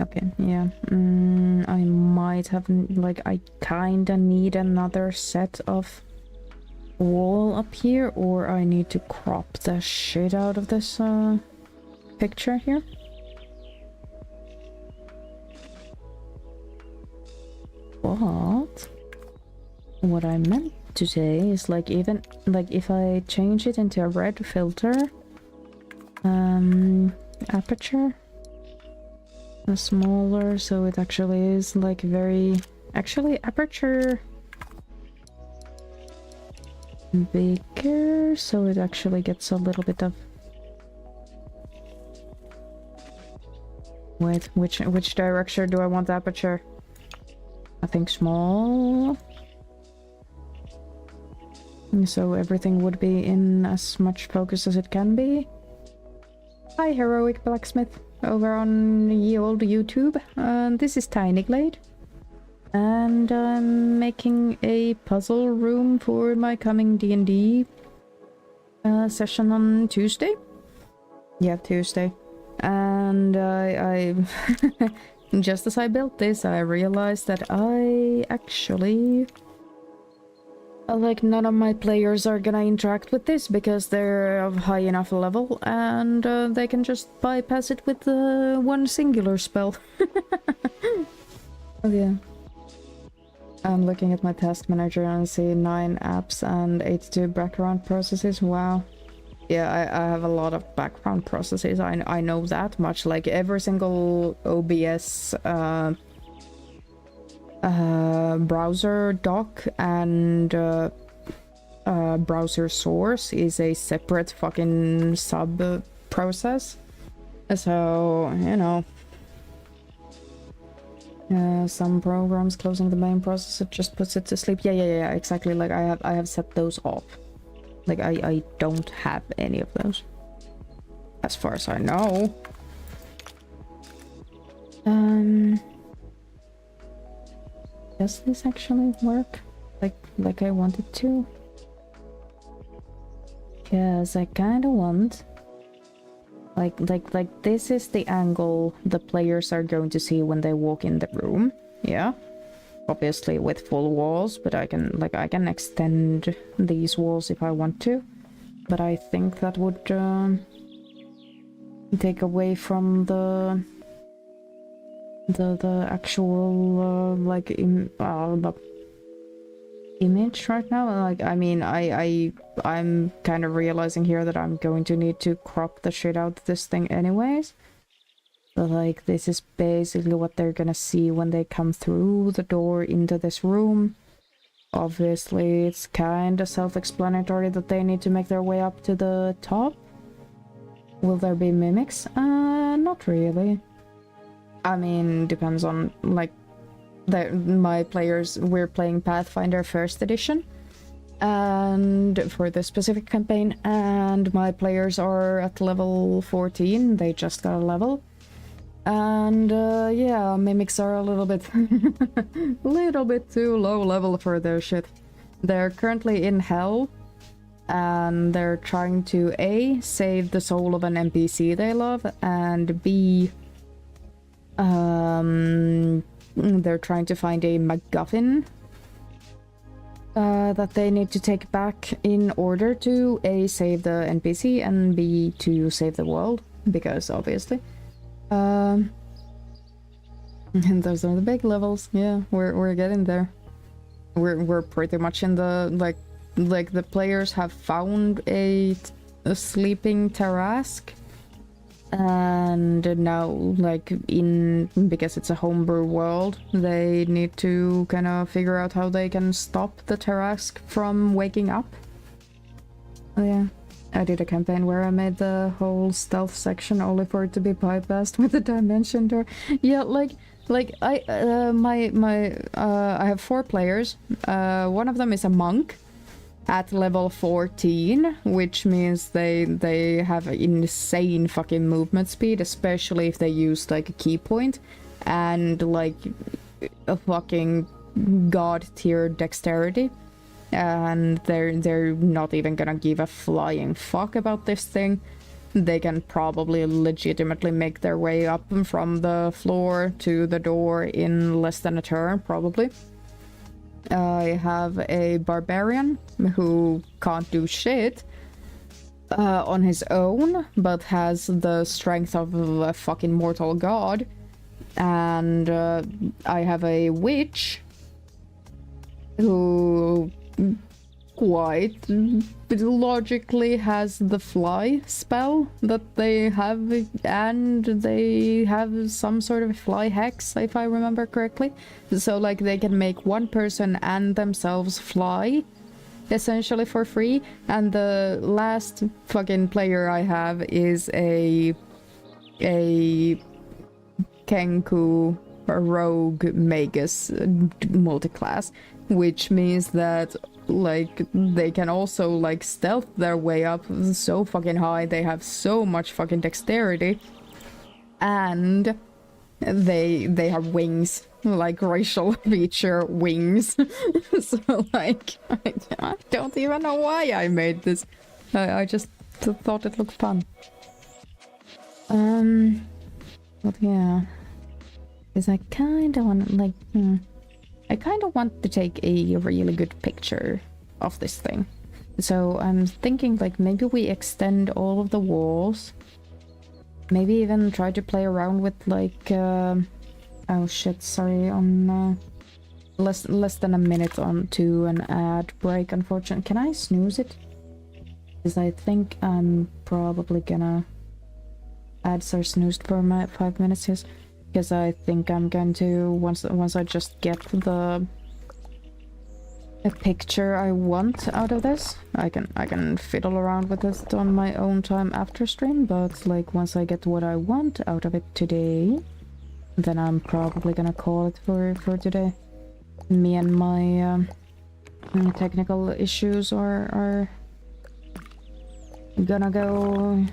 Okay, yeah. I might have, like, I kinda need another set of wall up here, or I need to crop the shit out of this picture here. But what I meant to say is, like, even like if I change it into a red filter, aperture smaller, so it actually is like very, actually aperture bigger, so it actually gets a little bit of, wait, which direction do I want the aperture? I think small, so everything would be in as much focus as it can be. Hi, Heroic Blacksmith, over on ye old YouTube. This is Tiny Glade, and I'm making a puzzle room for my coming DnD session on Tuesday. Yeah, Tuesday. And I just as I built this, I realized that I actually, like, none of my players are gonna interact with this because they're of high enough level, and they can just bypass it with one singular spell. Oh yeah. I'm looking at my task manager and see 9 apps and 82 background processes. Wow. Yeah, I have a lot of background processes. I know that much. Like, every single OBS browser doc and browser source is a separate fucking sub process. So, you know, some programs closing the main process, it just puts it to sleep. Yeah, exactly. Like, I have set those off. Like, I don't have any of those, as far as I know. Does this actually work like I want it to? Because I kind of want, like this is the angle the players are going to see when they walk in the room. Yeah, obviously with full walls, but I can extend these walls if I want to. But I think that would take away from the actual like the image right now. Like, I mean, I'm kind of realizing here that I'm going to need to crop the shit out of this thing anyways. But like, this is basically what they're gonna see when they come through the door into this room. Obviously, it's kind of self-explanatory that they need to make their way up to the top. Will there be mimics? Not really. I mean, depends on, like, my players. We're playing Pathfinder 1st edition, and for this specific campaign, and my players are at level 14. They just got a level. And yeah, mimics are a little bit little bit too low level for their shit. They're currently in hell, and they're trying to A, save the soul of an NPC they love, and B, they're trying to find a MacGuffin that they need to take back in order to A, save the NPC, and B, to save the world, because obviously. And those are the big levels. Yeah, we're getting there. We're pretty much in the like the players have found a sleeping Tarask, and now, like, because it's a homebrew world, they need to kind of figure out how they can stop the Tarask from waking up. Oh yeah. I did a campaign where I made the whole stealth section only for it to be bypassed with a dimension door. Yeah, I have 4 players. One of them is a monk at level 14, which means they have insane fucking movement speed, especially if they use like a key point and like a fucking god tier dexterity. And they're not even gonna give a flying fuck about this thing. They can probably legitimately make their way up from the floor to the door in less than a turn, probably. I have a barbarian who can't do shit on his own, but has the strength of a fucking mortal god. And I have a witch who quite logically has the fly spell that they have, and they have some sort of fly hex, if I remember correctly. So like they can make one person and themselves fly essentially for free. And the last fucking player I have is a Kenku rogue magus multiclass, which means that like they can also like stealth their way up so fucking high. They have so much fucking dexterity, and they have wings, like racial feature wings. So like I don't even know why I made this. I just thought it looked fun. But yeah, because I kind of want like I kind of want to take a really good picture of this thing. So I'm thinking like maybe we extend all of the walls. Maybe even try to play around with like oh shit, sorry, on less than a minute on to an ad break, unfortunately. Can I snooze it? Because I think I'm probably gonna ads are snoozed for my 5 minutes here. Because I think I'm going to, once I just get the picture I want out of this, I can fiddle around with it on my own time after stream, but like once I get what I want out of it today, then I'm probably gonna call it for today. Me and my technical issues are gonna go,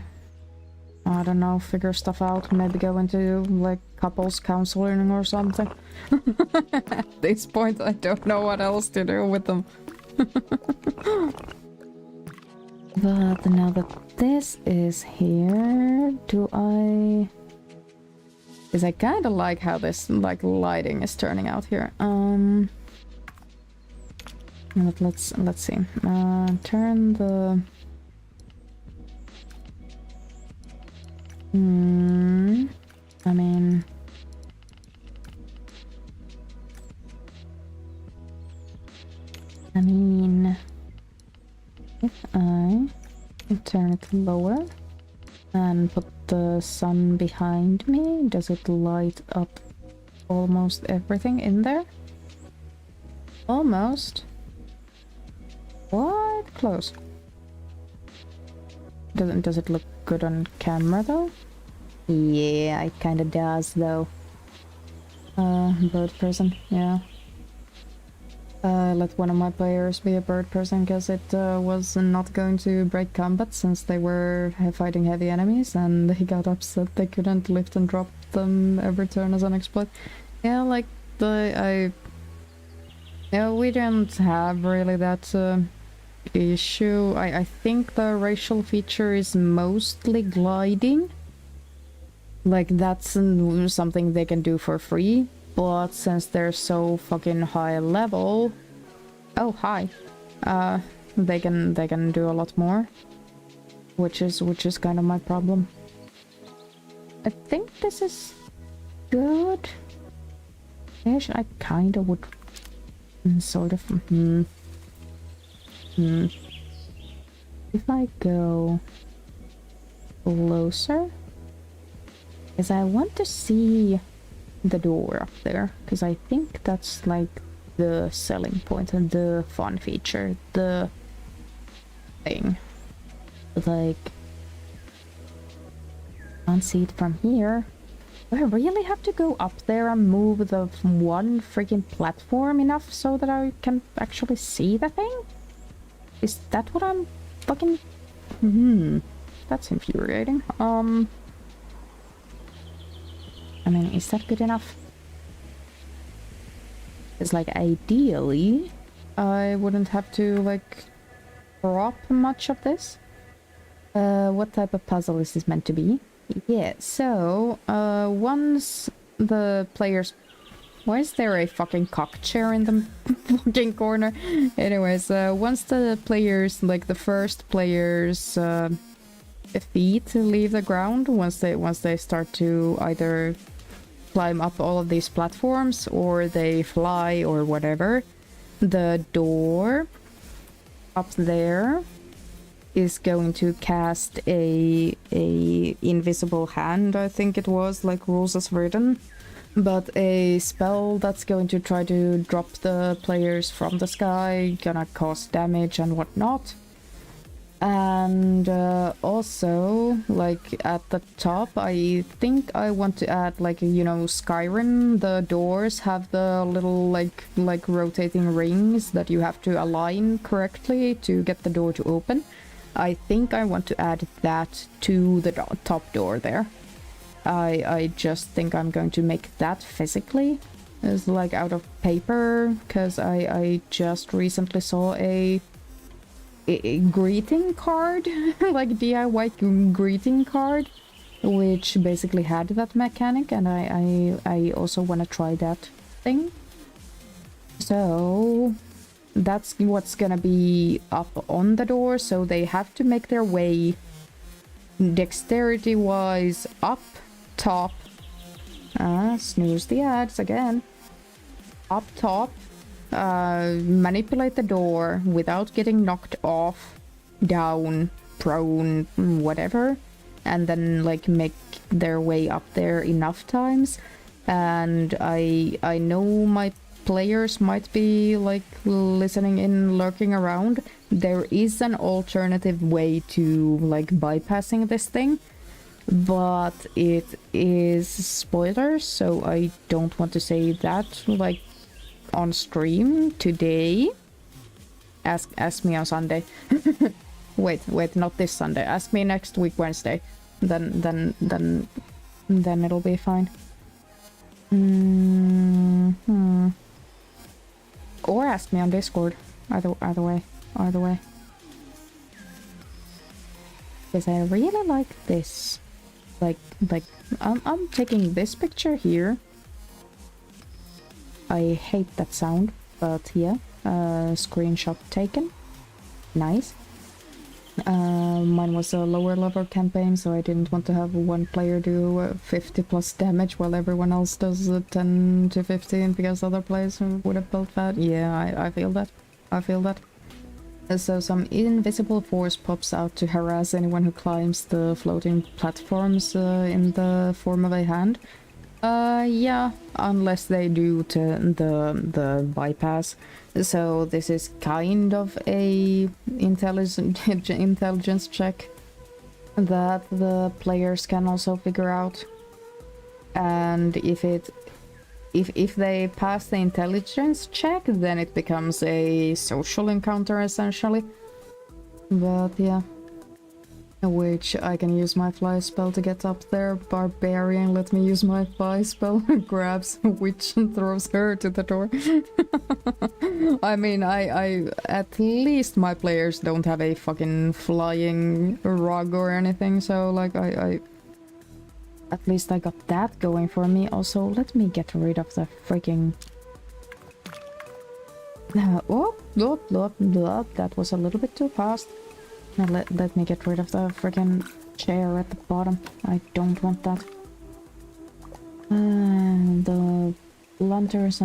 I don't know, figure stuff out, maybe go into like couples counseling or something. At this point I don't know what else to do with them. But now that this is here, do I... Because I kind of like how this like lighting is turning out here. But let's see. Turn the... I mean... if I turn it lower and put the sun behind me, does it light up almost everything in there? Almost. Quite close. Does it look good on camera though? Yeah, it kinda does though. Bird person, yeah. Let one of my players be a bird person because it was not going to break combat since they were fighting heavy enemies, and they got upset they couldn't lift and drop them every turn as an exploit. Yeah, like yeah, we didn't have really that issue. I think the racial feature is mostly gliding. Like that's something they can do for free. But since they're so fucking high level, oh hi, they can do a lot more, which is kind of my problem. I think this is good. I kind of would sort of if I go closer, because I want to see the door up there, because I think that's like the selling point and the fun feature, the thing. Like, can't see it from here. Do I really have to go up there and move the one freaking platform enough so that I can actually see the thing? Is that what I'm fucking... That's infuriating. I mean, is that good enough? It's like, ideally, I wouldn't have to, like, drop much of this. What type of puzzle is this meant to be? Yeah, so, once the players Why is there a fucking cock chair in the fucking corner? Anyways, once the players, like the first players' feet leave the ground, once they start to either climb up all of these platforms or they fly or whatever, the door up there is going to cast a invisible hand, I think it was, like rules as written, but a spell that's going to try to drop the players from the sky, gonna cause damage and whatnot. And also, like at the top, I think I want to add, like, you know, Skyrim, the doors have the little like rotating rings that you have to align correctly to get the door to open. I think I want to add that to the top door there. I just think I'm going to make that physically, as like out of paper, because I just recently saw a greeting card, like DIY greeting card, which basically had that mechanic, and I also want to try that thing. So that's what's gonna be up on the door, so they have to make their way dexterity wise up top. Snooze the ads again. Up top, manipulate the door without getting knocked off, down, prone, whatever, and then like make their way up there enough times. And I know my players might be like listening in, lurking around. There is an alternative way to like bypassing this thing, but it is spoilers, so I don't want to say that like on stream today. Ask me on Sunday. wait, not this Sunday. Ask me next week Wednesday. Then it'll be fine. Or ask me on Discord. Either way. Because I really like this. Like I'm taking this picture here. I hate that sound, but yeah. Screenshot taken. Nice. Mine was a lower level campaign, so I didn't want to have one player do 50 plus damage while everyone else does 10 to 15 because other players would have built that. Yeah, I feel that. So some invisible force pops out to harass anyone who climbs the floating platforms in the form of a hand. Yeah, unless they do the bypass. So this is kind of a intelligence check that the players can also figure out. And if they pass the intelligence check, then it becomes a social encounter essentially. But yeah. Which I can use my fly spell to get up there. Barbarian, let me use my fly spell. Grabs a witch and throws her to the door. I mean, I at least my players don't have a fucking flying rug or anything, so like I at least I got that going for me. Also, let me get rid of the freaking that was a little bit too fast. Now let me get rid of the freaking chair at the bottom. I don't want that. The lanterns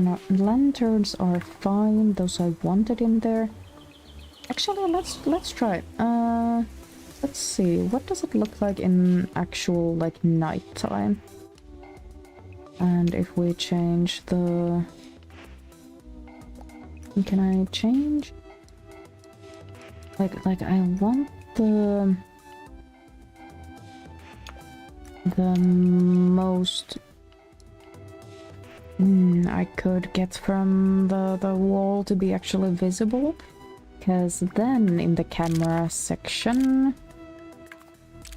are fine. Those I wanted in there. Actually, let's try it. Let's see. What does it look like in actual like nighttime? And if we change the, can I change? Like I want the most I could get from the wall to be actually visible, because then in the camera section,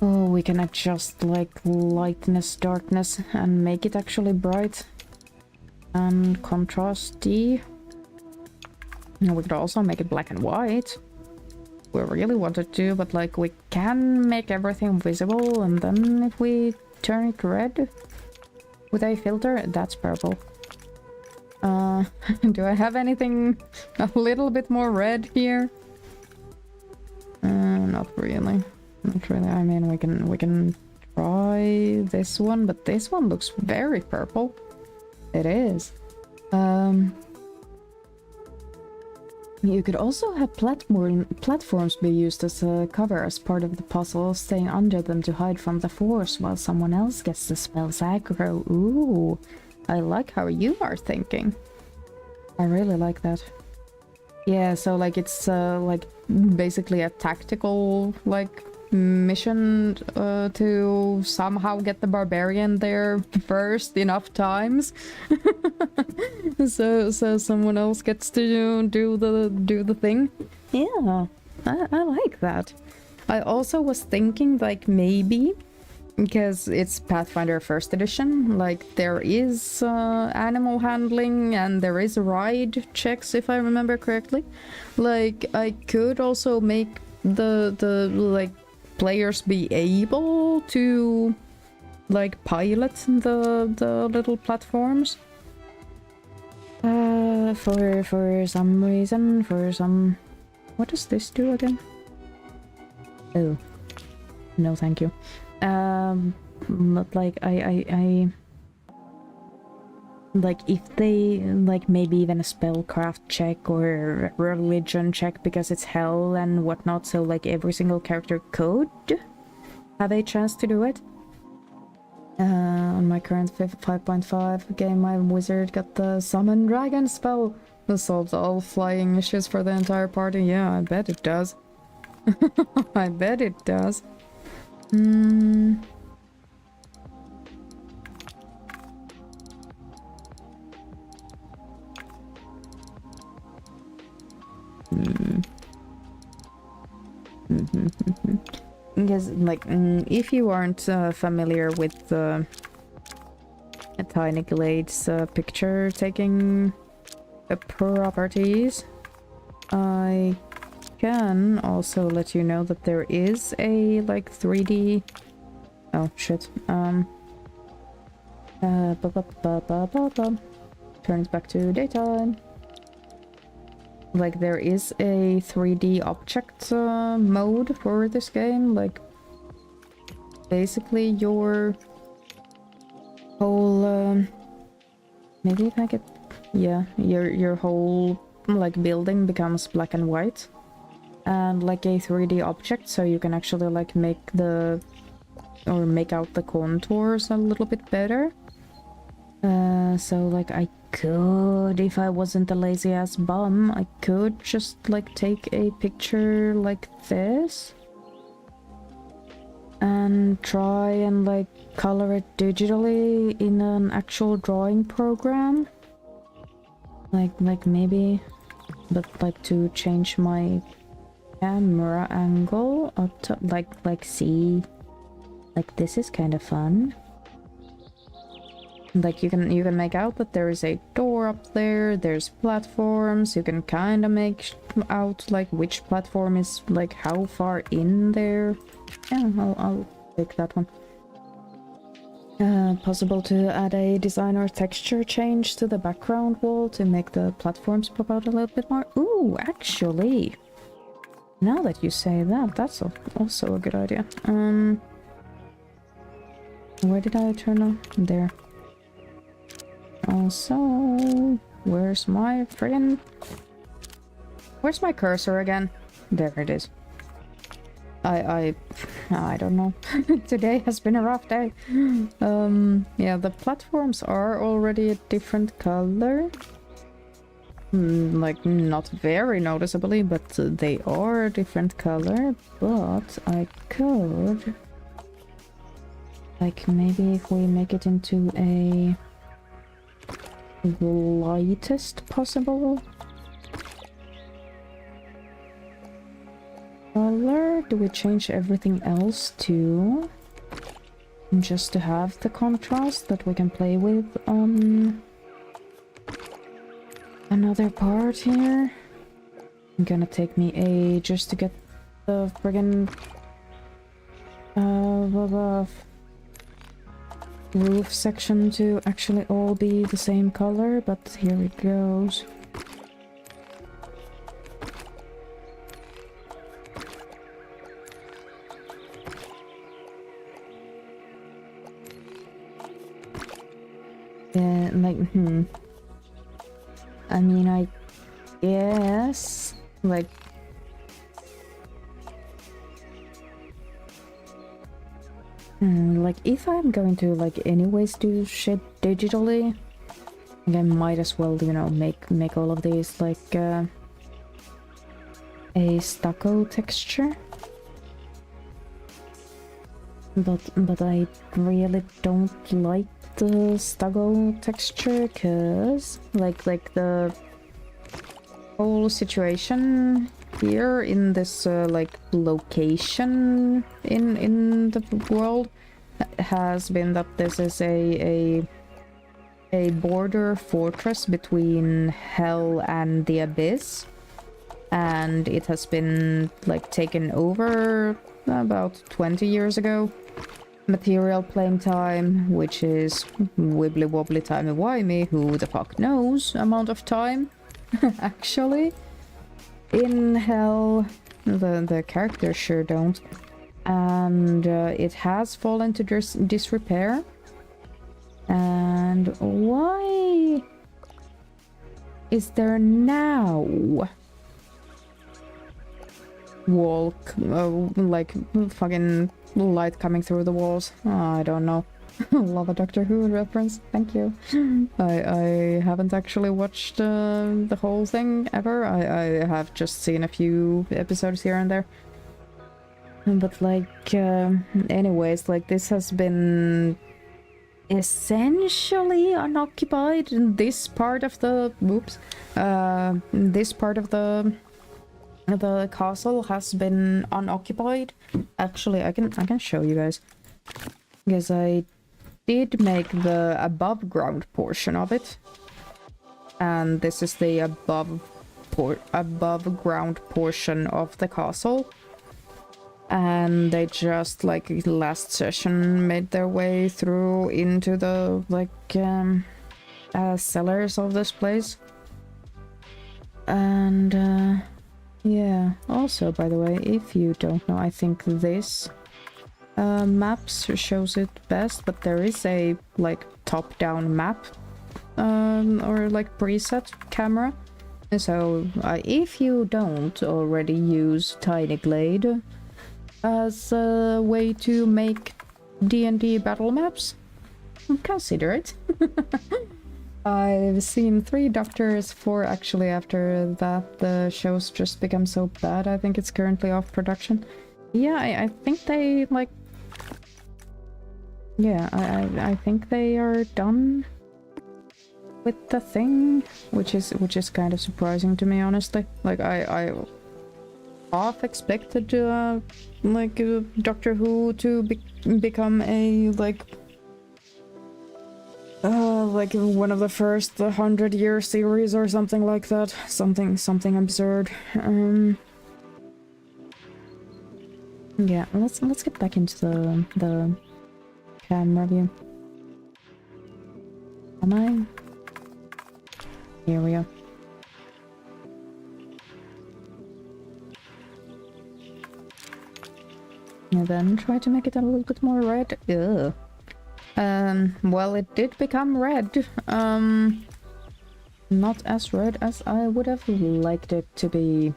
oh, we can adjust like lightness, darkness, and make it actually bright and contrasty. And we could also make it black and white. We really wanted to, but like we can make everything visible, and then if we turn it red with a filter, that's purple. Do I have anything a little bit more red here? Not really. Not really. I mean, we can try this one, but this one looks very purple. It is. You could also have platforms be used as a cover as part of the puzzle, staying under them to hide from the force while someone else gets the spells aggro. Ooh, I like how you are thinking. I really like that. Yeah, so like it's like basically a tactical like mission to somehow get the barbarian there first enough times, so someone else gets to do the thing. Yeah, I like that. I also was thinking like maybe because it's Pathfinder 1st edition, like there is animal handling and there is ride checks if I remember correctly. Like I could also make the like players be able to like pilot the little platforms for some reason, for some... What does this do again? Oh, no thank you. Not like I like if they like maybe even a spellcraft check or religion check because it's hell and whatnot, so like every single character could have a chance to do it. On my current 5.5 game, my wizard got the summon dragon spell. This solves all flying issues for the entire party. Yeah, I bet it does. I bet it does. Because, like, if you aren't familiar with Tiny Glade's picture-taking properties, I can also let you know that there is a, like, 3D... Oh, shit. Turns back to daytime. Like, there is a 3D object mode for this game. Like, basically your whole... maybe if I get... Yeah, your whole, like, building becomes black and white. And, like, a 3D object, so you can actually, like, make the... or make out the contours a little bit better. So, like, I could, if I wasn't a lazy ass bum, I could just like take a picture like this and try and like color it digitally in an actual drawing program, like maybe, but like to change my camera angle up to like see, like this is kind of fun. Like you can make out that there is a door up there, there's platforms, you can kind of make out like which platform is like how far in there. Yeah, I'll take that one. Possible to add a design or texture change to the background wall to make the platforms pop out a little bit more. Ooh, actually, now that you say that, that's also a good idea. Where did I turn on? There. Also, where's my friggin... Where's my cursor again? There it is. I don't know. Today has been a rough day. Yeah, the platforms are already a different color. Like, not very noticeably, but they are a different color. But I could... Like, maybe if we make it into a... the lightest possible color. Do we change everything else too? Just to have the contrast that we can play with on another part here. It's gonna take me ages to get the friggin' roof section to actually all be the same color, but here it goes. Yeah, like, I mean, I guess, like, like, if I'm going to, like, anyways do shit digitally, I might as well, you know, make all of these, like, a stucco texture. But I really don't like the stucco texture, cause like the whole situation here in this like location in the world has been that this is a border fortress between hell and the abyss, and it has been like taken over about 20 years ago. Material playing time, which is wibbly wobbly timey wimey, who the fuck knows amount of time actually. In hell, the characters sure don't, and it has fallen to disrepair. And why is there now like fucking light coming through the walls? I don't know. Love a Doctor Who reference, thank you. I haven't actually watched the whole thing ever. I have just seen a few episodes here and there. But like, anyways, like this has been essentially unoccupied. This part of the this part of the castle has been unoccupied. Actually, I can show you guys, because I did make the above ground portion of it, and this is the above ground portion of the castle. And they just like last session made their way through into the like cellars of this place. And yeah, also by the way, if you don't know, I think this maps shows it best, but there is a like top-down map or like preset camera. So if you don't already use Tiny Glade as a way to make DnD battle maps, consider it. I've seen 3 doctors, 4 actually after that. The show's just become so bad, I think it's currently off production. Yeah, I think they like... Yeah, I think they are done with the thing, which is kind of surprising to me, honestly. Like I half expected like Doctor Who to become a like one of the first 100-year series or something like that, something absurd. Yeah, let's get back into the camera view. Am I? Here we go. And then try to make it a little bit more red. Ugh. Well, it did become red. Not as red as I would have liked it to be.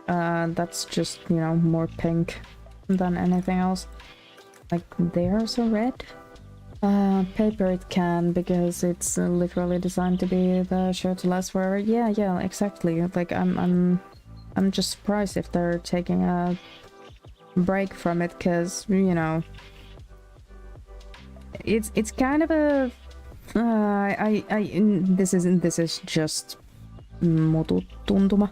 That's just, you know, more pink than anything else. Like, there's a red. Paper it can, because it's literally designed to be the show to last forever. Yeah, exactly. Like, I'm just surprised if they're taking a break from it, because, you know, it's kind of a this is just mututuntuma,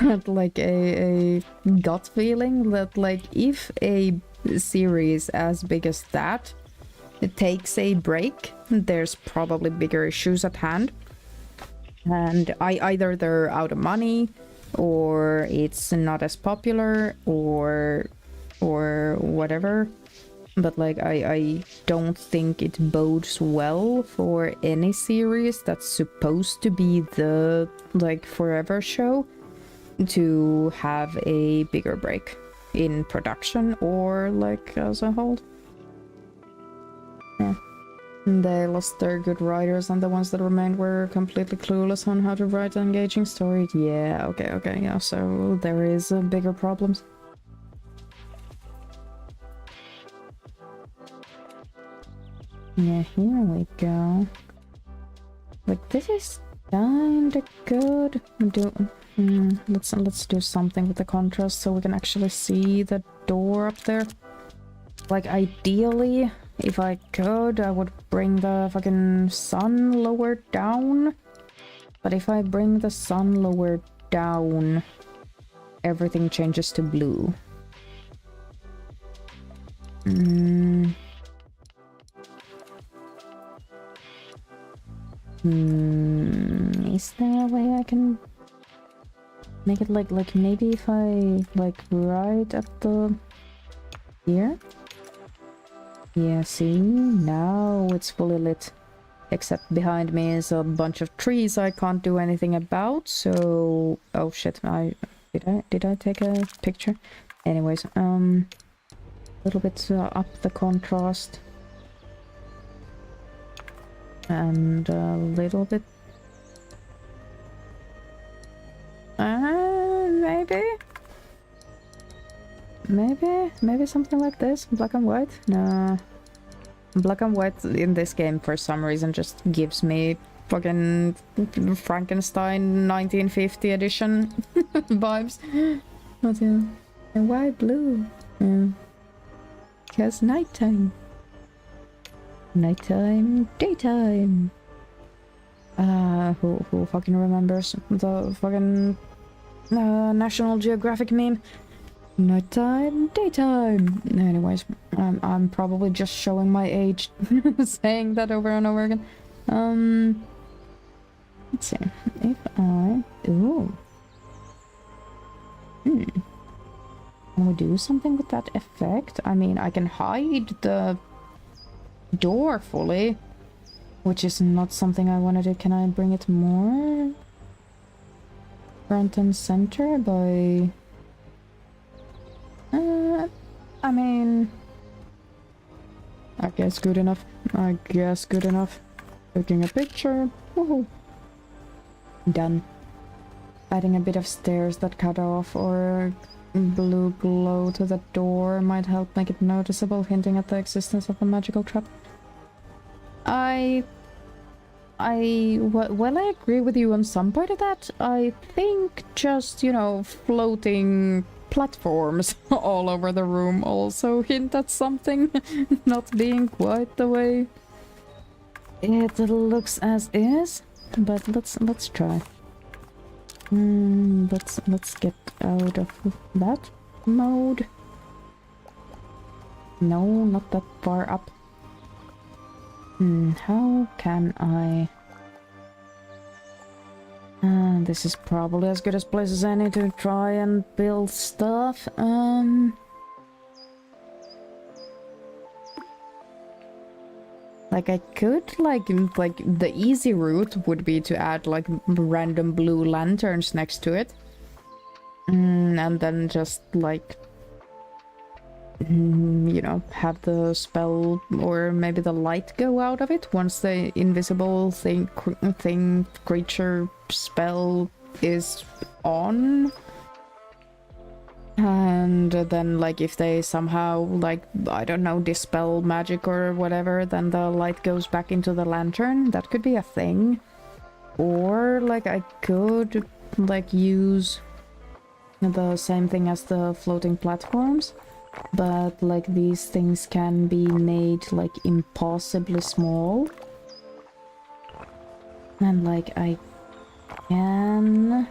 but like a gut feeling that like if a series as big as that it takes a break, there's probably bigger issues at hand, and either they're out of money, or it's not as popular, or whatever. But like I don't think it bodes well for any series that's supposed to be the like forever show to have a bigger break in production or like as a whole. Yeah. They lost their good writers, and the ones that remained were completely clueless on how to write an engaging story. Yeah, okay, yeah, so there is bigger problems. Yeah, here we go. Like, this is kinda good. Let's do something with the contrast so we can actually see the door up there. Like, ideally, if I could, I would bring the fucking sun lower down. But if I bring the sun lower down, everything changes to blue. Is there a way I can make it like maybe if I like right at the here? Yeah, see, now it's fully lit. Except behind me is a bunch of trees I can't do anything about, so oh shit, did I take a picture? Anyways, a little bit up the contrast. And a little bit maybe something like this, black and white. No, black and white in this game for some reason just gives me fucking Frankenstein 1950 edition vibes. But yeah, and why blue? Yeah, because nighttime. Nighttime, daytime. Who fucking remembers the fucking National Geographic meme? Nighttime, daytime. Anyways, I'm probably just showing my age saying that over and over again. Let's see. If I... Ooh. Can we do something with that effect? I mean, I can hide the door fully, which is not something I want to do. Can I bring it more front and center by... I mean... I guess good enough. Taking a picture. Woohoo. Done. Adding a bit of stairs that cut off or blue glow to the door might help make it noticeable, hinting at the existence of a magical trap. Well, I agree with you on some part of that. I think just, you know, floating platforms all over the room also hint at something not being quite the way it looks as is. But let's try. Let's get out of that mode. No, not that far up. How can I... this is probably as good a place as any to try and build stuff. Like I could, like the easy route would be to add like random blue lanterns next to it. And then just like, you know, have the spell or maybe the light go out of it once the invisible creature spell is on. And then like if they somehow like, I don't know, dispel magic or whatever, then the light goes back into the lantern. That could be a thing. Or like I could like use the same thing as the floating platforms, but like these things can be made like impossibly small. And like I can...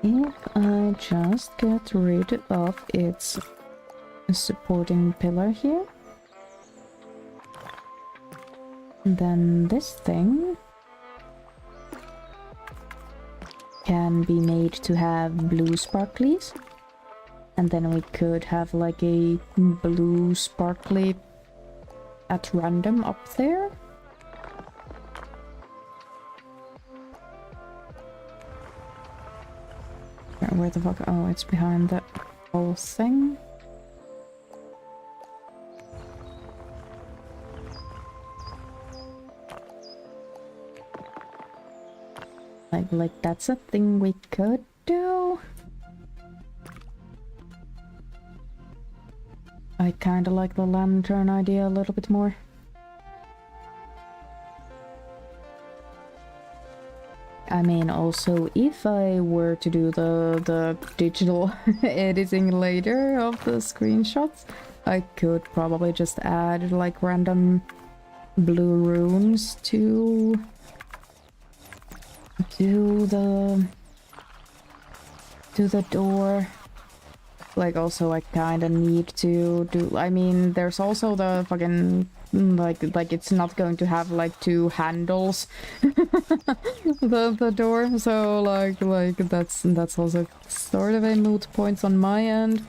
If I just get rid of its supporting pillar here, then this thing can be made to have blue sparklies, And then we could have like a blue sparkly at random up there. Where the fuck? Oh, it's behind that whole thing. Like that's a thing we could do. I kinda like the lantern idea a little bit more. I mean, also, if I were to do the digital editing later of the screenshots, I could probably just add like random blue runes to the door. Like, also, I kind of need to do. I mean, there's also the fucking like it's not going to have like two handles, the door. So like that's also sort of a moot point on my end.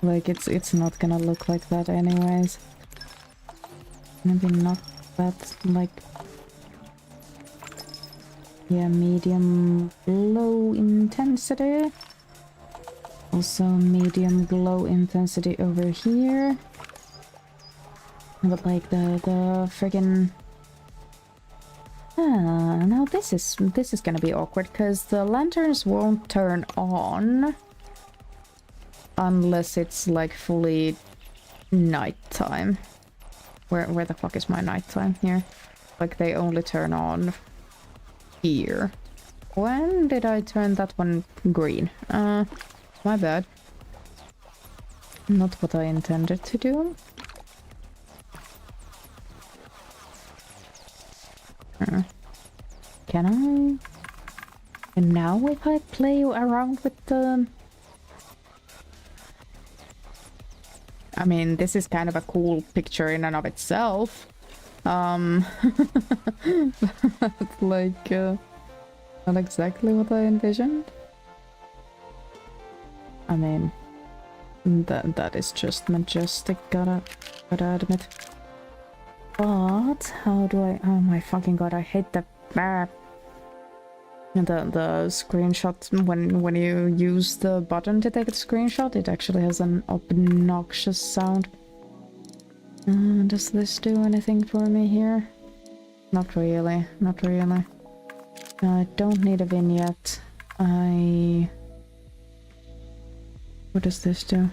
Like it's not gonna look like that anyways. Maybe not that like. Yeah, medium low intensity. Also medium glow intensity over here. But like the friggin' now this is gonna be awkward because the lanterns won't turn on unless it's like fully nighttime. Where the fuck is my nighttime here? Like they only turn on here. When did I turn that one green? My bad. Not what I intended to do. Can I? And now if I play around with the... I mean, this is kind of a cool picture in and of itself. But like, not exactly what I envisioned. I mean, that is just majestic, gotta admit. But how do I? Oh my fucking god! I hate the screenshot when you use the button to take a screenshot. It actually has an obnoxious sound. Does this do anything for me here? Not really. Not really. I don't need a vignette. What does this do?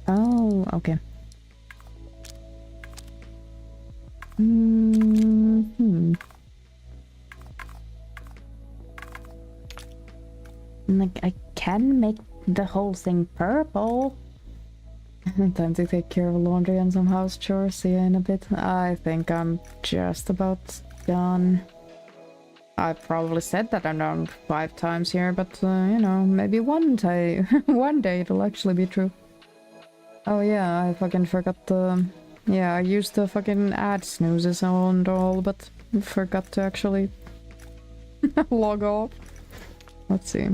Oh, okay. Like, I can make the whole thing purple. Time to take care of laundry and some house chores. See you in a bit. I think I'm just about done. I've probably said that I'm done 5 times here, but you know, maybe one day, one day it'll actually be true. Oh yeah, I fucking forgot the... Yeah, I used the fucking ad snoozes and all, but forgot to actually log off. Let's see.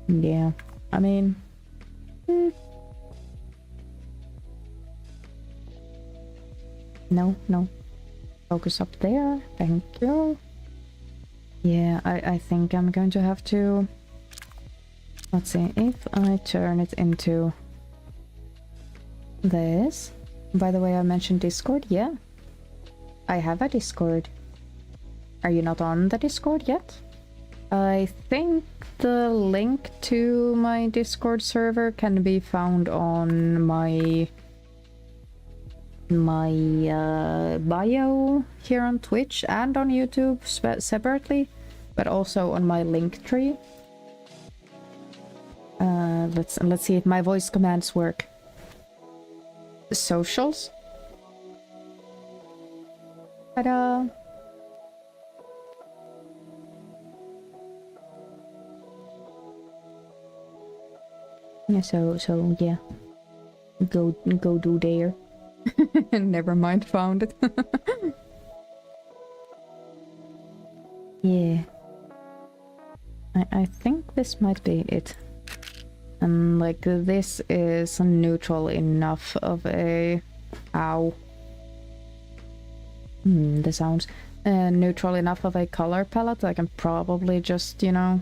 Yeah, I mean... No. Focus up there, thank you. Yeah, I think I'm going to have to... Let's see, if I turn it into this. By the way, I mentioned Discord, yeah. I have a Discord. Are you not on the Discord yet? I think the link to my Discord server can be found on my bio here on Twitch and on YouTube separately, but also on my link tree. Let's see if my voice commands work. Socials. Ta-da! Yeah, so yeah. Go do there. Never mind, found it. Yeah. I think this might be it. And like this is neutral enough of a... Ow. The sounds. Neutral enough of a color palette. I can probably just, you know...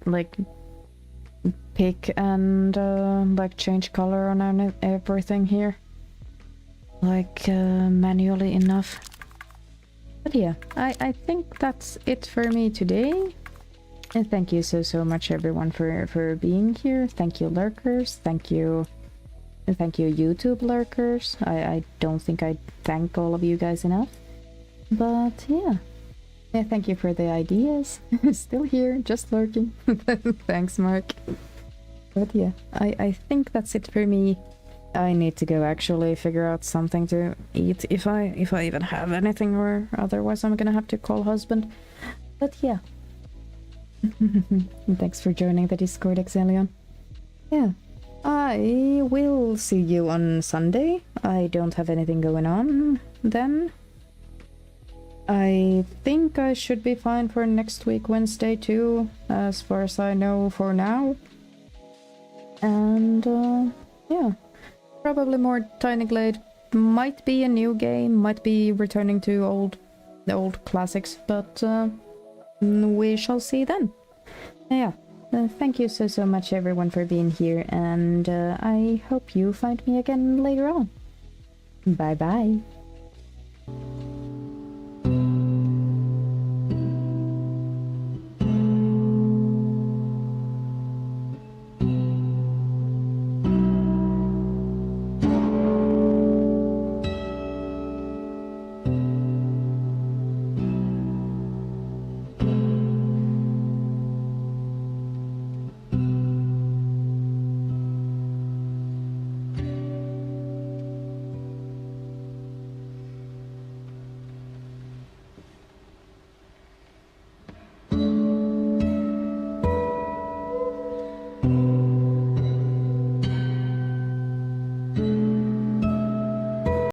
like pick and like change color on everything here. Like manually enough. But yeah, I think that's it for me today. And thank you so much everyone for being here. Thank you lurkers, thank you YouTube lurkers. I don't think I thank all of you guys enough. But yeah. Yeah, thank you for the ideas. Still here, just lurking. Thanks, Mark. But yeah, I think that's it for me. I need to go actually figure out something to eat if I even have anything, or otherwise I'm gonna have to call husband. But yeah. Thanks for joining the Discord, Exelion. Yeah. I will see you on Sunday. I don't have anything going on then. I think I should be fine for next week, Wednesday too, as far as I know for now. And yeah, probably more Tiny Glade. Might be a new game, might be returning to the old classics, but we shall see then. Yeah, thank you so much everyone for being here, and I hope you find me again later on. Bye bye.